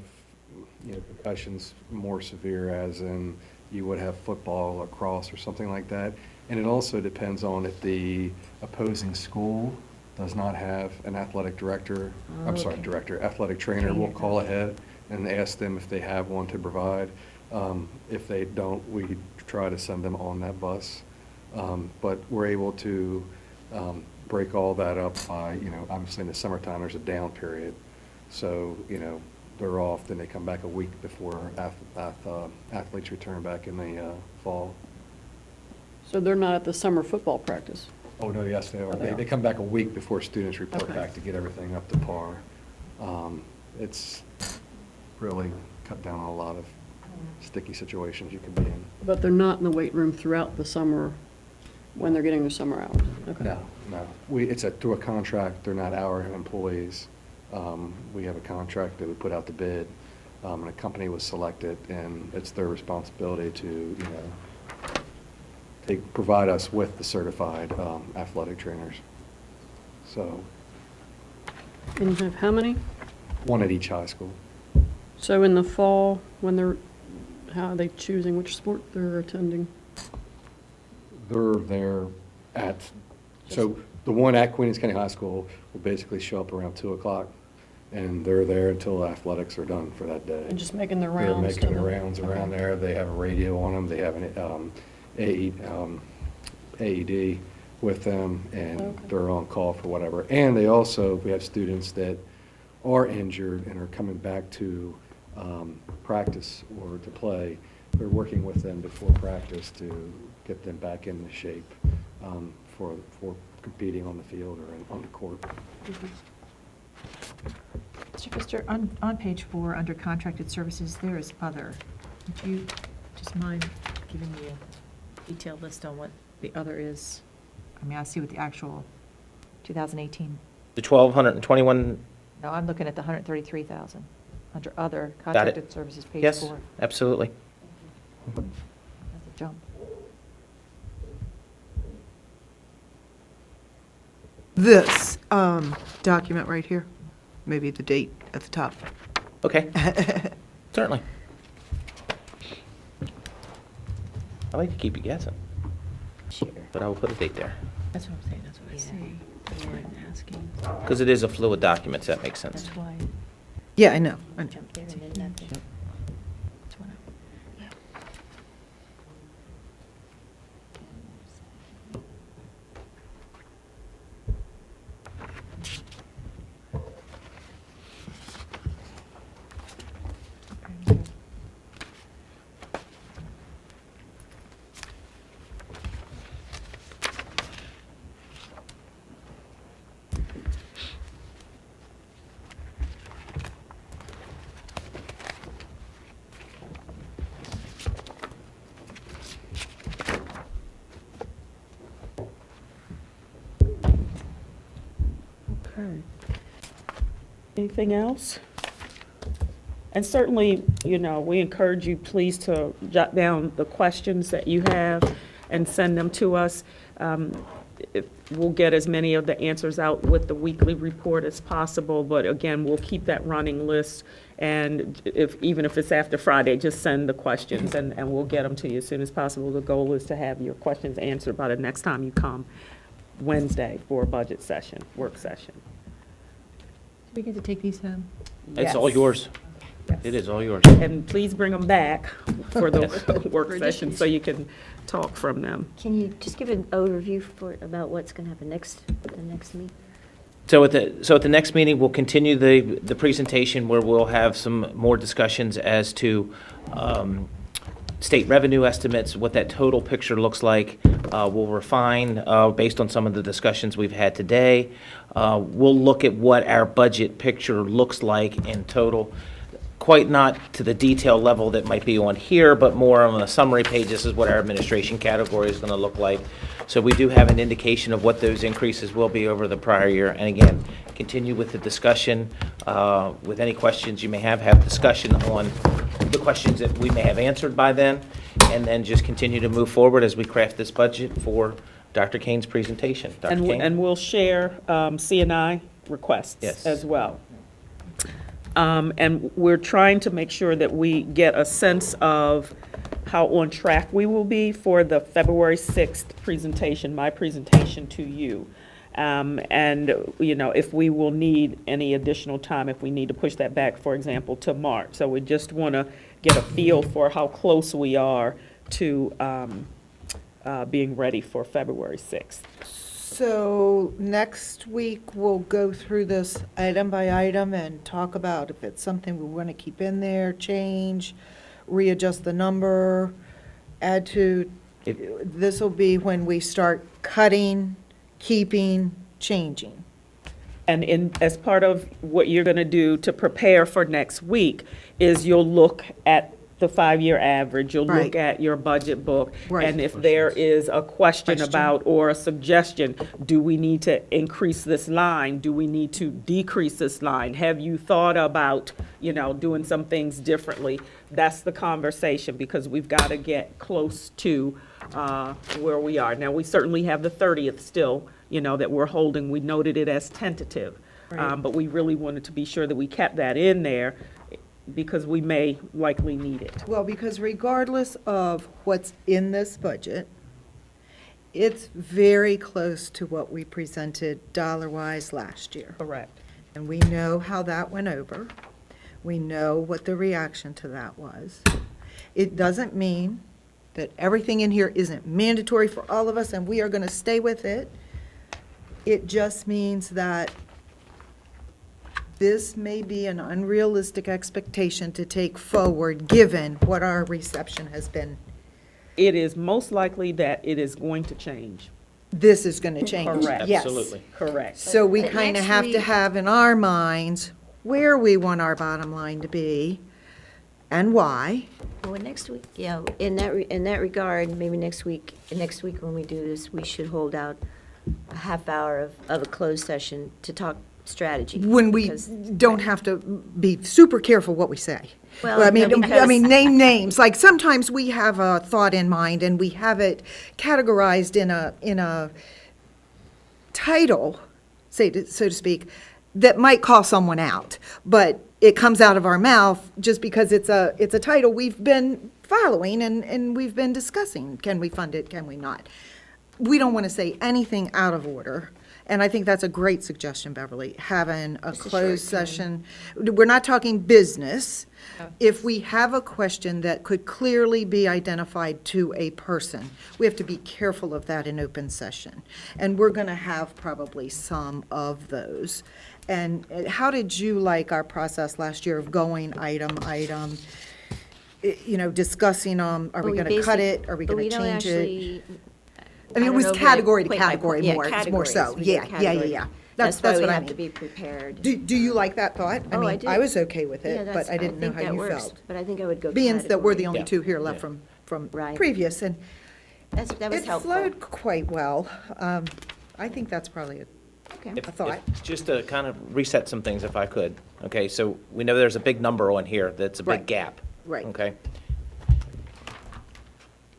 you know, concussions more severe as in you would have football, lacrosse, or something like that. And it also depends on if the opposing school does not have an athletic director, I'm sorry, Okay. athletic trainer. We'll call ahead and ask them if they have one to provide. If they don't, we try to send them on that bus. But we're able to break all that up by, you know, obviously in the summertime, there's a down period. So, you know, they're off, then they come back a week before athletes return back in the fall. So they're not at the summer football practice? Oh, no, yes, they are. Oh, they They are. come back a week before students report Okay. back to get everything up to par. It's really cut down on a lot of sticky situations you could be in. But they're not in the weight room throughout the summer? when they're getting their summer hours? Okay. No. It's through a contract, they're not our employees. We have a contract that we put out to bid, and a company was selected, and it's their responsibility to, provide us with the certified athletic trainers. So, And you have how many? one at each high school. So in the fall, how are they choosing which sport they're attending? They're there so the one at Queens County High School will basically show up around 2 o'clock, and they're there until athletics are done for that day. And just making their They're rounds? making to the the- rounds around Okay. there. They have a radio on them. They have an AED with them, and Okay. they're on call for whatever. And we have students that are injured and are coming back to practice or to play. They're working with them before practice to get them back into shape for competing on the field or on the court. Mr. Pfister, on page 4, under contracted services, there is other. Would you just mind giving me a detailed list on what the other is? I mean, I see what the actual 2018, The 1,221, no, I'm looking at the 133,000, under other it. contracted services, page 4. yes, absolutely. That's a jump. This document right here, maybe the date at the top. Okay, certainly. I like to keep you guessing, Sure. but I will put a date there, That's what I'm saying, that's what I Yeah. see. That's why I'm asking. because it is a fluid document, so that makes sense. That's why. Yeah, I know. Jump there and then nothing. That's what I- Okay. Anything else? And certainly, we encourage you, please, to jot down the questions that you have and send them to us. We'll get as many of the answers out with the weekly report as possible, but again, we'll keep that running list. And even if it's after Friday, just send the questions and we'll get them to you as soon as possible. The goal is to have your questions answered by the next time you come Wednesday for a budget session, work session. Do we get to take these home? It's all Yes. yours. Yes. It is all yours. And please bring them back for the work For session additions. so you can talk from them. Can you just give an overview about what's going to happen the next meeting? So at the next meeting, we'll continue the presentation where we'll have some more discussions as to state revenue estimates, what that total picture looks like. We'll refine based on some of the discussions we've had today. We'll look at what our budget picture looks like in total. Quite not to the detail level that might be on here, but more on a summary page. This is what our administration category is going to look like. So we do have an indication of what those increases will be over the prior year. And again, continue with the discussion. With any questions you may have discussion on the questions that we may have answered by then, and then just continue to move forward as we craft this budget for Dr. Kane's presentation. Dr. Kane? And we'll share CNI requests Yes. as well. And we're trying to make sure that we get a sense of how on track we will be for the February 6th presentation, my presentation to you. And, if we will need any additional time, if we need to push that back, for example, to March. So we just want to get a feel for how close we are to being ready for February 6th. So next week, we'll go through this item by item and talk about if it's something we want to keep in there, change, readjust the number, add to, this will be when we start cutting, keeping, changing. And as part of what you're going to do to prepare for next week is you'll look at the 5-year average, you'll Right. look at your budget book. Right. And if there is a question about, or a suggestion, do we need to increase this line? Do we need to decrease this line? Have you thought about, doing some things differently? That's the conversation, because we've got to get close to where we are. Now, we certainly have the 30th still, that we're holding. We noted it as tentative. But we really wanted to be sure that we kept that in there, because we may likely need it. Well, because regardless of what's in this budget, it's very close to what we presented dollar-wise last year. Correct. And we know how that went over. We know what the reaction to that was. It doesn't mean that everything in here isn't mandatory for all of us and we are going to stay with it. It just means that this may be an unrealistic expectation to take forward, given what our reception has been. It is most likely that it is going to change. This is going to change. Correct. Yes. Absolutely. Correct. So we But kind of next have to week- have in our minds where we want our bottom line to be and why. Well, next week, yeah, in that regard, maybe next week when we do this, we should hold out a half hour of a closed session to talk strategy. When we because- don't have to be super careful what we say. Well, I mean, no, because- name names. Like, sometimes we have a thought in mind and we have it categorized in a title, so to speak, that might call someone out. But it comes out of our mouth just because it's a title we've been following and we've been discussing. Can we fund it? Can we not? We don't want to say anything out of order. And I think that's a great suggestion, Beverly, having a Just a closed short time. session. We're not talking business. If we have a question that could clearly be identified to a person, we have to be careful of that in open session. And we're going to have probably some of those. And how did you like our process last year of going item, discussing, are we Well, going to cut it? Are we but going we to don't change it? actually- I mean, it don't was know, like, category to point by category point. Yeah, more so. categories. We did Yeah. categories. That's why we what I have to mean. be prepared. Do you like that thought? Oh, I mean, do. I was okay with Yeah, it, that's- but I didn't know think how that you works, felt. But I think I would go Being that we're the category. only Yeah. two here left Yeah. from Right. previous, and That was it helpful. flowed quite well. I think that's probably Okay. a thought. Just to kind of reset some things if I could. Okay, so we know there's a big number on here that's a Right. big gap. Right. Okay?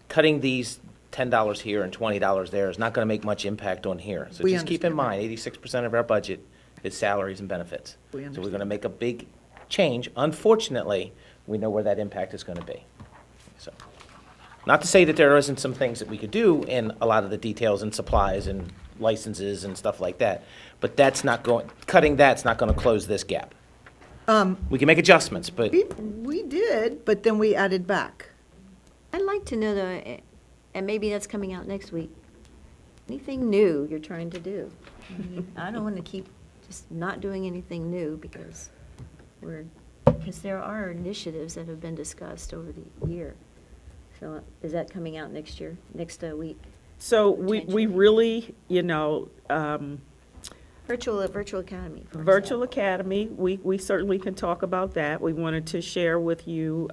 Cutting these $10 here and $20 there is not going to make much impact on here. So We just keep in understand that. mind, 86% of our budget is salaries and benefits. We So we're understand. going to make a big change. Unfortunately, we know where that impact is going to be. So, not to say that there isn't some things that we could do in a lot of the details and supplies and licenses and stuff like that, but cutting that's not going to close this gap. We can make adjustments, but We did, but then we added back. I'd like to know, though, and maybe that's coming out next week, anything new you're trying to do? I don't want to keep just not doing anything new because there are initiatives that have been discussed over the year. So is that coming out next year, next week? So we Potentially. really, Virtual Academy. for Virtual example. Academy, we certainly can talk about that. We wanted to share with you,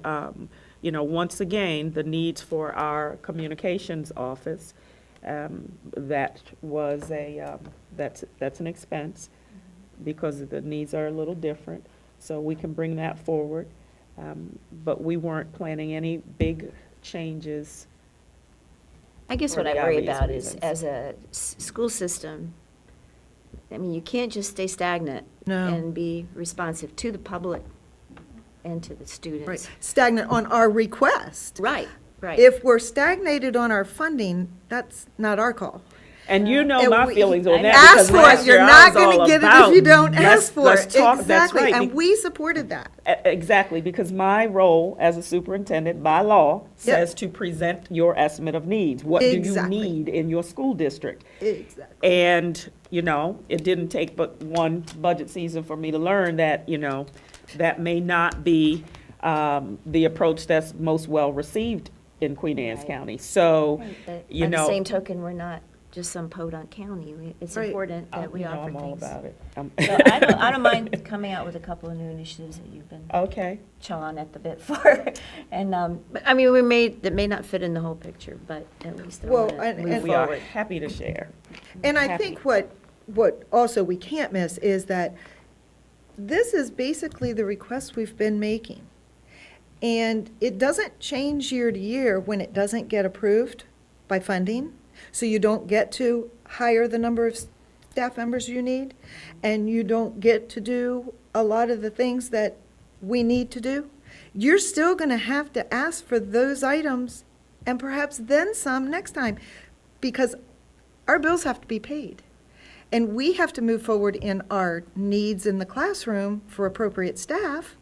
once again, the needs for our communications office. That was that's an expense because the needs are a little different. So we can bring that forward. But we weren't planning any big changes. I guess For what I the worry obvious about is, reasons. as a school system, I mean, you can't just stay stagnant No. and be responsive to the public and to the Right. students. Stagnant on our request. Right, right. If we're stagnated on our funding, that's not our call. And you know And my we- feelings on that. Ask because for last it, you're year I not was going all to get it about, if you don't let's- ask for let's it. talk, that's Exactly, right. and we supported that. Exactly, because my role as a superintendent by law says to present your estimate of needs. What do you Exactly. need in your school district? Exactly. And, it didn't take but one budget season for me to learn that, that may not be the approach that's most well-received in Queen Anne's Right. County. So, Right, but you by the know. same token, we're not just some podunk county. It's Right. important that we You know, offer I'm all things. about it. So I don't mind coming out with a couple of new initiatives that you've been Okay. chawing at the bit for. And, but, I mean, that may not fit in the whole picture, but at least I Well, want to and- move and- We are forward. happy to share. And I Happy. think what also we can't miss is that this is basically the request we've been making. And it doesn't change year to year when it doesn't get approved by funding. So you don't get to hire the number of staff members you need, and you don't get to do a lot of the things that we need to do. You're still going to have to ask for those items and perhaps then some next time, because our bills have to be paid. And we have to move forward in our needs in the classroom for appropriate staff.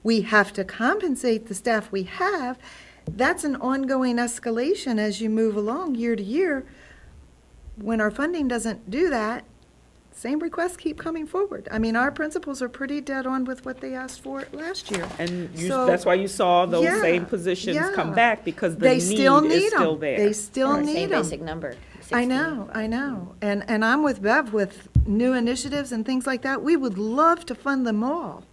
We have to compensate the staff we have. That's an ongoing escalation as you move along year to year. When our funding doesn't do that, same requests keep coming forward. I mean, our principals are pretty dead on with what they asked for last year. And So- that's why you saw those Yeah, same positions come yeah. back, because the They need still is need still them. there. They still Same need them. basic number. I 60. know. And I'm with Bev with new initiatives and things like that. We would love to fund them all.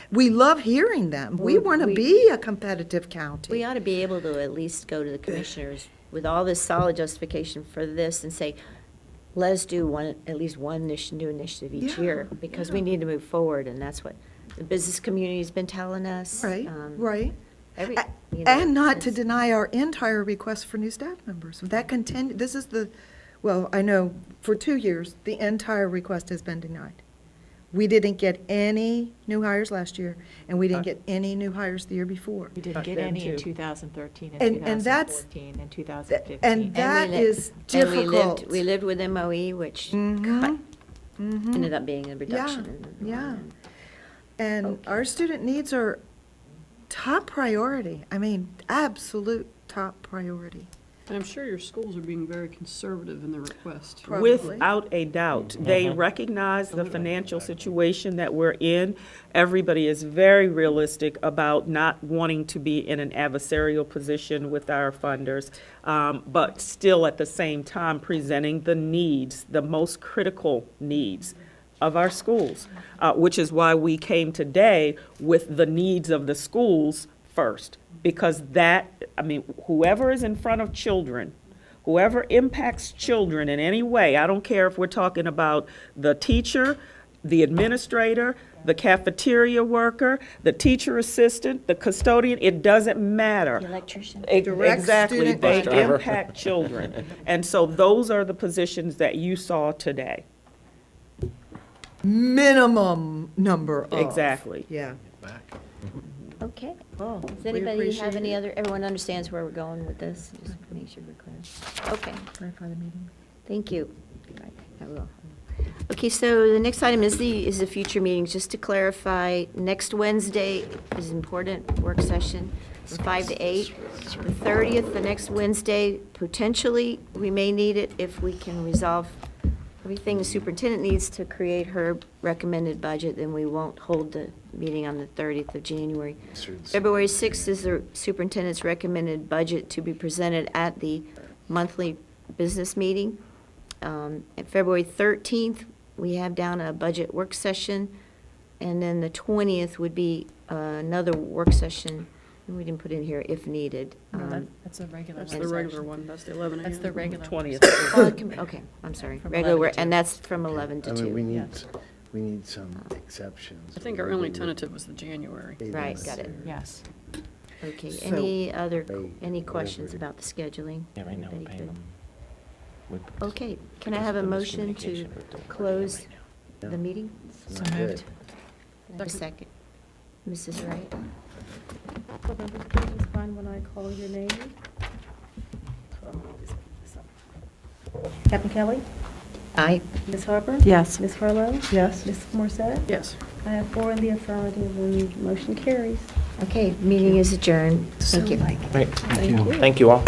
We love hearing them. We want to We- be a competitive county. We ought to be able to at least go to the commissioners with all this solid justification for this and say, let us do at least one new initiative each Yeah, year, because we yeah. need to move forward, and that's what the business community's been telling us. Right, right. Every, A- you know, And not to it's- deny our entire request for new staff members. That this is well, I know for 2 years, the entire request has been denied. We didn't get any new hires last year, and we didn't get any new hires the year before. We didn't get them any in too. 2013 And- and and that's- 2014 and 2015. And And that we is and we lived- difficult. We lived with MOE, which Mhm, mhm. ended up being a reduction. in- Yeah. And our student needs are top priority. I mean, absolute top priority. And I'm sure your schools are being very conservative in their request. Probably. Without a doubt. They recognize the financial situation that we're in. Everybody is very realistic about not wanting to be in an adversarial position with our funders, but still at the same time presenting the needs, the most critical needs of our schools, which is why we came today with the needs of the schools first. Because whoever is in front of children, whoever impacts children in any way, I don't care if we're talking about the teacher, the administrator, the cafeteria worker, the teacher assistant, the custodian, it doesn't matter. The electrician. Direct Exactly, student they contact. impact children. And so those are the positions that you saw today. Minimum number of. Exactly. Yeah. Okay. Oh, Does we anybody appreciate have any it. other, everyone understands where we're going with this? Just make sure we're clear. Okay. Clarify the meeting. Thank you. I will. Okay, so the next item is the future meetings. Just to clarify, next Wednesday is an important work session from 5 to 8. The 30th, the next Wednesday, potentially, we may need it if we can resolve everything the superintendent needs to create her recommended budget, then we won't hold the meeting on the 30th of January. February 6th is the superintendent's recommended budget to be presented at the monthly business meeting. At February 13th, we have down a budget work session, and then the 20th would be another work session, and we didn't put in here if needed. That's a regular. That's the regular one, that's the 11 a.m. That's the regular. 20th. Okay, I'm sorry, From regular, 11 to 2. and that's from 11 to I 2. mean, we need some exceptions. I think our only tentative was the January. Right, got it. Yes. Okay, So- any questions about the scheduling? Yeah, right now we're Anybody paying good? them. with- Okay, can I because have a of the motion to miscommunication, but don't worry close right now. the meeting? It's So not good. moved. Can I have a second? Mrs. Wright? Board members, please respond when I call your name. Captain Kelly? Aye. Ms. Harper? Yes. Ms. Harlow? Yes. Ms. Morset? Yes. I have 4 in the affirmative, and motion carries. Okay, meeting is adjourned. Thank you. Great. Thank you all.